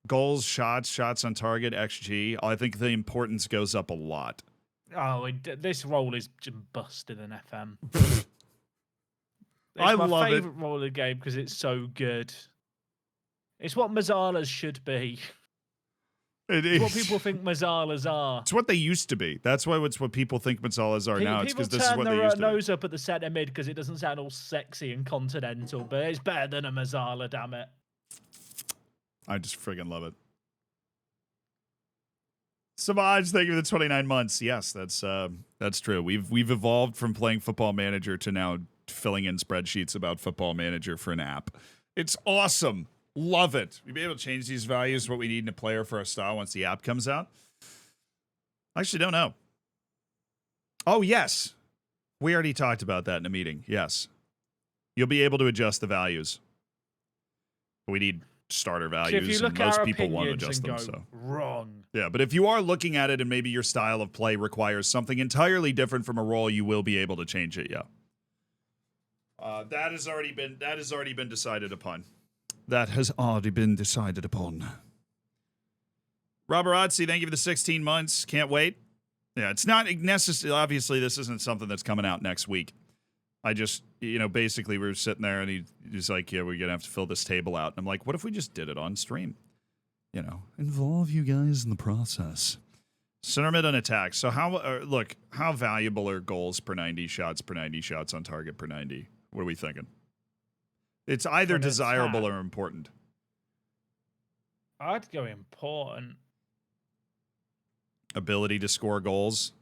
goals, shots on target, XG. I think the importance goes up a lot. Oh, this role is busted in FM. I love it. My favorite role of the game because it's so good. It's what Mazzalas should be. It is what people think Mazzalas are. It's what they used to be. That's why it's what people think Mazzalas are now. It's because this is what they used to be. People turn their nose up at the centre mid because it doesn't sound all sexy and continental, but it's better than a Mazzala, damn it. I just friggin' love it. Samaj, thank you for the 29 months. Yes, that's true. We've evolved from playing Football Manager to now filling in spreadsheets about Football Manager for an app. It's awesome. Love it. We'll be able to change these values, what we need in a player for our style once the app comes out. I actually don't know. Oh, yes. We already talked about that in a meeting. Yes. You'll be able to adjust the values. We need starter values, and most people want to adjust them. So wrong. Yeah, but if you are looking at it and maybe your style of play requires something entirely different from a role, you will be able to change it, yeah. That has already been decided upon. That has already been decided upon. Robert Otzi, thank you for the 16 months. Can't wait. Yeah, it's not necessary. Obviously, this isn't something that's coming out next week. I just, basically we were sitting there and he's like, yeah, we're going to have to fill this table out. And I'm like, what if we just did it on stream? Involve you guys in the process. Center mid on attack. So how valuable are goals per 90 shots on target per 90? What are we thinking? It's either desirable or important. I'd go important. Ability to score goals.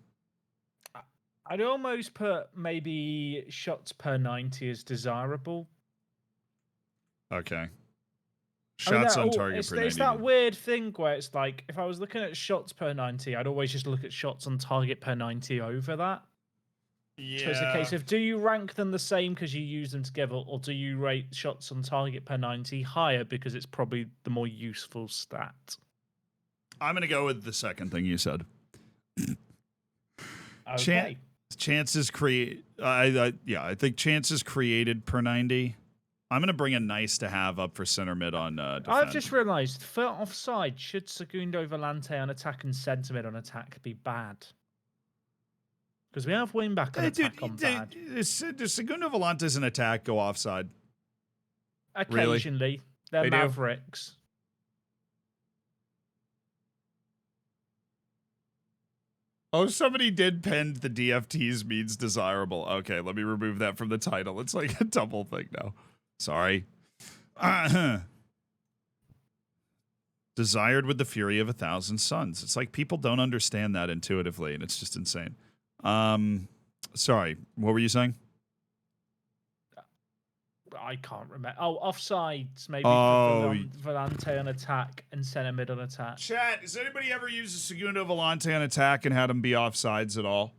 I'd almost put maybe shots per 90 as desirable. Okay. Shots on target per 90. It's that weird thing where it's like, if I was looking at shots per 90, I'd always just look at shots on target per 90 over that. Yeah. So it's a case of, do you rank them the same because you use them together, or do you rate shots on target per 90 higher because it's probably the more useful stat? I'm going to go with the second thing you said. Okay. Chances create. I think chances created per 90. I'm going to bring a nice to have up for center mid on defend. I've just realised, for offside, should Segundo Volante on attack and centre mid on attack be bad? Because we have Wingback on attack on bad. Does Segundo Volante's an attack go offside? Occasionally. Really? They're They do? Mavericks. Oh, somebody did pend the DFTs means desirable. Okay, let me remove that from the title. It's like a double thing now. Sorry. Desired with the fury of 1,000 suns. It's like people don't understand that intuitively, and it's just insane. Sorry, what were you saying? I can't remember. Oh, offsides, maybe. Oh. Volante on attack and centre mid on attack. Chat, has anybody ever used a Segundo Volante on attack and had him be offsides at all?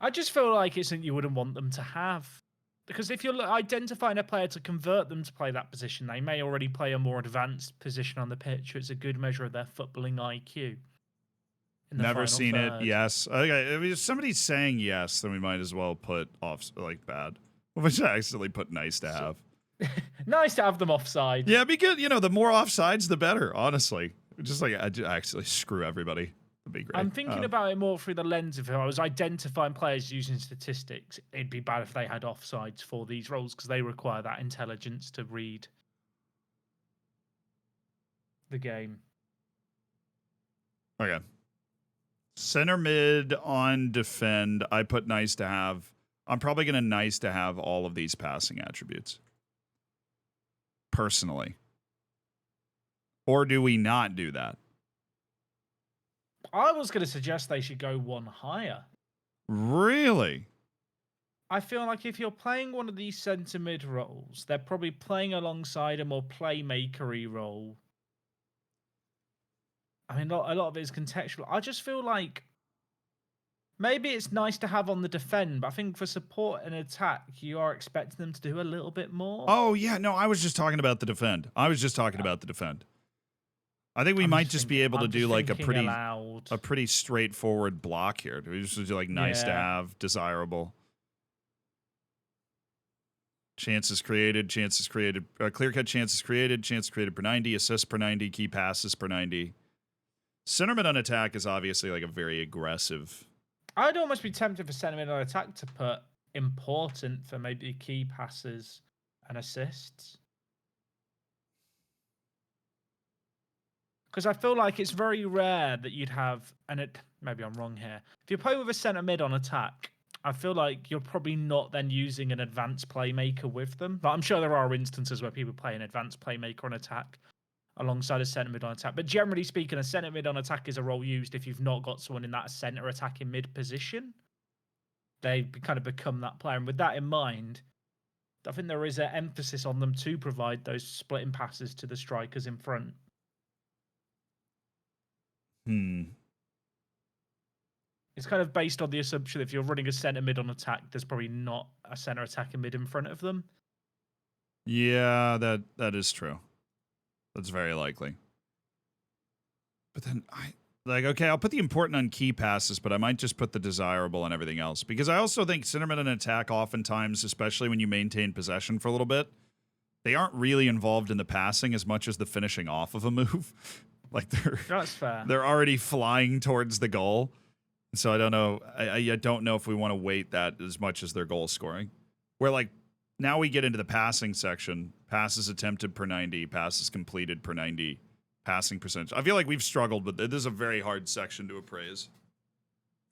I just feel like it's something you wouldn't want them to have. Because if you're identifying a player to convert them to play that position, they may already play a more advanced position on the pitch. It's a good measure of their footballing IQ. Never seen it. Yes. Okay. If somebody's saying yes, then we might as well put off like bad, which I accidentally put nice to have. Nice to have them offside. Yeah, because the more offsides, the better. Honestly, just like I actually screw everybody. That'd be great. I'm thinking about it more through the lens of if I was identifying players using statistics. It'd be bad if they had offsides for these roles because they require that intelligence to read the game. Okay. Center mid on defend. I put nice to have. I'm probably going to nice to have all of these passing attributes. Personally. Or do we not do that? I was going to suggest they should go one higher. Really? I feel like if you're playing one of these centre mid roles, they're probably playing alongside a more playmakery role. I mean, a lot of it is contextual. I just feel like maybe it's nice to have on the defend, but I think for support and attack, you are expecting them to do a little bit more. Oh, yeah. No, I was just talking about the defend. I think we might just be able to do like a pretty straightforward block here. We just do like nice to have, desirable. Chances created, clear-cut chances created per 90, assists per 90, key passes per 90. Center mid on attack is obviously like a very aggressive. I'd almost be tempted for center mid on attack to put important for maybe key passes and assists. Because I feel like it's very rare that you'd have, and maybe I'm wrong here. If you're playing with a centre mid on attack, I feel like you're probably not then using an advanced playmaker with them. But I'm sure there are instances where people play an advanced playmaker on attack alongside a centre mid on attack. But generally speaking, a centre mid on attack is a role used if you've not got someone in that centre attacking mid position. They kind of become that player. And with that in mind, I think there is an emphasis on them to provide those splitting passes to the strikers in front. It's kind of based on the assumption that if you're running a centre mid on attack, there's probably not a centre attacking mid in front of them. Yeah, that is true. That's very likely. But then okay, I'll put the important on key passes, but I might just put the desirable on everything else. Because I also think center mid on attack oftentimes, especially when you maintain possession for a little bit, they aren't really involved in the passing as much as the finishing off of a move. Like that's fair. They're already flying towards the goal. So I don't know. I don't know if we want to weight that as much as their goal scoring. Where like now we get into the passing section. Passes attempted per 90, passes completed per 90, passing percentage. I feel like we've struggled with this. This is a very hard section to appraise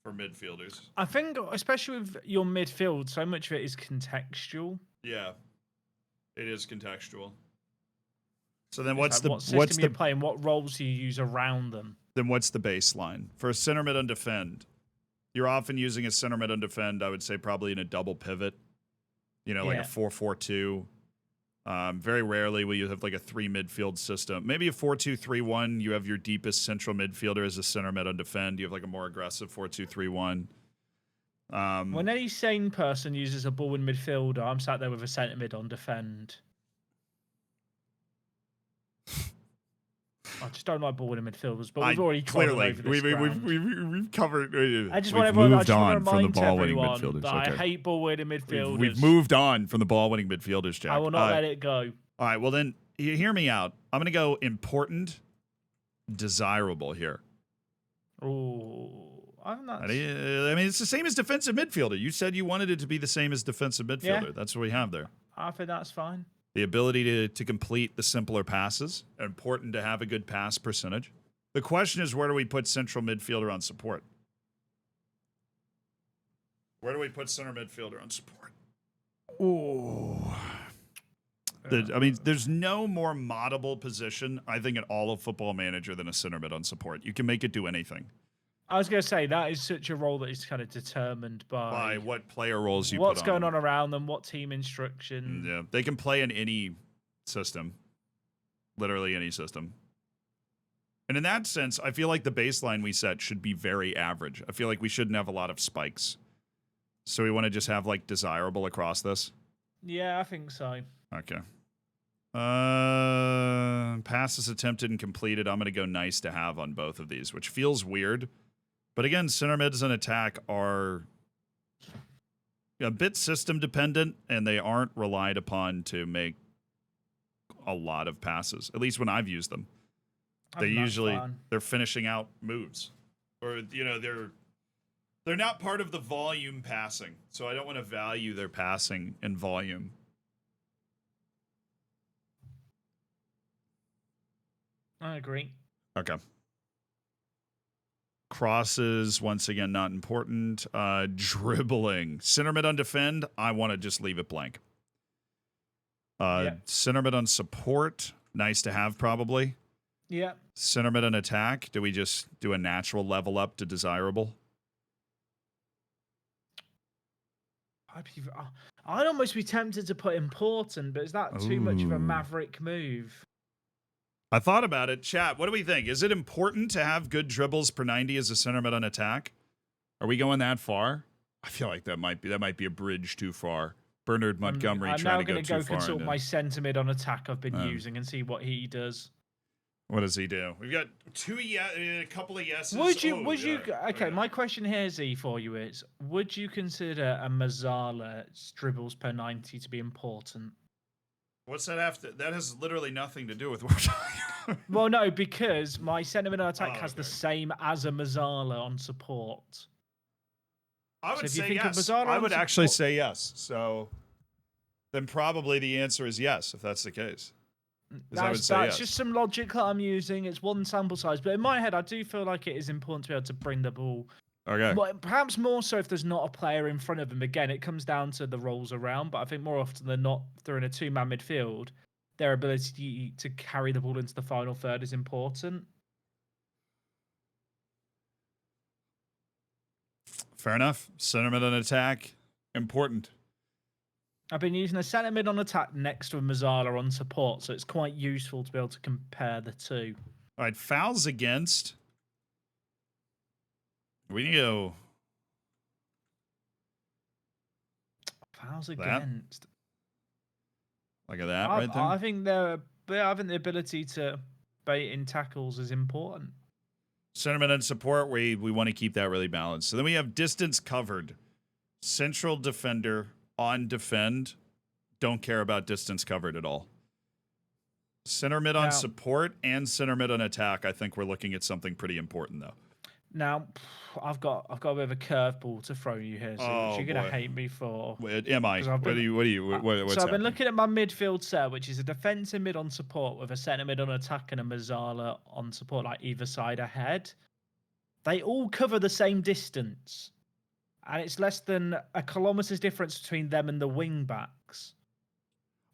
for midfielders. I think especially with your midfield, so much of it is contextual. Yeah. It is contextual. So then what system you're playing, what roles do you use around them? Then what's the baseline? For a center mid on defend, you're often using a center mid on defend, I would say probably in a double pivot. Like a 4-4-2. Very rarely will you have like a 3 midfield system. Maybe a 4-2-3-1, you have your deepest central midfielder as a center mid on defend. You have like a more aggressive 4-2-3-1. When any sane person uses a ball in midfielder, I'm sat there with a centre mid on defend. I just don't like ball winning midfielders, but we've already clearly we've covered. I just want everyone moved to on from the remind ball winning everyone midfielders. that I hate ball winning midfielders. We've moved on from the ball winning midfielders, Jack. I will not let it go. All right, well then, hear me out. I'm going to go important, desirable here. Oh, I'm not. I mean, it's the same as defensive midfielder. You said you wanted it to be the same as defensive midfielder. Yeah. That's what we have there. I think that's fine. The ability to complete the simpler passes. Important to have a good pass percentage. The question is, where do we put central midfielder on support? Where do we put center midfielder on support? Oh. I mean, there's no more moddable position, I think, in all of Football Manager than a center mid on support. You can make it do anything. I was going to say, that is such a role that is kind of determined by what player roles you put on. What's going on around them, what team instruction. Yeah, they can play in any system. Literally any system. And in that sense, I feel like the baseline we set should be very average. I feel like we shouldn't have a lot of spikes. So we want to just have, like, desirable across this? Yeah, I think so. Okay. Passes attempted and completed. I'm going to go nice to have on both of these, which feels weird. But again, center mids and attack are a bit system dependent, and they aren't relied upon to make a lot of passes. At least when I've used them. They're finishing out moves. Or, you know, they're not part of the volume passing. So I don't want to value their passing in volume. I agree. Okay. Crosses, once again, not important. Dribbling. Center mid on defend, I want to just leave it blank. Center mid on support, nice to have probably. Yeah. Center mid on attack, do we just do a natural level up to desirable? I'd almost be tempted to put important, but is that too much of a maverick move? I thought about it. Chat, what do we think? Is it important to have good dribbles per 90 as a center mid on attack? Are we going that far? I feel like that might be a bridge too far. Bernard Montgomery trying to go too far. I'm now going to go consult my center mid on attack I've been using and see what he does. What does he do? We've got a couple of yeses. Okay, my question here, Z, for you is, would you consider a Mazzala's dribbles per 90 to be important? What's that have to? That has literally nothing to do with what we're talking about. Well, no, because my sentiment on attack has the same as a Mazzala on support. I would say yes. I would actually say yes. So then probably the answer is yes, if that's the case. That's just some logic that I'm using. It's one sample size. But in my head, I do feel like it is important to be able to bring the ball. Okay. Well, perhaps more so if there's not a player in front of them. Again, it comes down to the rolls around. But I think more often than not, if they're in a two-man midfield, their ability to carry the ball into the final third is important. Fair enough. Center mid on attack, important. I've been using a centre mid on attack next to a Mazzala on support, so it's quite useful to be able to compare the two. All right, fouls against. We need to go. Fouls against. Look at that right there. I think the ability to bait in tackles is important. Center mid and support, we want to keep that really balanced. So then we have distance covered. Central defender on defend. Don't care about distance covered at all. Center mid on support and center mid on attack. I think we're looking at something pretty important though. Now, I've got a bit of a curveball to throw you here, so you're gonna hate me for. Am I? What's I've been looking at my midfield set, which is a defensive mid on support with a centre mid on attack and a Mazzala on support, like either side ahead. They all cover the same distance, and it's less than a kilometre's difference between them and the wing backs.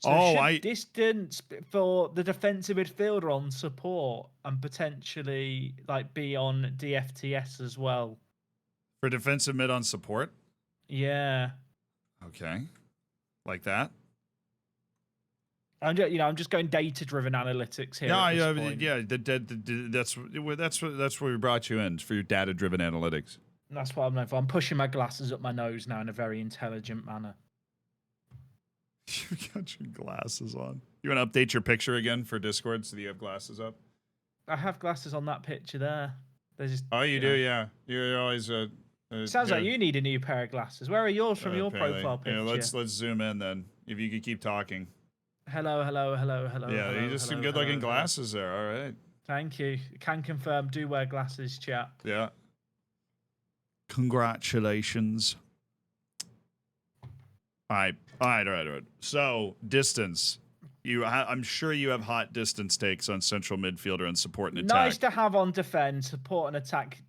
So distance for the defensive midfielder on support and potentially like be on DFTS as well. For defensive mid on support? Yeah. Okay. Like that? I'm just going data-driven analytics here. That's where we brought you in, for your data-driven analytics. That's what I'm known for. I'm pushing my glasses up my nose now in a very intelligent manner. You got your glasses on. You want to update your picture again for Discord so that you have glasses up? I have glasses on that picture there. You do, yeah. You're always sounds like you need a new pair of glasses. Where are yours from your profile picture? Yeah, let's zoom in then. If you could keep talking. Hello, hello, hello, hello, Yeah, hello, you just some hello, good looking hello, hello. glasses there. All right. Thank you. Can confirm. Do wear glasses, chat. Yeah. Congratulations. All right. So distance. I'm sure you have hot distance takes on central midfielder and support and attack. Nice to have on defend, support and attack.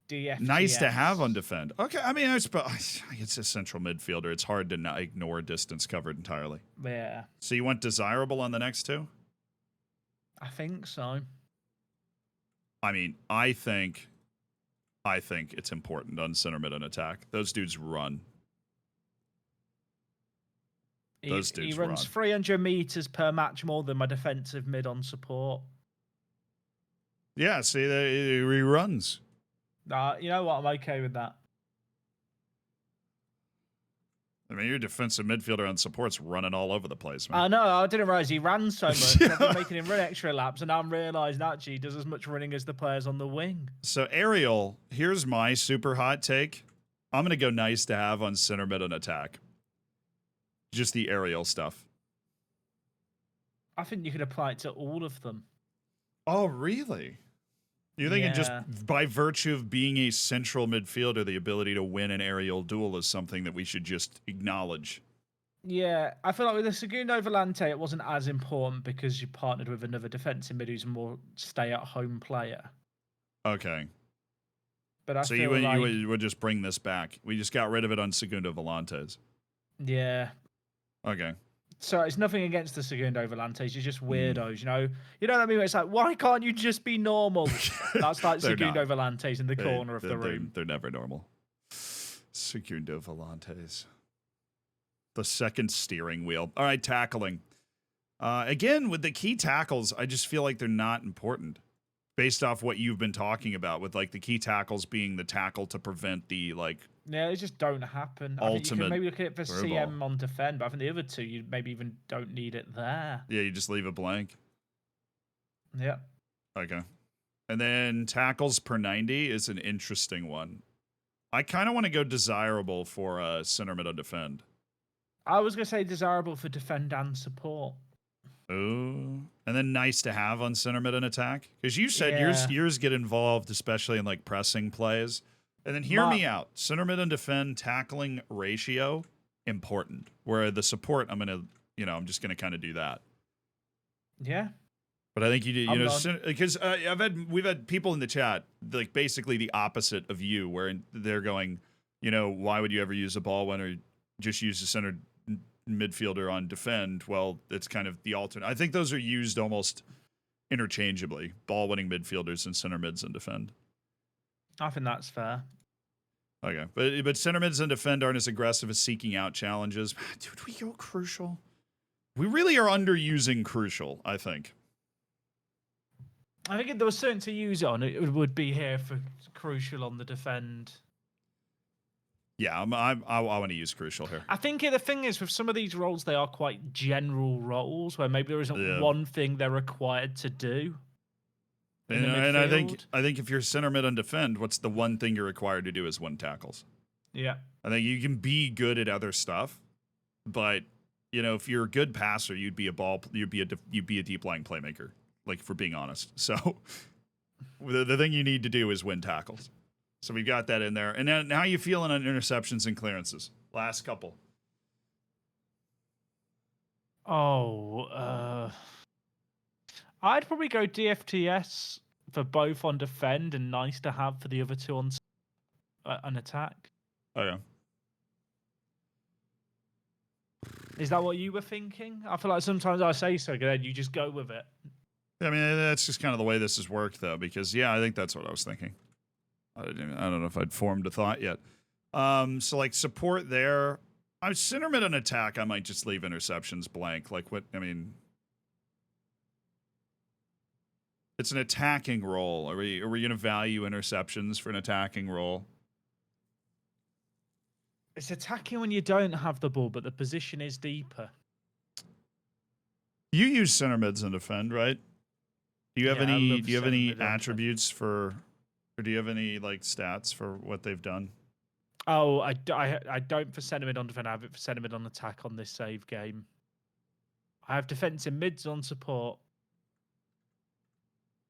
DFTS. Nice to have on defend. Okay, I mean, I suppose it's a central midfielder. It's hard to not ignore distance covered entirely. Yeah. So you want desirable on the next two? I think so. I mean, I think it's important on center mid and attack. Those dudes run. He runs 300 meters per match more than my defensive mid on support. Yeah, see, he runs. You know what? I'm okay with that. I mean, your defensive midfielder on support's running all over the place, man. I know. I didn't realize he ran so much. I've been making him run extra laps, and now I'm realizing actually he does as much running as the players on the wing. So aerial, here's my super hot take. I'm gonna go nice to have on center mid and attack. Just the aerial stuff. I think you could apply it to all of them. Oh, really? You're thinking just by virtue of being a central midfielder, the ability to win an aerial duel is something that we should just acknowledge. Yeah, I feel like with the Segundo Volante, it wasn't as important because you partnered with another defensive mid who's a more stay-at-home player. Okay. But I so feel you would just bring this back. We just got rid of it on Segundo Volantes. Yeah. Okay. So it's nothing against the Segundo Volantes. You're just weirdos, you know? You know what I mean? It's like, why can't you just be normal? That's like Segundo Volantes in the corner of the room. They're never normal. Segundo Volantes. The second steering wheel. All right, tackling. Again, with the key tackles, I just feel like they're not important. Based off what you've been talking about, with like the key tackles being the tackle to prevent the like. Yeah, they just don't happen. Ultimate I think you can maybe look at it for throw CM on defend, but I think the other two you maybe even don't need it there. Yeah, you just leave it blank. Yeah. Okay. And then tackles per 90 is an interesting one. I kind of want to go desirable for center mid on defend. I was going to say desirable for defend and support. Ooh. And then nice to have on center mid and attack. Because you said yours get involved, especially in like pressing plays. And then hear me out. Center mid and defend tackling ratio, important. Where the support, I'm just gonna kind of do that. Yeah. But I think you know, because we've had people in the chat like basically the opposite of you, where they're going, why would you ever use a ball winner? Just use the center midfielder on defend. Well, it's kind of the alternate. I think those are used almost interchangeably. Ball winning midfielders and center mids and defend. I think that's fair. Okay, but center mids and defend aren't as aggressive as seeking out challenges. Dude, we go crucial. We really are underusing crucial, I think. I think if there was something to use it on, it would be here for crucial on the defend. Yeah, I want to use crucial here. I think the thing is, with some of these roles, they are quite general roles where maybe there isn't one thing they're required to do. And I think if you're center mid and defend, what's the one thing you're required to do is win tackles. Yeah. I think you can be good at other stuff, but if you're a good passer, you'd be a deep lying playmaker. Like, if we're being honest. So the thing you need to do is win tackles. So we got that in there. And then how you feeling on interceptions and clearances? Last couple. I'd probably go DFTS for both on defend and nice to have for the other two on an attack. Oh, yeah. Is that what you were thinking? I feel like sometimes I say so, then you just go with it. I mean, that's just kind of the way this has worked, though, because, I think that's what I was thinking. I don't know if I'd formed a thought yet. So, like, support there. Center mid and attack, I might just leave interceptions blank. Like, it's an attacking role. Are we going to value interceptions for an attacking role? It's attacking when you don't have the ball, but the position is deeper. You use center mids and defend, right? Do you have any attributes for, or do you have any like stats for what they've done? Oh, I don't for center mid on defend. I have it for center mid on attack on this save game. I have defensive mids on support.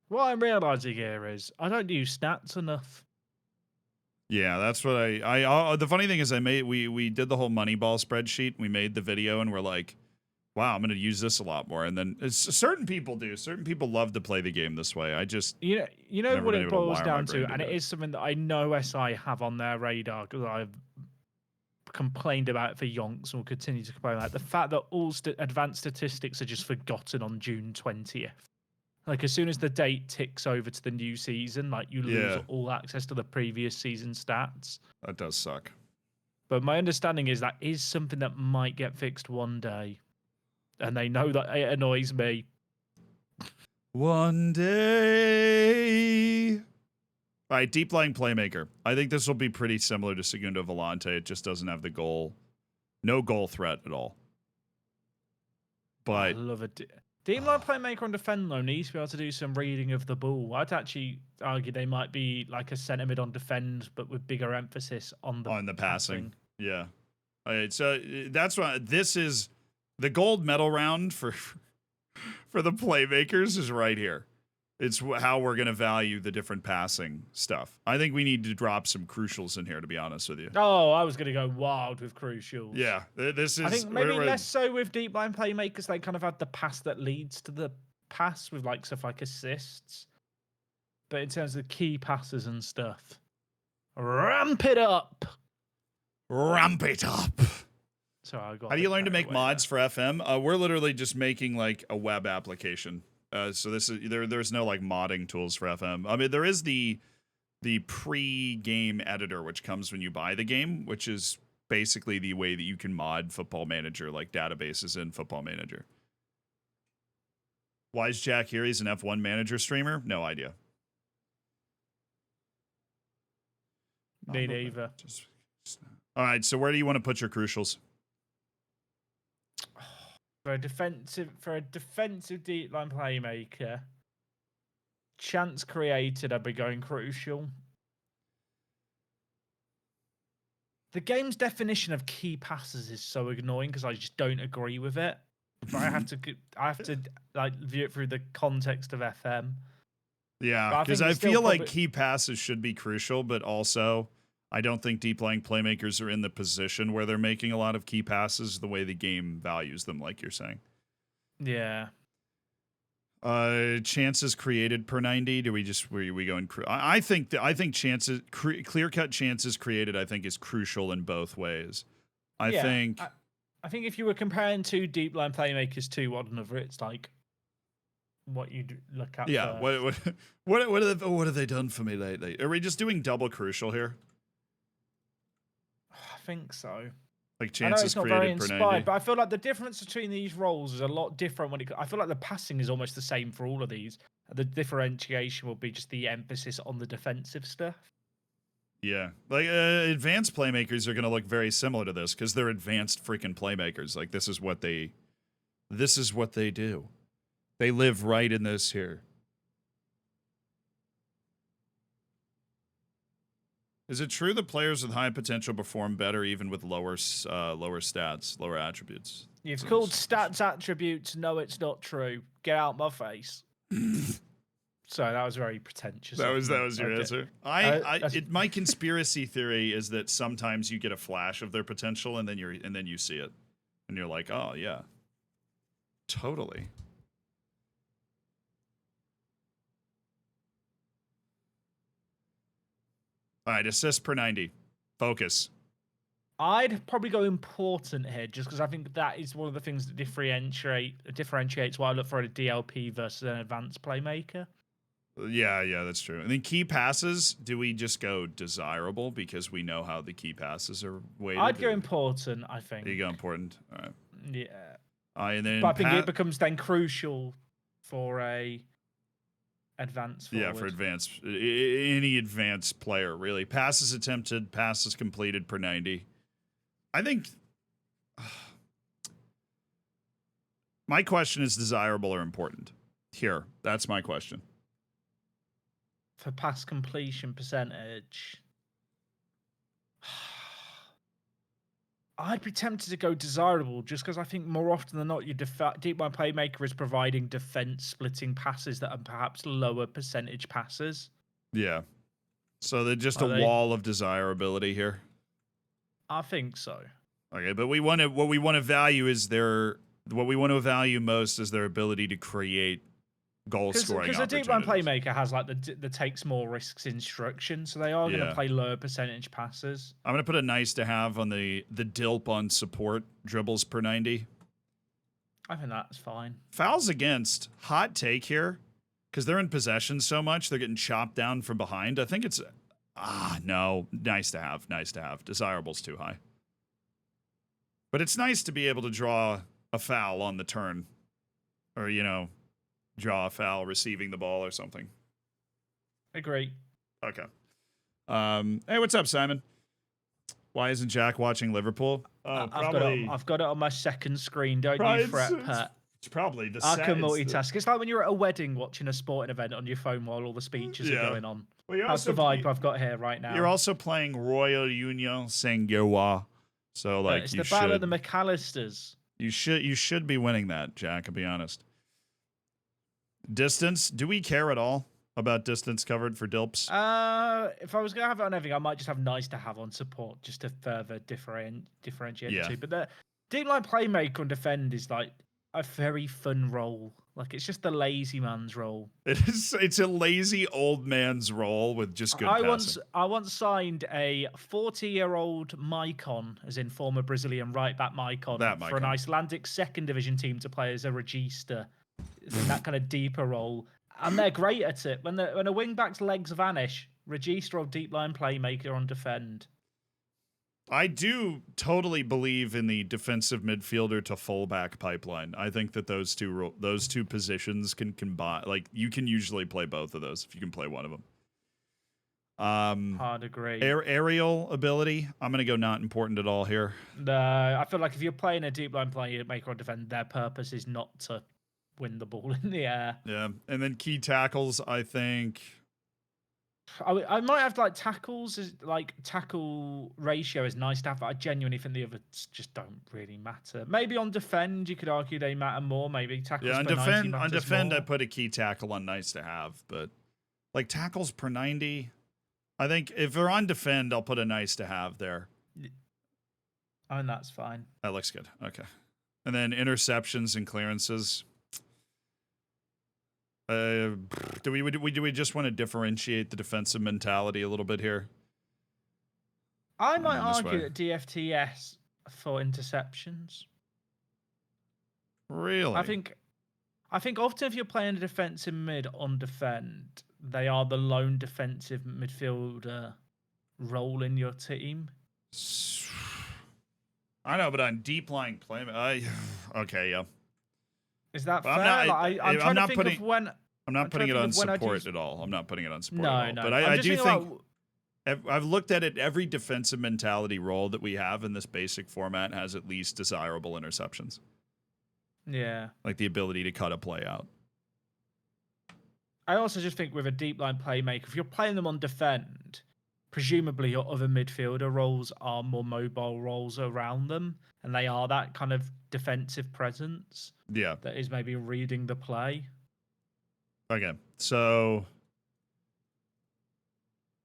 What I'm realizing here is I don't use stats enough. Yeah, that's what the funny thing is we did the whole Moneyball spreadsheet. We made the video and we're like, wow, I'm going to use this a lot more. And then certain people do. Certain people love to play the game this way. I just you know never what been it able to boils wire my down brain to, and do it that. is something that I know SI have on their radar because I've complained about it for yonks and will continue to complain about the fact that all advanced statistics are just forgotten on June 20th. Like as soon as the date ticks over to the new season, like you lose Yeah. all access to the previous season stats. That does suck. But my understanding is that is something that might get fixed one day. And they know that it annoys me. One day. All right, deep lying playmaker. I think this will be pretty similar to Segundo Volante. It just doesn't have the goal, no goal threat at all. But I love a deep line playmaker on defend though needs to be able to do some reading of the ball. I'd actually argue they might be like a centre mid on defend, but with bigger emphasis on the passing. Yeah. All right, so that's why this is the gold medal round for the playmakers is right here. It's how we're going to value the different passing stuff. I think we need to drop some crucials in here, to be honest with you. Oh, I was going to go wild with crucials. Yeah, this is. I think maybe less so with deep line playmakers. They kind of had the pass that leads to the pass with like stuff like assists. But in terms of key passes and stuff, ramp it up. Ramp it up. So I got. How do you learn to make mods for FM? We're literally just making like a web application. So this is there's no like modding tools for FM. I mean, there is the pre-game editor which comes when you buy the game, which is basically the way that you can mod Football Manager, like databases in Football Manager. Why is Jack here? He's an F1 manager streamer? No idea. Me neither. All right, so where do you want to put your crucials? For a defensive deep line playmaker, chance created, I'd be going crucial. The game's definition of key passes is so annoying because I just don't agree with it. But I have to like view it through the context of FM. Yeah, because I feel like key passes should be crucial, but also I don't think deep lying playmakers are in the position where they're making a lot of key passes the way the game values them, like you're saying. Yeah. Chances created per 90. Do we just were we going? I think chances clear cut chances created. I think is crucial in both ways. I think if you were comparing two deep line playmakers to one another, it's like what you'd look at. Yeah. First. What have they done for me lately? Are we just doing double crucial here? I think so. Like chances created per 90. But I feel like the difference between these roles is a lot different I feel like the passing is almost the same for all of these. The differentiation will be just the emphasis on the defensive stuff. Yeah. Like advanced playmakers are going to look very similar to this because they're advanced freaking playmakers. Like this is what they do. They live right in this here. Is it true that players with high potential perform better even with lower stats, lower attributes? You've called stats attributes. No, it's not true. Get out my face. Sorry, that was very pretentious. That was your answer. My conspiracy theory is that sometimes you get a flash of their potential and then you see it and you're like, oh yeah, totally. All right, assist per 90. Focus. I'd probably go important here just because I think that is one of the things that differentiates why I look for a DLP versus an advanced playmaker. Yeah, that's true. And then key passes, do we just go desirable because we know how the key passes are weighted? I'd go important, I think. You go important. All right. Yeah. And then but I think it becomes then crucial for a advanced forward. Yeah, for any advanced player, really. Passes attempted, passes completed per 90. I think my question is desirable or important. Here, that's my question. For pass completion percentage, I'd be tempted to go desirable just because I think more often than not, your deep line playmaker is providing defense splitting passes that are perhaps lower percentage passes. Yeah. So they're just Are a they? wall of desirability here. I think so. Okay, but what we want to value is what we want to value most is their ability to create goal scoring Because opportunities. a deep line playmaker has like the takes more risks instruction, so they are going to play lower percentage passes. I'm going to put a nice to have on the dilp on support dribbles per 90. I think that's fine. Fouls against, hot take here, because they're in possession so much, they're getting chopped down from behind. I think it's no, nice to have. Desirable's too high. But it's nice to be able to draw a foul on the turn. Or, draw a foul receiving the ball or something. Agree. Okay. Hey, what's up, Simon? Why isn't Jack watching Liverpool? Oh, I've got it on my second screen. Don't you fret, Pat. It's probably the I can multitask. It's like when you're at a wedding watching a sporting event on your phone while all the speeches are going on. Well, that's the vibe I've got here right now. You're also playing Royal Union Saint-Gilloise. So, like, it's the battle of the McAllisters. You should be winning that, Jack, I'll be honest. Distance, do we care at all about distance covered for Dilps? If I was going to have it on everything, I might just have nice to have on support just to further differentiate the two. But the deep line playmaker and defend is like a very fun role. Like, it's just the lazy man's role. It's a lazy old man's role with just good passing. I once signed a 40-year-old Maicon, as in former Brazilian right-back Maicon, for an Icelandic second division team to play as a regista in that kind of deeper role. And they're great at it. When a wingback's legs vanish, regista or deep line playmaker on defend. I do totally believe in the defensive midfielder to fullback pipeline. I think that those two positions can combine. Like, you can usually play both of those if you can play one of them. Hard agree. Aerial ability, I'm going to go not important at all here. No, I feel like if you're playing a deep line playmaker or defend, their purpose is not to win the ball in the air. Yeah, and then key tackles, I think... I might have like tackles, like tackle ratio is nice to have, but I genuinely think the others just don't really matter. Maybe on defend, you could argue they matter more. Maybe tackles per 90 matters on defend, more. I put a key tackle on nice to have, but like tackles per 90, I think if they're on defend, I'll put a nice to have there. And that's fine. That looks good. Okay, and then interceptions and clearances. Do we just want to differentiate the defensive mentality a little bit here? I might argue that DFTS for interceptions. Really? I think often if you're playing a defensive mid on defend, they are the lone defensive midfielder role in your team. I know, but on deep line play, okay, yeah. Is that fair? I'm not putting it on support at all. I'm not putting it on support at all. No. But I do think I've looked at it. Every defensive mentality role that we have in this basic format has at least desirable interceptions. Yeah. Like the ability to cut a play out. I also just think with a deep line playmaker, if you're playing them on defend, presumably your other midfielder roles are more mobile roles around them, and they are that kind of defensive presence. Yeah. That is maybe reading the play. Okay, so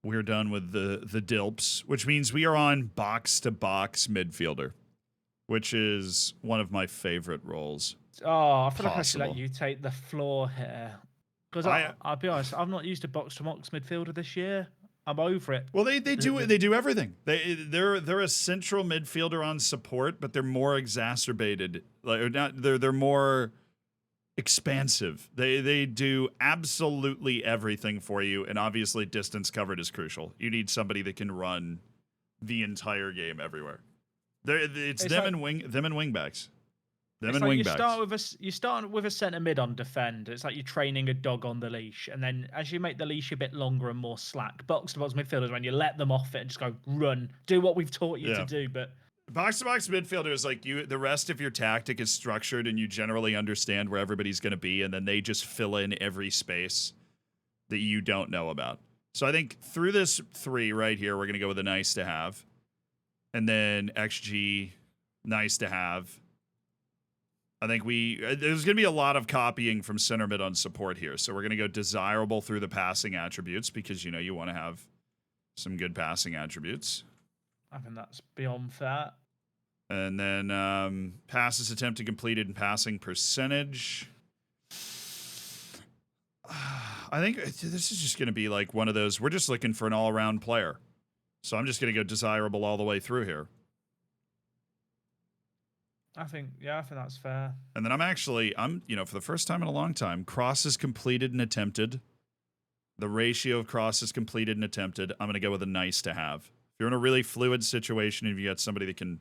we're done with the dilps, which means we are on box-to-box midfielder, which is one of my favorite roles. Oh, I feel like I should let you take the floor here. Because I'll be honest, I've not used a box-to-box midfielder this year. I'm over it. Well, they do everything. They're a central midfielder on support, but they're more exacerbated. Like they're more expansive. They do absolutely everything for you, and obviously distance covered is crucial. You need somebody that can run the entire game everywhere. It's them and wingbacks. You start with a centre mid on defend. It's like you're training a dog on the leash, and then as you make the leash a bit longer and more slack, box to box midfielders, when you let them off it and just go run, do what we've taught you to do. But box to box midfielder is like the rest of your tactic is structured, and you generally understand where everybody's going to be, and then they just fill in every space that you don't know about. So I think through this 3 right here, we're going to go with a nice to have, and then XG Nice to have. I think there's going to be a lot of copying from center mid on support here. So we're going to go desirable through the passing attributes because, you know, you want to have some good passing attributes. I think that's beyond fair. And then passes attempted completed and passing percentage. I think this is just going to be like one of those, we're just looking for an all-around player. So I'm just going to go desirable all the way through here. I think that's fair. And then I'm, you know, for the first time in a long time, crosses completed and attempted. The ratio of crosses completed and attempted, I'm going to go with a nice to have. If you're in a really fluid situation, if you got somebody that can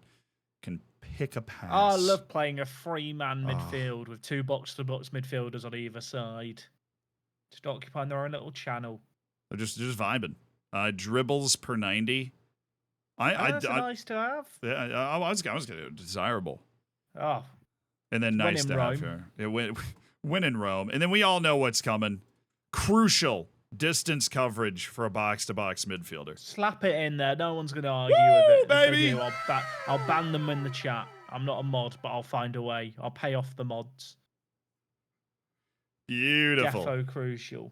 pick a pass. Oh, I love playing a 3-man midfield with 2 box-to-box midfielders on either side. Just occupying their own little channel. They're just vibing. Dribbles per 90. That's nice to have. Yeah, I was going to desirable. Oh. And then nice to have here. Yeah, win in Rome. And then we all know what's coming. Crucial distance coverage for a box-to-box midfielder. Slap it in there. No one's going to argue with it. Baby! I'll ban them in the chat. I'm not a mod, but I'll find a way. I'll pay off the mods. Beautiful. Defo crucial.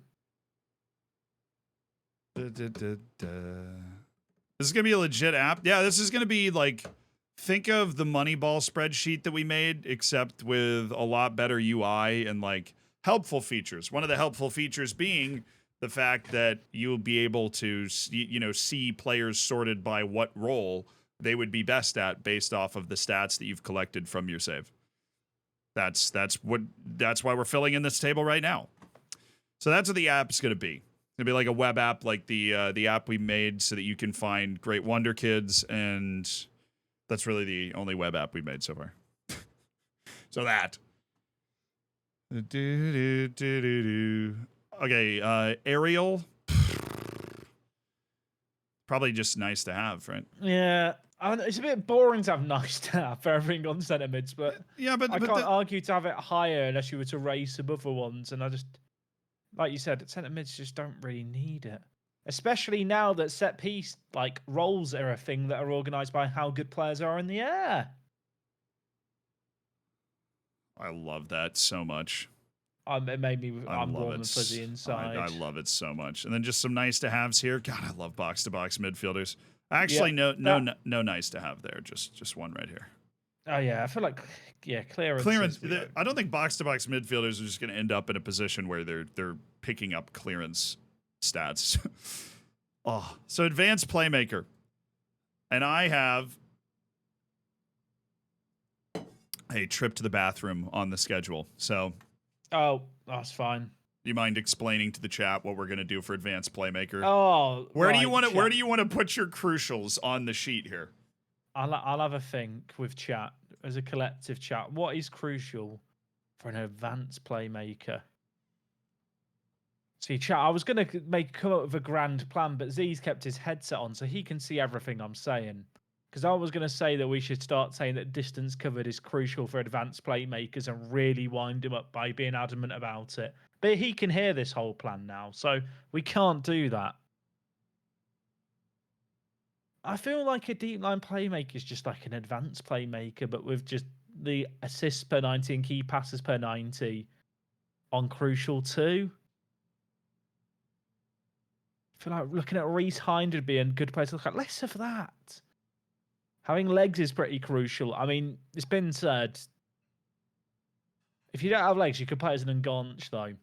This is going to be a legit app. Yeah, this is going to be like, think of the Moneyball spreadsheet that we made, except with a lot better UI and like helpful features. One of the helpful features being the fact that you'll be able to, you know, see players sorted by what role they would be best at based off of the stats that you've collected from your save. That's why we're filling in this table right now. So that's what the app's going to be. It's going to be like a web app, like the app we made so that you can find great Wonder Kids, and that's really the only web app we made so far. So that. Okay, Ariel. Probably just nice to have, right? Yeah. It's a bit boring to have nice to have for everything on centre mids, but yeah, but I can't argue to have it higher unless you were to raise some other ones. And I just, like you said, centre mids just don't really need it, especially now that set piece like roles are a thing that are organised by how good players are in the air. I love that so much. It made me. I'm warm and fuzzy inside. I love it so much. And then just some nice to haves here. God, I love box to box midfielders. Actually, no nice to have there. Just one right here. Oh yeah, I feel like clearance. I don't think box to box midfielders are just going to end up in a position where they're picking up clearance stats. Oh, so advanced playmaker, and I have a trip to the bathroom on the schedule. So, oh, that's fine. Do you mind explaining to the chat what we're going to do for advanced playmaker? Oh, where do you want to put your crucials on the sheet here? I'll have a think with chat as a collective chat. What is crucial for an advanced playmaker? See, chat, I was going to come up with a grand plan, but Z's kept his headset on so he can see everything I'm saying. Because I was going to say that we should start saying that distance covered is crucial for advanced playmakers and really wind him up by being adamant about it. But he can hear this whole plan now, so we can't do that. I feel like a deep line playmaker is just like an advanced playmaker, but with just the assists per 90 and key passes per 90 on crucial too. I feel like looking at Reece Hind would be a good place to look at. Less of that. Having legs is pretty crucial. I mean, it's been said, if you don't have legs, you could play as an Ngonch, though.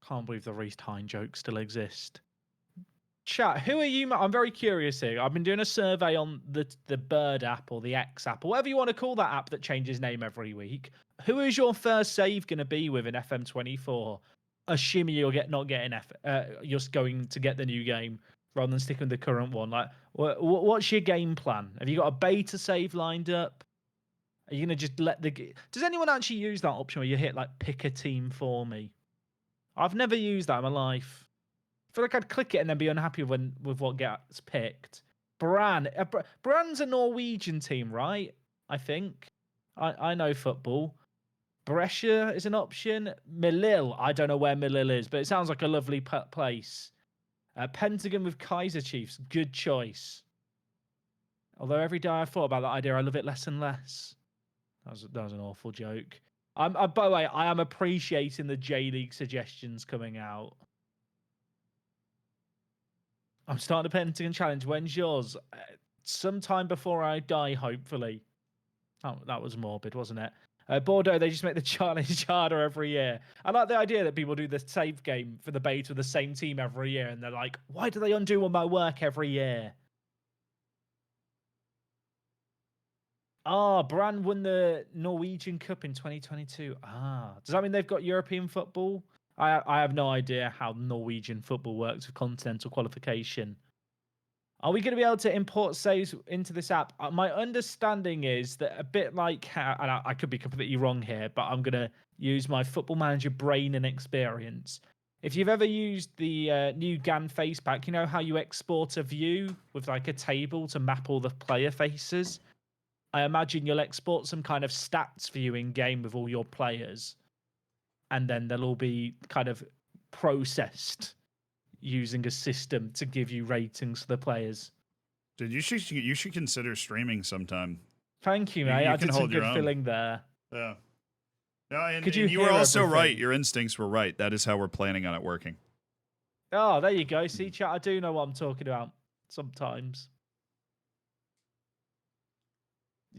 Can't believe the Reece Hind jokes still exist. Chat, who are you? I'm very curious here. I've been doing a survey on the Bird app or the X app or whatever you want to call that app that changes name every week. Who is your first save going to be with in FM24? Assuming you're not getting you're going to get the new game rather than sticking with the current one. Like, what's your game plan? Have you got a beta save lined up? Are you gonna just let the? Does anyone actually use that option where you hit like pick a team for me? I've never used that in my life. I feel like I'd click it and then be unhappy with what gets picked. Bran's a Norwegian team, right? I think. I know football. Brescia is an option. Melil, I don't know where Melil is, but it sounds like a lovely place. Pentagon with Kaiser Chiefs, good choice. Although every day I thought about that idea, I love it less and less. That was an awful joke. By the way, I am appreciating the J League suggestions coming out. I'm starting a Pentagon challenge. When's yours? Sometime before I die, hopefully. Oh, that was morbid, wasn't it? Bordeaux, they just make the challenge harder every year. I like the idea that people do the save game for the beta with the same team every year, and they're like, why do they undo all my work every year? Ah, Brann won the Norwegian Cup in 2022. Ah, does that mean they've got European football? I have no idea how Norwegian football works with continental qualification. Are we going to be able to import saves into this app? My understanding is that a bit like how, and I could be completely wrong here, but I'm going to use my Football Manager brain and experience. If you've ever used the new GAN face pack, you know how you export a view with like a table to map all the player faces? I imagine you'll export some kind of stats view in game with all your players, and then they'll all be kind of processed using a system to give you ratings for the players. Dude, you should consider streaming sometime. Thank you, mate. I did some good filling there. Yeah. No, and Could you you were also everything? right. Your instincts were right. That is how we're planning on it working. Oh, there you go. See, chat, I do know what I'm talking about sometimes.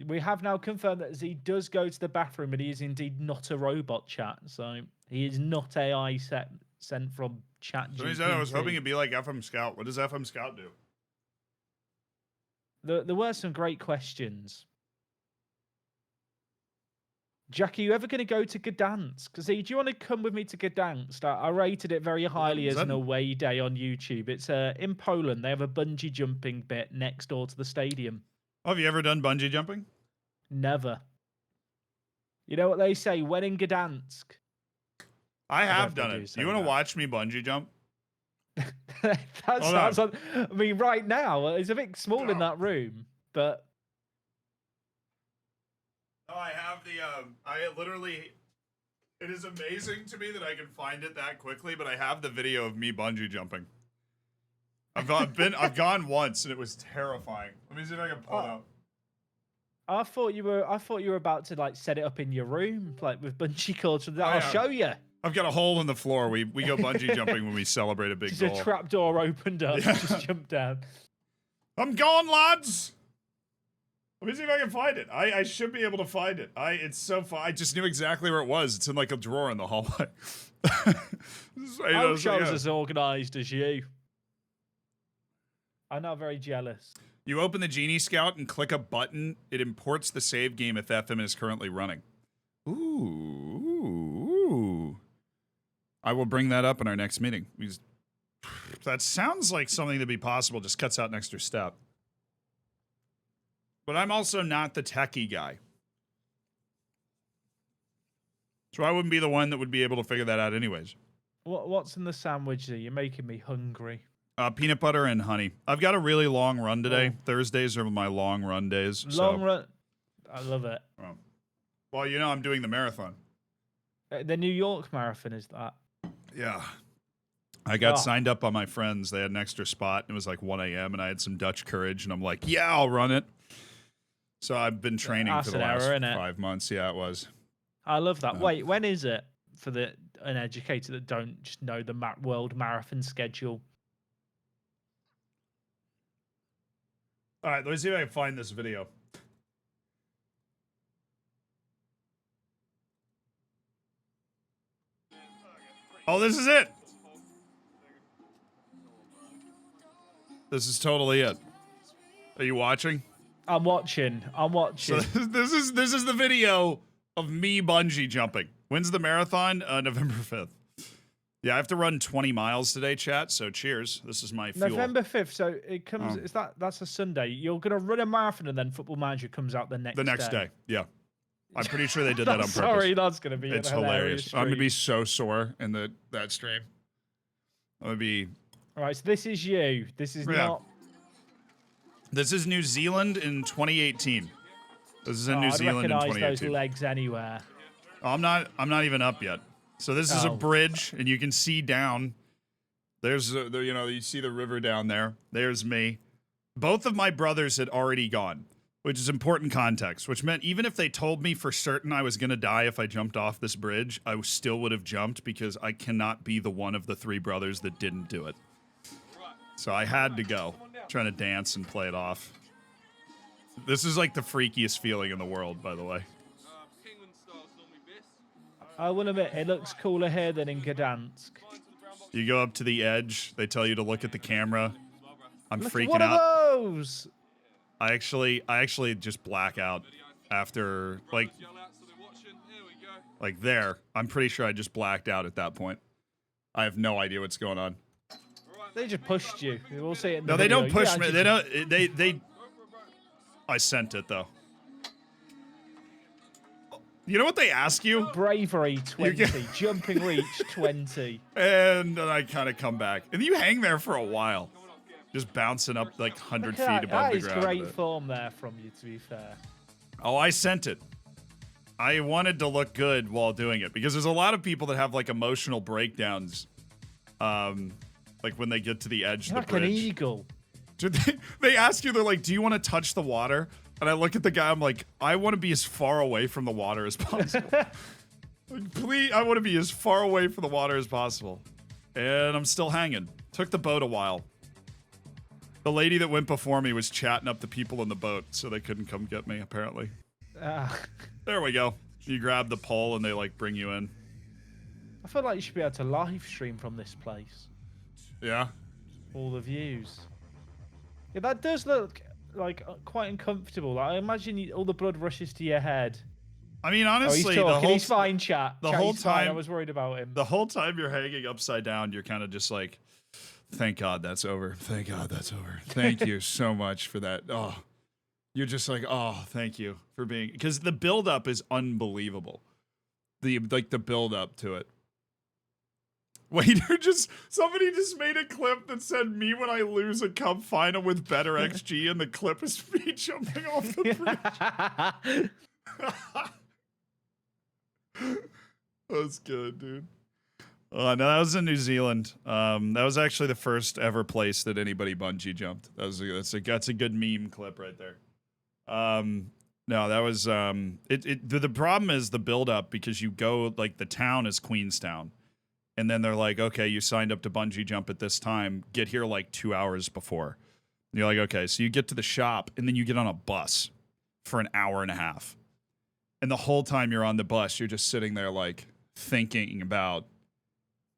We have now confirmed that Z does go to the bathroom, but he is indeed not a robot, chat. So he is not AI sent from chat. So he said I was hoping it'd be like FM Scout. What does FM Scout do? There were some great questions. Jackie, you ever going to go to Gdansk? Because do you want to come with me to Gdansk? I rated it very highly as an away day on YouTube. It's in Poland. They have a bungee jumping bit next door to the stadium. Oh, have you ever done bungee jumping? Never. You know what they say? When in Gdansk. I have done it. You want to watch me bungee jump? That sounds like, I mean, right now, it's a bit small in that room, but... Oh, I have the, I literally, it is amazing to me that I can find it that quickly, but I have the video of me bungee jumping. I've gone once and it was terrifying. Let me see if I can pull it up. I thought you were about to like set it up in your room, like with bungee cords. I'll show you. I've got a hole in the floor. We go bungee jumping when we celebrate a big goal. Just a trap door opened up. Yeah. Just jump down. I'm gone, lads. Let me see if I can find it. I should be able to find it. It's so fun. I just knew exactly where it was. It's in like a drawer in the hallway. I wish I was as organized as you. I'm not very jealous. You open the Genie Scout and click a button. It imports the save game if FM is currently running. Ooh. I will bring that up in our next meeting. That sounds like something to be possible. Just cuts out an extra step. But I'm also not the techie guy. So I wouldn't be the one that would be able to figure that out anyways. What's in the sandwich there? You're making me hungry. Peanut butter and honey. I've got a really long run today. Oh. Thursdays are my long run days. Long run. I love it. Well, you know I'm doing the marathon. The New York Marathon is that? Yeah. I got signed up by my friends. They had an extra spot. It was like 1 a.m. and I had some Dutch courage and I'm like, yeah, I'll run it. So I've been training for the last 5 months. Yeah, it was. I love that. Wait, when is it for the uneducated that don't just know the world marathon schedule? All right, let me see if I can find this video. Oh, this is it. This is totally it. Are you watching? I'm watching. So this is the video of me bungee jumping. When's the marathon? November 5th. Yeah, I have to run 20 miles today, chat. So cheers. This is my fuel. November 5th. So it comes. Is that's a Sunday? You're gonna run a marathon and then Football Manager comes out the next day. Yeah. I'm pretty sure they did that on purpose. Sorry, that's gonna be. It's hilarious. Stream. I'm gonna be so sore in that stream. I'm gonna be. All right. So this is you. This is not. This is New Zealand in 2018. This is in New Zealand in 2018. Those legs anywhere. Oh, I'm not even up yet. So this is a bridge, and you can see down. There's you see the river down there. There's me, both of my brothers had already gone, which is important context, which meant even if they told me for certain I was going to die if I jumped off this bridge, I still would have jumped because I cannot be the one of the 3 brothers that didn't do it. So I had to go, trying to dance and play it off. This is like the freakiest feeling in the world, by the way. I will admit, it looks cooler here than in Gdansk. You go up to the edge, they tell you to look at the camera. I'm Look, freaking what out. are those? I actually just black out after, like there. I'm pretty sure I just blacked out at that point. I have no idea what's going on. They just pushed you. You will see it in the No, they video. don't push Yeah, me. They don't. They. I sent it though. You know what they ask you? Bravery 20, jumping reach 20. And then I kind of come back, and you hang there for a while, just bouncing up like 100 feet above the ground. That is great form there from you, to be fair. Oh, I sent it. I wanted to look good while doing it because there's a lot of people that have like emotional breakdowns, like when they get to the edge of the bridge. Like an eagle. They ask you, they're like, "Do you want to touch the water?" And I look at the guy, I'm like, I want to be as far away from the water as possible. Like, please, I want to be as far away from the water as possible. And I'm still hanging. Took the boat a while. The lady that went before me was chatting up the people in the boat, so they couldn't come get me, apparently. There we go. You grab the pole and they like bring you in. I feel like you should be able to live stream from this place. Yeah. All the views. Yeah, that does look like quite uncomfortable. Like, I imagine all the blood rushes to your head. I mean, honestly, he's fine, chat. The whole time, I was worried about him. The whole time you're hanging upside down, you're kind of just like, thank God that's over. Thank God that's over. Thank you so much for that. Oh, you're just like, oh, thank you for being, because the buildup is unbelievable. The build up to it. Wait, somebody just made a clip that said me when I lose a cup final with better XG, and the clip is me jumping off the bridge. That's good, dude. No, that was in New Zealand. That was actually the first ever place that anybody bungee jumped. That's a good meme clip right there. No, that was the problem is the build up, because you go, like, the town is Queenstown. And then they're like, okay, you signed up to bungee jump at this time. Get here like 2 hours before. And you're like, okay. So you get to the shop, and then you get on a bus for an hour and a half. And the whole time you're on the bus, you're just sitting there like thinking about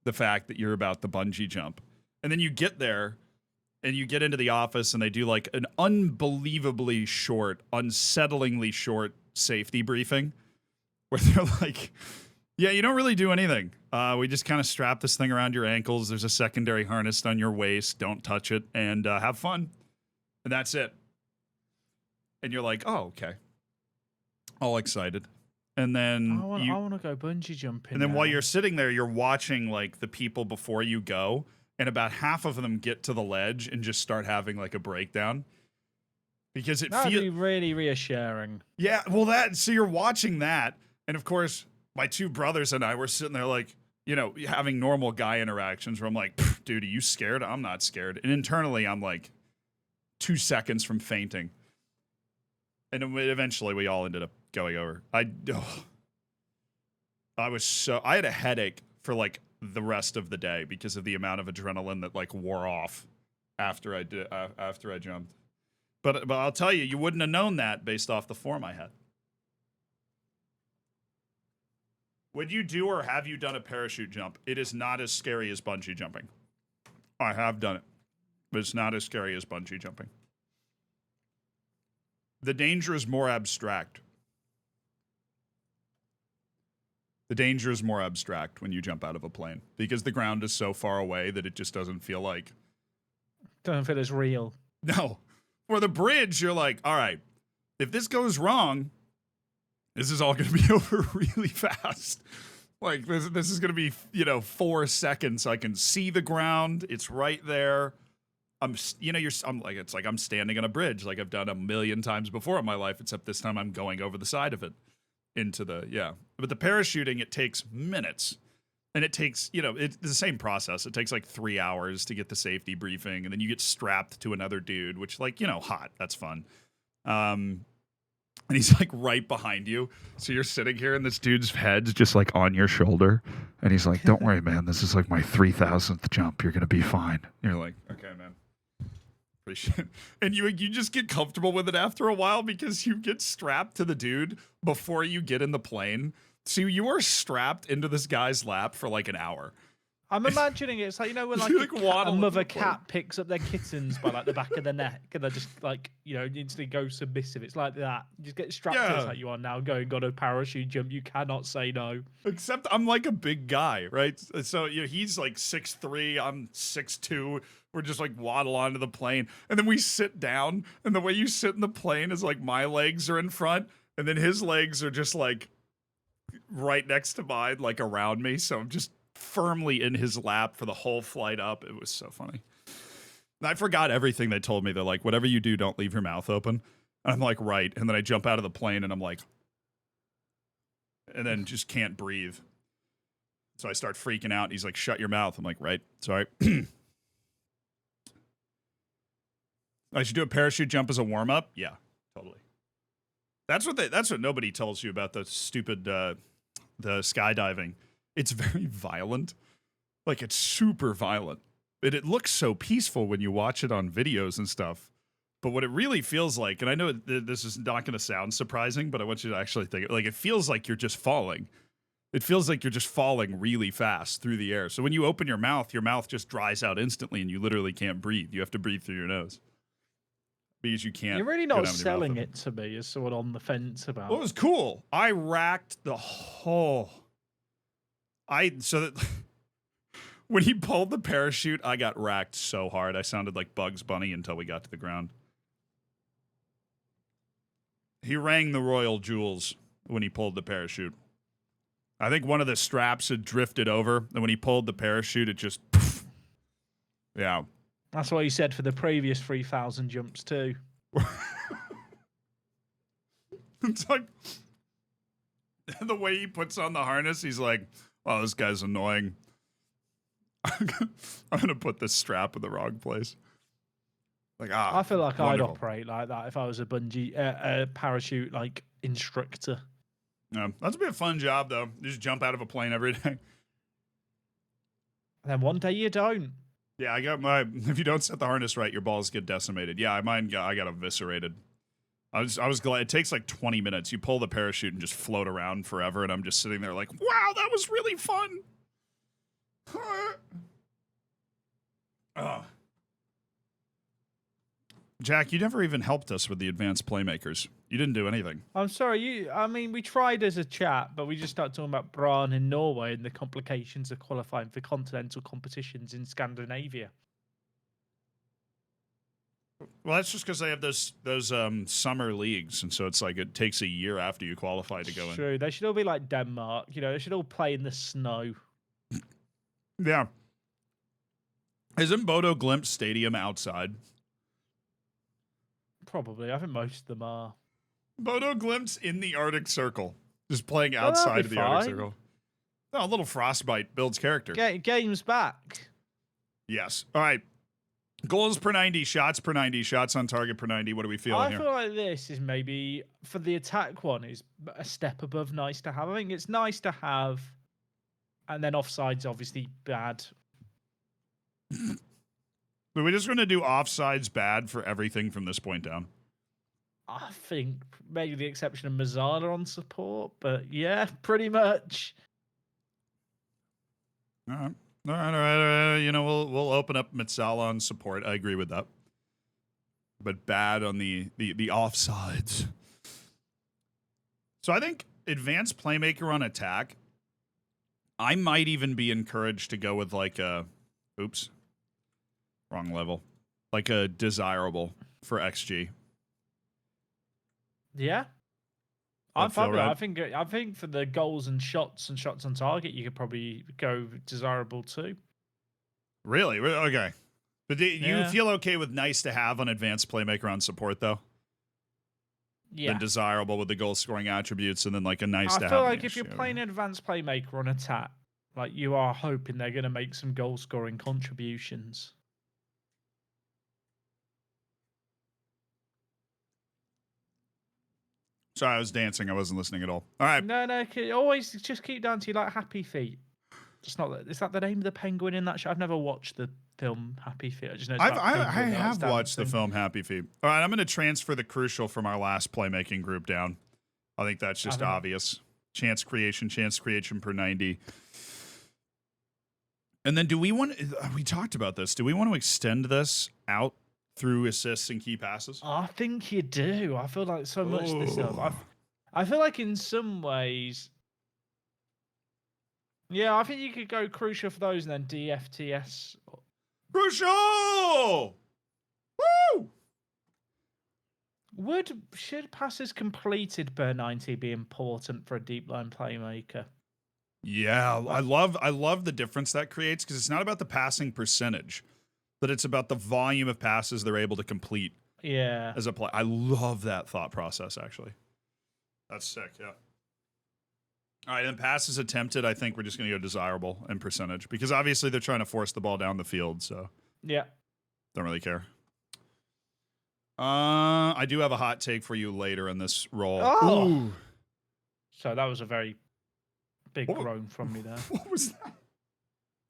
the fact that you're about the bungee jump. And then you get there, and you get into the office, and they do like an unbelievably short, unsettlingly short safety briefing where they're like, yeah, you don't really do anything. We just kind of strap this thing around your ankles. There's a secondary harness on your waist. Don't touch it, and have fun. And that's it. And you're like, oh, okay. All excited. And then I want to go bungee jumping. And then while you're sitting there, you're watching like the people before you go, and about half of them get to the ledge and just start having like a breakdown. Because it feels really reassuring. Yeah, well, so you're watching that, and of course, my 2 brothers and I were sitting there like, you know, having normal guy interactions where I'm like, dude, are you scared? I'm not scared. And internally, I'm like 2 seconds from fainting. And eventually we all ended up going over. I had a headache for like the rest of the day because of the amount of adrenaline that like wore off after I jumped. But I'll tell you, you wouldn't have known that based off the form I had. Would you do or have you done a parachute jump? It is not as scary as bungee jumping. I have done it, but it's not as scary as bungee jumping. The danger is more abstract. The danger is more abstract when you jump out of a plane because the ground is so far away that it just doesn't feel like... Doesn't feel as real. No. For the bridge, you're like, all right, if this goes wrong... this is all going to be over really fast. Like, this is going to be, 4 seconds. I can see the ground. It's right there. I'm standing on a bridge like I've done a million times before in my life, except this time I'm going over the side of it into the, yeah. But the parachuting, it takes minutes. And it takes, it's the same process. It takes like 3 hours to get the safety briefing, and then you get strapped to another dude, which, like, hot. That's fun. And he's like right behind you. So you're sitting here, and this dude's head's just like on your shoulder. And he's like, "Don't worry, man. This is like my 3,000th jump. You're going to be fine." And you're like, "Okay, man." Appreciate it. And you just get comfortable with it after a while because you get strapped to the dude before you get in the plane. So you are strapped into this guy's lap for like an hour. I'm imagining it's like, when like, a mother cat picks up their kittens by like the back of the neck and they just like, instantly go submissive. It's like that. You just get strapped in. It's like you are now going on a parachute jump. You cannot say no. Except I'm like a big guy, right? So he's like 6'3", I'm 6'2". We're just like waddle onto the plane. And then we sit down, and the way you sit in the plane is like my legs are in front, and then his legs are just like right next to mine, like around me. So I'm just firmly in his lap for the whole flight up. It was so funny. And I forgot everything they told me. They're like, "Whatever you do, don't leave your mouth open." And I'm like, "Right." And then I jump out of the plane, and I'm like, and then just can't breathe. So I start freaking out. And he's like, "Shut your mouth." I'm like, "Right. Sorry." I should do a parachute jump as a warm-up? Yeah, totally. That's what nobody tells you about the stupid the skydiving. It's very violent. Like, it's super violent. It looks so peaceful when you watch it on videos and stuff. But what it really feels like, and I know this is not going to sound surprising, but I want you to actually think it. Like, it feels like you're just falling. It feels like you're just falling really fast through the air. So when you open your mouth just dries out instantly, and you literally can't breathe. You have to breathe through your nose. Because you can't. You're really not selling it to me as someone on the fence about. Well, it was cool. I racked the whole. When he pulled the parachute, I got racked so hard. I sounded like Bugs Bunny until we got to the ground. He rang the royal jewels when he pulled the parachute. I think one of the straps had drifted over, and when he pulled the parachute, it just. Yeah. That's what he said for the previous 3,000 jumps too. It's like the way he puts on the harness, he's like, "Oh, this guy's annoying. I'm gonna put this strap in the wrong place." Like, I feel like wonderful. I'd operate like that if I was a bungee parachute like instructor. Yeah, that's be a fun job though. You just jump out of a plane every day. And then one day you don't. Yeah, if you don't set the harness right, your balls get decimated. Yeah, I got eviscerated. I was glad. It takes like 20 minutes. You pull the parachute and just float around forever, and I'm just sitting there like, "Wow, that was really fun." Jack, you never even helped us with the advanced playmakers. You didn't do anything. I'm sorry. We tried as a chat, but we just started talking about Brann in Norway and the complications of qualifying for continental competitions in Scandinavia. Well, that's just because they have those summer leagues, and so it's like it takes a year after you qualify to go in. True. They should all be like Denmark. They should all play in the snow. Yeah. Isn't Bodo Glimt Stadium outside? Probably. I think most of them are. Bodo Glimt's in the Arctic Circle, just playing outside of the Arctic Circle. No, a little frostbite builds character. Game's back. Yes. All right. Goals per 90, shots per 90, shots on target per 90. What are we feeling here? I feel like this is maybe, for the attack one, is a step above nice to have. I think it's nice to have, and then offside's obviously bad. So we're just going to do offsides bad for everything from this point down? I think maybe the exception of Mazzala on support, but yeah, pretty much. All right. We'll open up Mazzala on support. I agree with that. But bad on the offsides. So I think advanced playmaker on attack, I might even be encouraged to go with like a, wrong level, like a desirable for XG. Yeah. I'm fine with that. I think for the goals and shots on target, you could probably go desirable too. Really? Okay. But do you feel okay with nice to have on advanced playmaker on support though? Yeah. Then desirable with the goal scoring attributes, and then like a nice to have. I feel like if you're playing advanced playmaker on attack, Like, you are hoping they're going to make some goal-scoring contributions. Sorry, I was dancing. I wasn't listening at all. All right. No, always just keep down to you like Happy Feet. Just not that. Is that the name of the penguin in that show? I've never watched the film Happy Feet. I just know it's about I penguin that's have watched the dancing. film Happy Feet. All right, I'm going to transfer the crucial from our last playmaking group down. I think that's just obvious. Chance creation per 90. And then we talked about this. Do we want to extend this out through assists and key passes? I think you do. I feel like so much this stuff. I feel like in some ways, yeah, I think you could go crucial for those and then DFTS. Crucial! Woo! Should passes completed per 90 be important for a deep line playmaker? Yeah, I love the difference that creates because it's not about the passing percentage, but it's about the volume of passes they're able to complete. Yeah. As a play. I love that thought process, actually. That's sick, yeah. All right, and passes attempted, I think we're just going to go desirable and percentage because obviously they're trying to force the ball down the field, so. Yeah. Don't really care. I do have a hot take for you later in this roll. Oh! Ooh. So that was a very big groan from me there. What was that?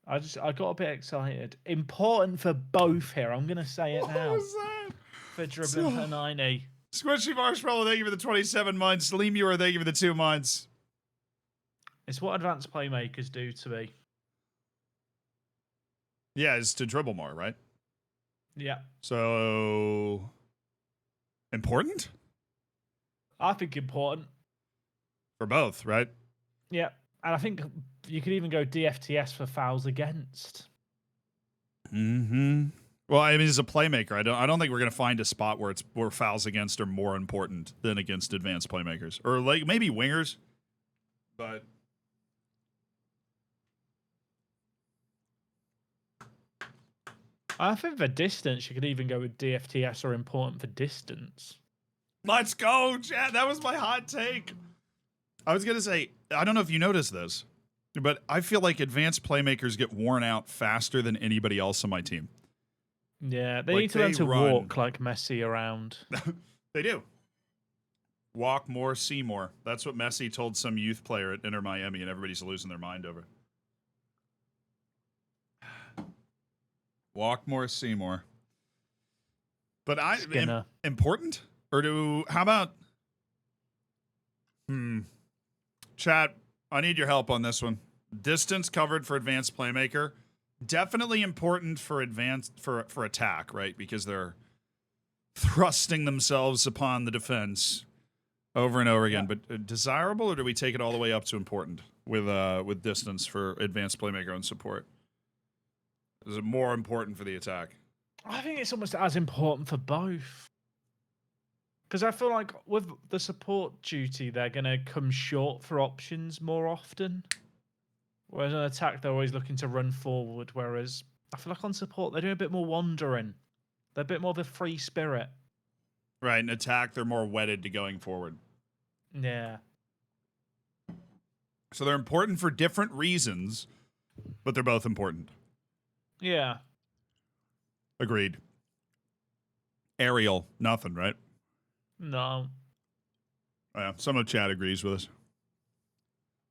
I got a bit excited. Important for both here. I'm going to say it now. What was that? For dribbling per 90. Squishy Marshmallow, thank you for the 27 months. Lemur, thank you for the 2 months. It's what advanced playmakers do to me. Yeah, it's to dribble more, right? Yeah. So, important? I think important. For both, right? Yeah. And I think you could even go DFTS for fouls against. Mm-hmm. Well, I mean, as a playmaker, I don't think we're going to find a spot where fouls against are more important than against advanced playmakers. Or like maybe wingers. But I think for distance, you could even go with DFTS or important for distance. Let's go, Chad. That was my hot take. I was going to say, I don't know if you noticed this, but I feel like advanced playmakers get worn out faster than anybody else on my team. Yeah, they need to learn to walk like Messi around. They do. Walk more, see more. That's what Messi told some youth player at Inter Miami, and everybody's losing their mind over. Walk more, see more. But important? Or how about chat, I need your help on this one. Distance covered for advanced playmaker. Definitely important for for attack, right? Because they're thrusting themselves upon the defense over and over again. But desirable, or do we take it all the way up to important with distance for advanced playmaker and support? Is it more important for the attack? I think it's almost as important for both. Because I feel like with the support duty, they're going to come short for options more often. Whereas on attack, they're always looking to run forward. Whereas I feel like on support, they're doing a bit more wandering. They're a bit more of a free spirit. Right, in attack, they're more wedded to going forward. Yeah. So they're important for different reasons, but they're both important. Yeah. Agreed. Aerial, nothing, right? No. Yeah, some of chat agrees with us.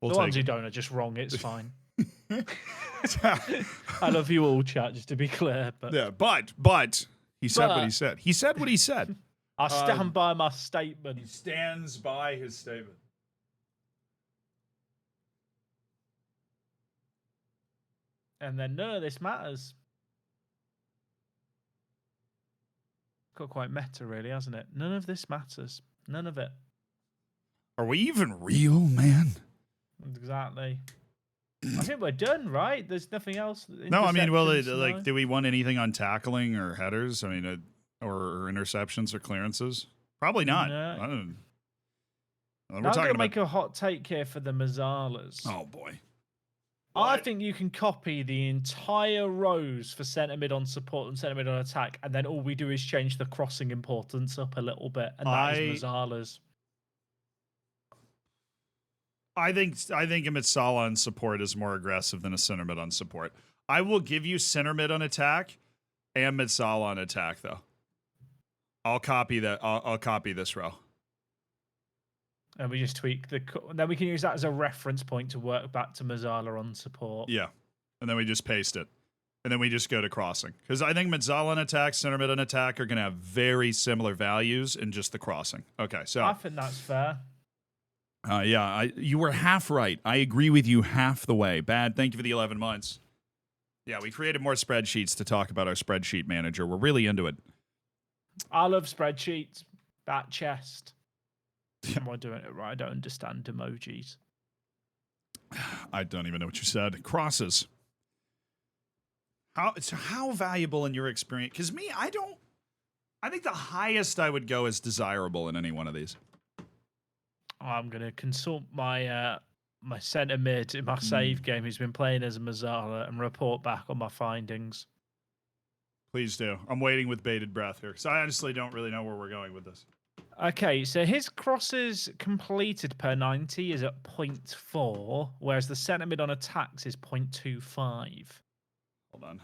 The ones who don't are just wrong. It's fine. I love you all, chat, just to be clear. But yeah, but he said what he said. He said what he said. I stand by my statement. He stands by his statement. And then none of this matters. Got quite meta, really, hasn't it? None of this matters. None of it. Are we even real, man? Exactly. I think we're done, right? There's nothing else. No, I mean, well, like, do we want anything on tackling or headers? I mean, or interceptions or clearances? Probably not. No. We're talking talking about make a hot take here for the Mazzalas. Oh boy. I think you can copy the entire rows for centre mid on support and centre mid on attack, and then all we do is change the crossing importance up a little bit, and that is Mazzalas. I think a Mitsala on support is more aggressive than a center mid on support. I will give you center mid on attack and Mitsala on attack, though. I'll copy that. I'll copy this row. And we just tweak then we can use that as a reference point to work back to Mazzala on support. Yeah. And then we just paste it. And then we just go to crossing. Because I think Mitsala on attack, center mid on attack are going to have very similar values in just the crossing. Okay, so. I think that's fair. Yeah, you were half right. I agree with you half the way. Bad, thank you for the 11 months. Yeah, we created more spreadsheets to talk about our spreadsheet manager. We're really into it. I love spreadsheets. Back chest. Am I doing it right? I don't understand emojis. I don't even know what you said. Crosses. How valuable in your experience? Because me, I think the highest I would go is desirable in any one of these. I'm going to consult my my centre mid in my save game who's been playing as a Mazzala and report back on my findings. Please do. I'm waiting with bated breath here because I honestly don't really know where we're going with this. Okay, so his crosses completed per 90 is at 0.4, whereas the centre mid on attacks is 0.25. Hold on.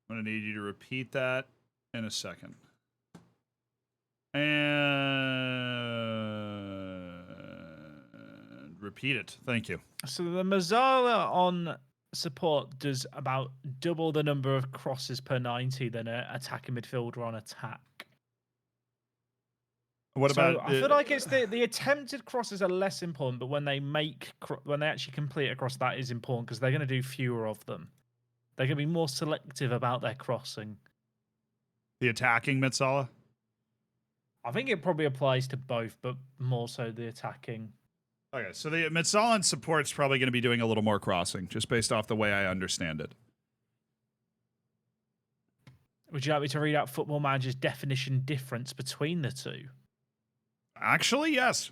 I'm going to need you to repeat that in a second. And repeat it. Thank you. So the Mazzala on support does about double the number of crosses per 90 than an attacking midfielder on attack. What about? I feel like it's the attempted crosses are less important, but when they actually complete a cross, that is important because they're going to do fewer of them. They're going to be more selective about their crossing. The attacking Mitsala? I think it probably applies to both, but more so the attacking. Okay, so the Mitsala on support's probably going to be doing a little more crossing, just based off the way I understand it. Would you like me to read out Football Manager's definition difference between the two? Actually, yes.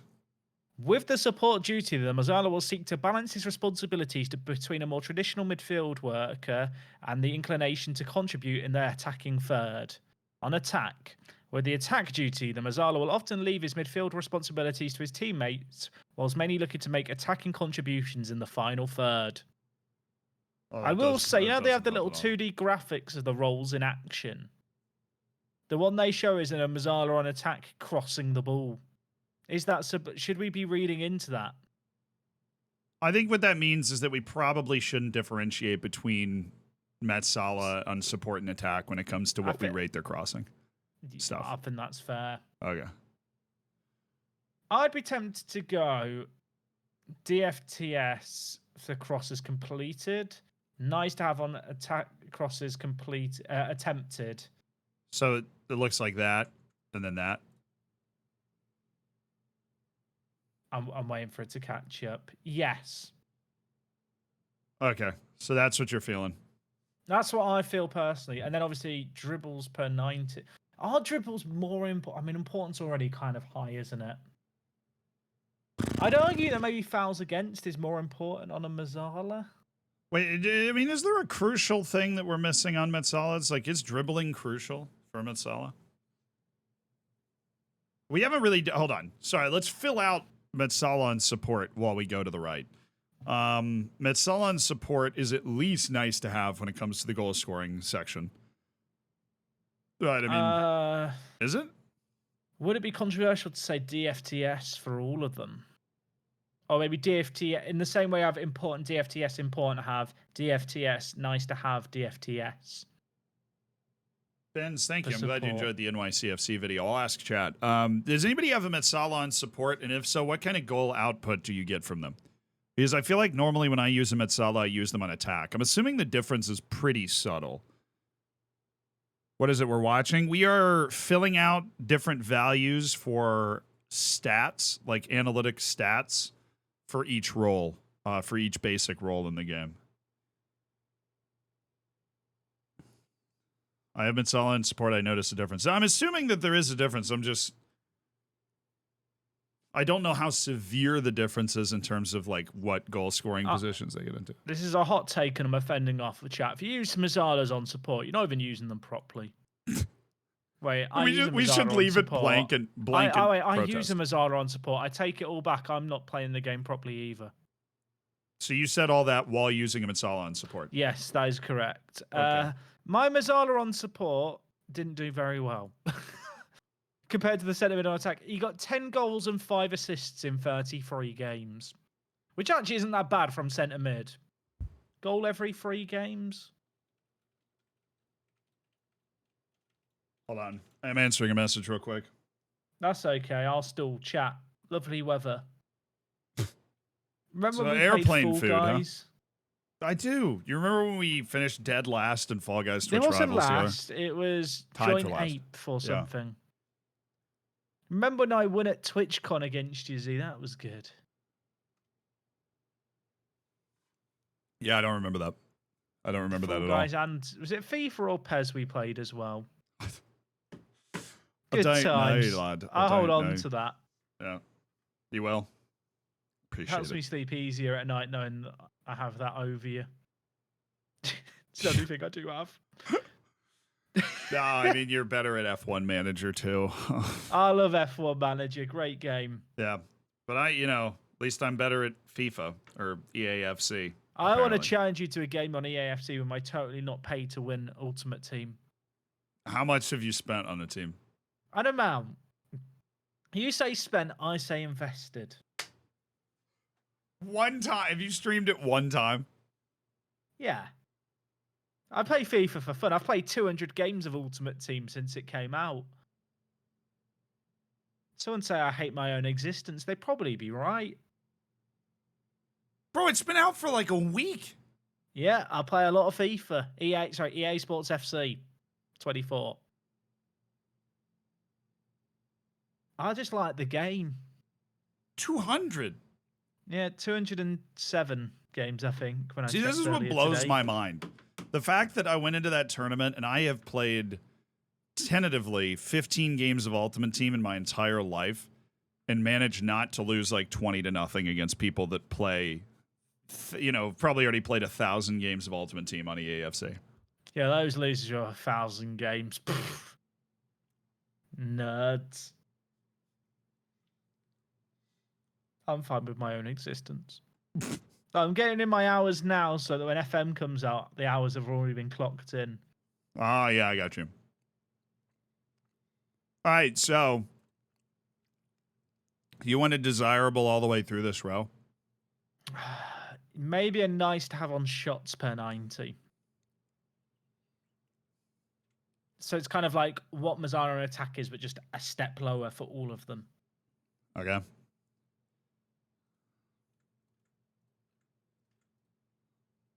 With the support duty, the Mazzala will seek to balance his responsibilities between a more traditional midfield worker and the inclination to contribute in their attacking third. On attack, with the attack duty, the Mazzala will often leave his midfield responsibilities to his teammates, whilst many looking to make attacking contributions in the final third. I will say, they have the little 2D graphics of the roles in action. The one they show is in a Mazzala on attack crossing the ball. Should we be reading into that? I think what that means is that we probably shouldn't differentiate between Metsala on support and attack when it comes to what we rate their crossing stuff. I think that's fair. Okay. I'd be tempted to go DFTS for crosses completed. Nice to have on attack crosses attempted. So it looks like that, and then that. I'm waiting for it to catch up. Yes. Okay, so that's what you're feeling. That's what I feel personally. And then obviously dribbles per 90. Are dribbles more important? I mean, importance already kind of high, isn't it? I'd argue that maybe fouls against is more important on a Mazzala. Wait, I mean, is there a crucial thing that we're missing on Metsala? It's like, is dribbling crucial for Metsala? We haven't really... Hold on. Sorry, let's fill out Metsala on support while we go to the right. Metsala on support is at least nice to have when it comes to the goal scoring section. Right, I mean... is it? Would it be controversial to say DFTS for all of them? Or maybe DFT, in the same way I have important DFTS, important to have DFTS, nice to have DFTS. Benz, thank you. I'm glad you enjoyed the NYCFC video. I'll ask chat. Does anybody have a Metsala on support? And if so, what kind of goal output do you get from them? Because I feel like normally when I use a Metsala, I use them on attack. I'm assuming the difference is pretty subtle. What is it we're watching? We are filling out different values for stats, like analytic stats, for each role, for each basic role in the game. I have been solid in support. I noticed a difference. I'm assuming that there is a difference. I don't know how severe the difference is in terms of like what goal scoring positions they get into. This is a hot take and I'm offending off the chat. If you use Mazzalas on support, you're not even using them properly. Wait, I use we should leave it blank and blank. I use a Mazzara on support. I take it all back. I'm not playing the game properly either. So you said all that while using a Mazzara on support. Yes, that is correct. Okay. My Mazzara on support didn't do very well compared to the centre mid on attack. He got 10 goals and 5 assists in 33 games, which actually isn't that bad from centre mid. Goal every 3 games. Hold on. I'm answering a message real quick. That's okay. I'll still chat. Lovely weather. Remember So when we airplane played Fall food, Guys? Huh? I do. You remember when we finished dead last in Fall Guys Twitch It wasn't Rivals? last. It was Tied for joint last. 8th or something. Remember when I won at TwitchCon against you, Z? That was good. Yeah, I don't remember that. I don't remember that at Guys, all. and was it FIFA or PES we played as well? I Good don't times. know, lad. I'll hold don't on know. to that. Yeah. You will. Appreciate Helps it. me sleep easier at night knowing that I have that over you. It's the only thing I do have. No, I mean, you're better at F1 Manager, too. I love F1 Manager. Great game. Yeah. But at least I'm better at FIFA or EAFC. I want to apparently. challenge you to a game on EAFC with my totally not pay to win Ultimate Team. How much have you spent on a team? An amount. You say spent, I say invested. One time. Have you streamed it one time? Yeah. I play FIFA for fun. I've played 200 games of Ultimate Team since it came out. Someone say I hate my own existence. They'd probably be right. Bro, it's been out for like a week. Yeah, I play a lot of FIFA. EA Sports FC 24. I just like the game. 200. Yeah, 207 games, I think. When See, I this is what blows my mind. The fact that I went into that tournament and I have played tentatively 15 games of Ultimate Team in my entire life and managed not to lose like 20-0 against people that play, probably already played 1,000 games of Ultimate Team on EAFC. Yeah, those losers are 1,000 games. Nerds. I'm fine with my own existence. I'm getting in my hours now so that when FM comes out, the hours have already been clocked in. Ah, yeah, I got you. All right, so you wanted desirable all the way through this row? Maybe a nice to have on shots per 90. So it's kind of like what Mazzara attack is, but just a step lower for all of them. Okay.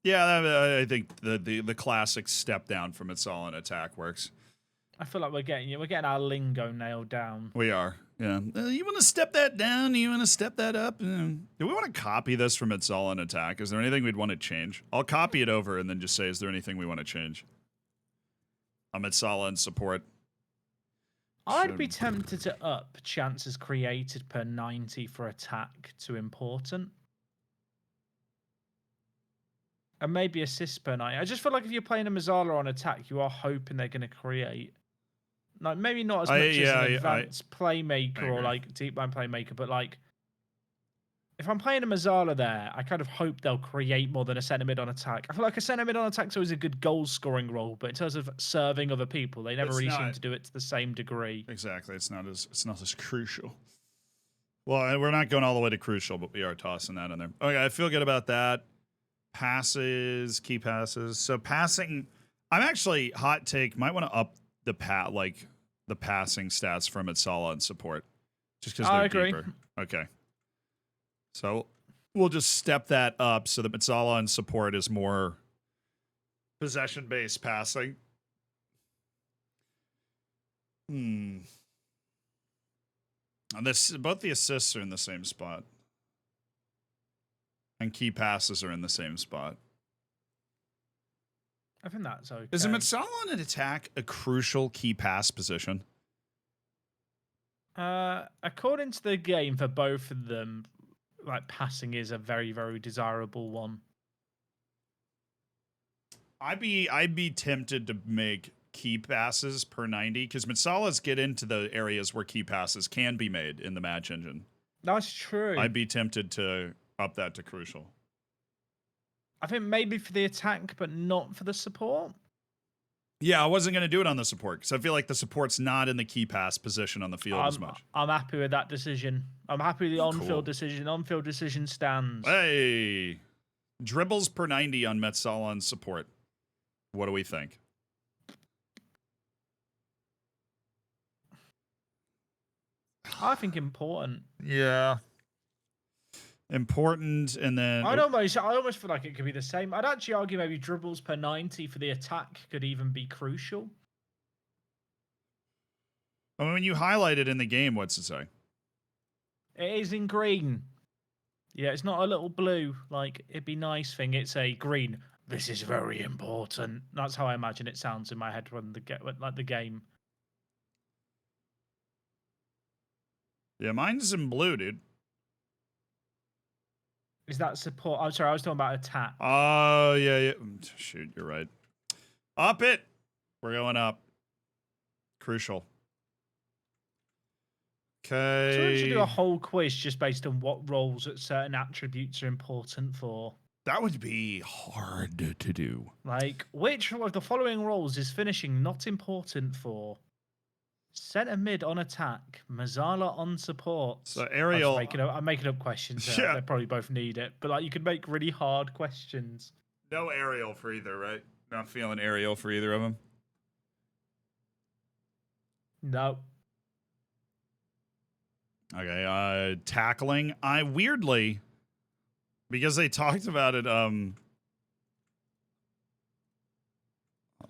Yeah, I think the classic step down from its all in attack works. I feel like we're getting our lingo nailed down. We are, yeah. You want to step that down? You want to step that up? Do we want to copy this from its all in attack? Is there anything we'd want to change? I'll copy it over and then just say, is there anything we want to change? I'm at solid in support. I'd be tempted to up chances created per 90 for attack to important. And maybe assists per 90. I just feel like if you're playing a Mazzara on attack, you are hoping they're going to create. Like, maybe not as much as an advanced playmaker or like deep line playmaker, but like if I'm playing a Mazzara there, I kind of hope they'll create more than a centre mid on attack. I feel like a centre mid on attack is always a good goal scoring role, but in terms of serving other people, they never really seem to do it to the same degree. Exactly, it's not as crucial. Well, we're not going all the way to crucial, but we are tossing that in there. Okay, I feel good about that. Passes, key passes. So passing, I'm actually hot take. Might want to up the passing stats from Itsala and support, just because they're deeper. Okay. So we'll just step that up so that Itsala and support is more possession-based passing. And both the assists are in the same spot. And key passes are in the same spot. I think that's okay. Is a Itsala in an attack a crucial key pass position? According to the game, for both of them, like passing is a very, very desirable one. I'd be tempted to make key passes per 90, because Mitsalas get into the areas where key passes can be made in the match engine. That's true. I'd be tempted to up that to crucial. I think maybe for the attack, but not for the support. Yeah, I wasn't going to do it on the support because I feel like the support's not in the key pass position on the field as much. I'm happy with that decision. I'm happy with the on-field Cool. decision. On-field decision stands. Hey, dribbles per 90 on Metsala on support. What do we think? I think important. Yeah. Important, and then I almost feel like it could be the same. I'd actually argue maybe dribbles per 90 for the attack could even be crucial. I mean, when you highlight it in the game, what's it say? It is in green. Yeah, it's not a little blue like it'd be nice thing. It's a green. This is very important. That's how I imagine it sounds in my head when the game. Yeah, mine's in blue, dude. Is that support? I'm sorry, I was talking about attack. Oh, yeah. Shoot, you're right. Up it. We're going up. Crucial. Okay. So we should do a whole quiz just based on what roles that certain attributes are important for. That would be hard to do. Like, which of the following roles is finishing not important for? Centre mid on attack, Mazzala on support. So Ariel, I'm making up questions. Yeah. They probably both need it, but like you could make really hard questions. no Ariel for either, right? Not feeling Ariel for either of them. No. Okay, tackling. I weirdly, because they talked about it. Hold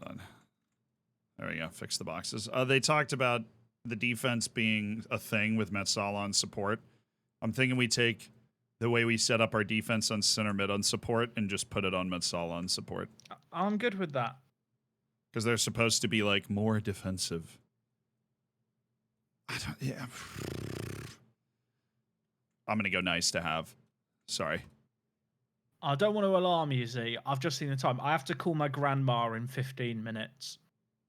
on. There we go. Fix the boxes. They talked about the defense being a thing with Metsala on support. I'm thinking we take the way we set up our defense on center mid on support and just put it on Metsala on support. I'm good with that. Because they're supposed to be like more defensive. Yeah. I'm going to go nice to have. Sorry. I don't want to alarm you, Z. I've just seen the time. I have to call my grandma in 15 minutes.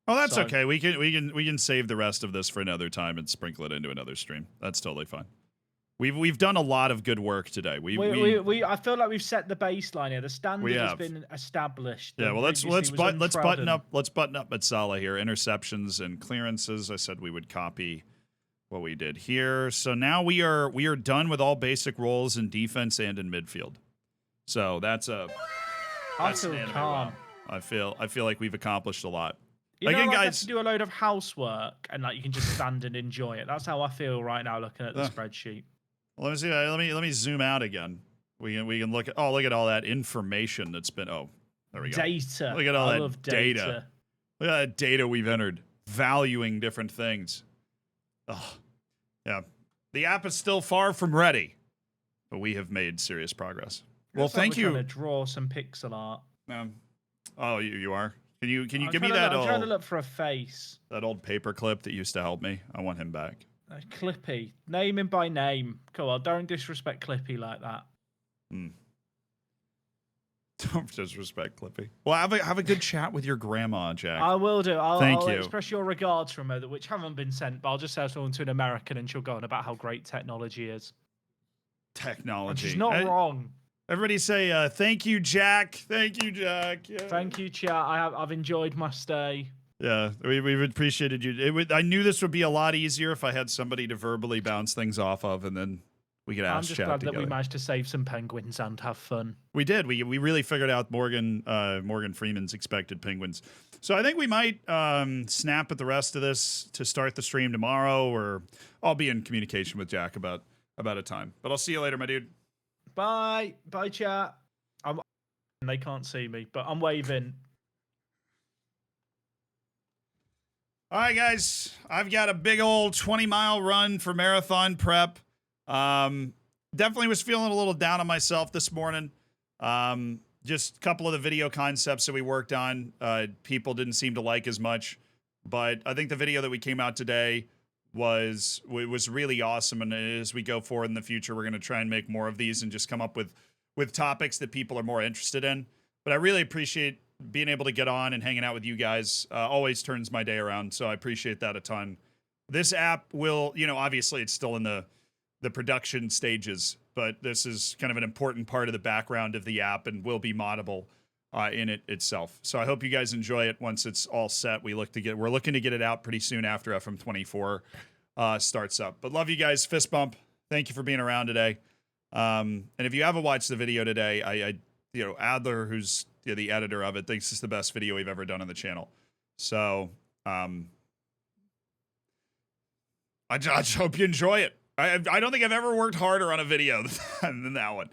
Oh, that's okay. We can save the rest of this for another time and sprinkle it into another stream. That's totally fine. We've done a lot of good work today. I feel like we've set the baseline here. The standard has been established. Yeah, well let's button up Metsala here. Interceptions and clearances. I said we would copy what we did here. So now we are done with all basic roles in defense and in midfield. So I feel calm. I feel like we've accomplished a lot. You know, guys, have to do a load of housework and like you can just stand and enjoy it. That's how I feel right now looking at the spreadsheet. Well, let me see. Let me zoom out again. We can look at look at all that information that's been. Oh, there we go. Data. Look at all that data. Look at that data we've entered, valuing different things. Oh, yeah. The app is still far from ready, but we have made serious progress. Well, thank you. I'm trying to draw some pixel art. Oh, you are. Can you give me that? I'm trying to look for a face. That old paper clip that used to help me. I want him back. Clippy. Name him by name. Come on, don't disrespect Clippy like that. Don't disrespect Clippy. Well, have a good chat with your grandma, Jack. I will do. Thank you. Express your regards from her, which haven't been sent, but I'll just say something to an American and she'll go on about how great technology is. Technology. And she's not wrong. Everybody say, thank you, Jack. Thank you, Jack. Yeah. Thank you, chat. I've enjoyed my stay. Yeah, we've appreciated you. I knew this would be a lot easier if I had somebody to verbally bounce things off of, and then we could ask chat together. I'm just glad that we managed to save some penguins and have fun. We did. We really figured out Morgan Freeman's expected penguins. So I think we might snap at the rest of this to start the stream tomorrow, or I'll be in communication with Jack about a time. But I'll see you later, my dude. Bye, chat. They can't see me, but I'm waving. All right, guys. I've got a big old 20-mile run for marathon prep. Definitely was feeling a little down on myself this morning. Just a couple of the video concepts that we worked on, people didn't seem to like as much. But I think the video that we came out today was really awesome, and as we go forward in the future, we're going to try and make more of these and just come up with topics that people are more interested in. But I really appreciate being able to get on and hanging out with you guys always turns my day around. So I appreciate that a ton. This app will, you know, obviously it's still in the production stages, but this is kind of an important part of the background of the app and will be moddable in it itself. So I hope you guys enjoy it once it's all set. We're looking to get it out pretty soon after FM24 starts up. But love you guys. Fist bump. Thank you for being around today. And if you haven't watched the video today, I you know, Adler, who's the editor of it, thinks it's the best video we've ever done on the channel. So I just hope you enjoy it. I don't think I've ever worked harder on a video than that one.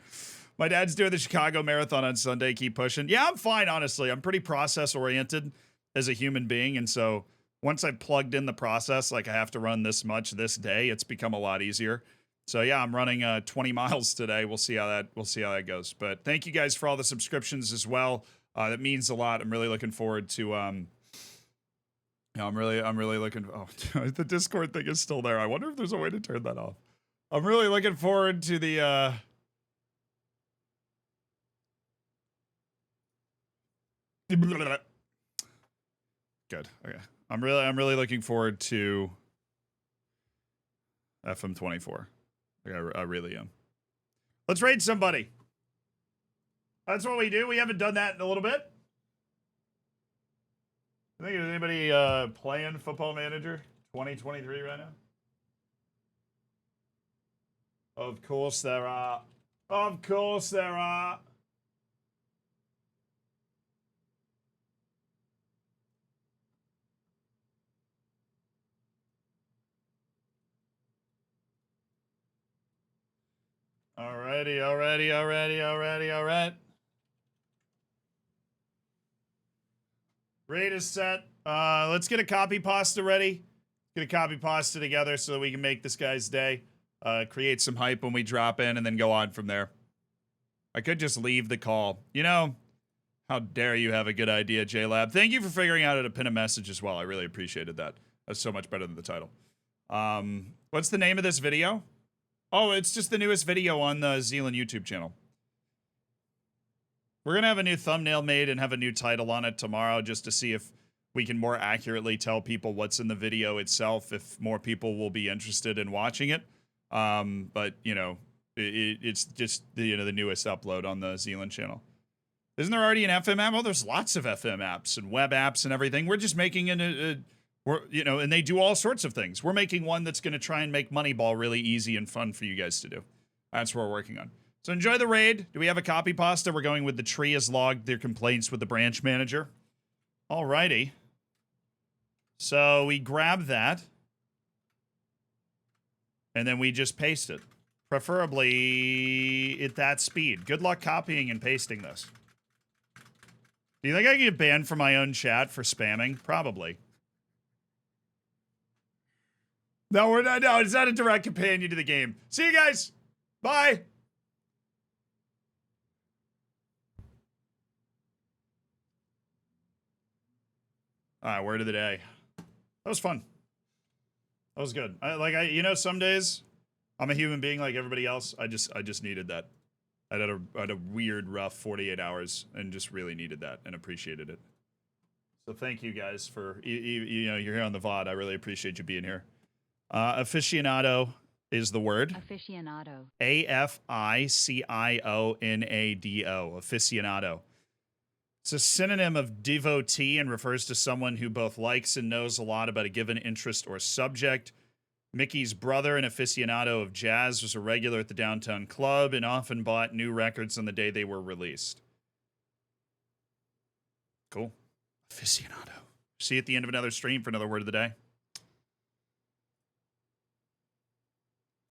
My dad's doing the Chicago Marathon on Sunday. Keep pushing. Yeah, I'm fine, honestly. I'm pretty process-oriented as a human being, and so once I've plugged in the process, like I have to run this much this day, it's become a lot easier. So yeah, I'm running 20 miles today. We'll see how that goes. But thank you guys for all the subscriptions as well. That means a lot. I'm really looking forward to I'm really looking. Oh, the Discord thing is still there. I wonder if there's a way to turn that off. I'm really looking forward to the. Good. Okay. I'm really looking forward to FM24. I really am. Let's raid somebody. That's what we do. We haven't done that in a little bit. I think there's anybody playing Football Manager 2023 right now? Of course there are. Of course there are. Alrighty. Raid is set. Let's get a copy pasta ready. Get a copy pasta together so that we can make this guy's day. Create some hype when we drop in and then go on from there. I could just leave the call. You know, how dare you have a good idea, JLab. Thank you for figuring out how to pin a message as well. I really appreciated that. That's so much better than the title. What's the name of this video? Oh, it's just the newest video on the Zealand YouTube channel. We're going to have a new thumbnail made and have a new title on it tomorrow just to see if we can more accurately tell people what's in the video itself, if more people will be interested in watching it. But, you know, it's just the newest upload on the Zealand channel. Isn't there already an FM app? Oh, there's lots of FM apps and web apps and everything. We're just making and they do all sorts of things. We're making one that's going to try and make Moneyball really easy and fun for you guys to do. That's what we're working on. So enjoy the raid. Do we have a copy pasta? We're going with the tree has logged their complaints with the branch manager. Alrighty. So we grab that. And then we just paste it. Preferably at that speed. Good luck copying and pasting this. Do you think I can get banned from my own chat for spamming? Probably. No, we're not. No, it's not a direct companion to the game. See you guys. Bye. All right, word of the day. That was fun. That was good. You know, some days I'm a human being like everybody else. I just needed that. I had a weird, rough 48 hours and just really needed that and appreciated it. So thank you guys for you know, you're here on the VOD. I really appreciate you being here. Aficionado is the word. Aficionado. A-F-I-C-I-O-N-A-D-O. Aficionado. It's a synonym of devotee and refers to someone who both likes and knows a lot about a given interest or subject. Mickey's brother, an aficionado of jazz, was a regular at the downtown club and often bought new records on the day they were released. Cool. Aficionado. See you at the end of another stream for another word of the day.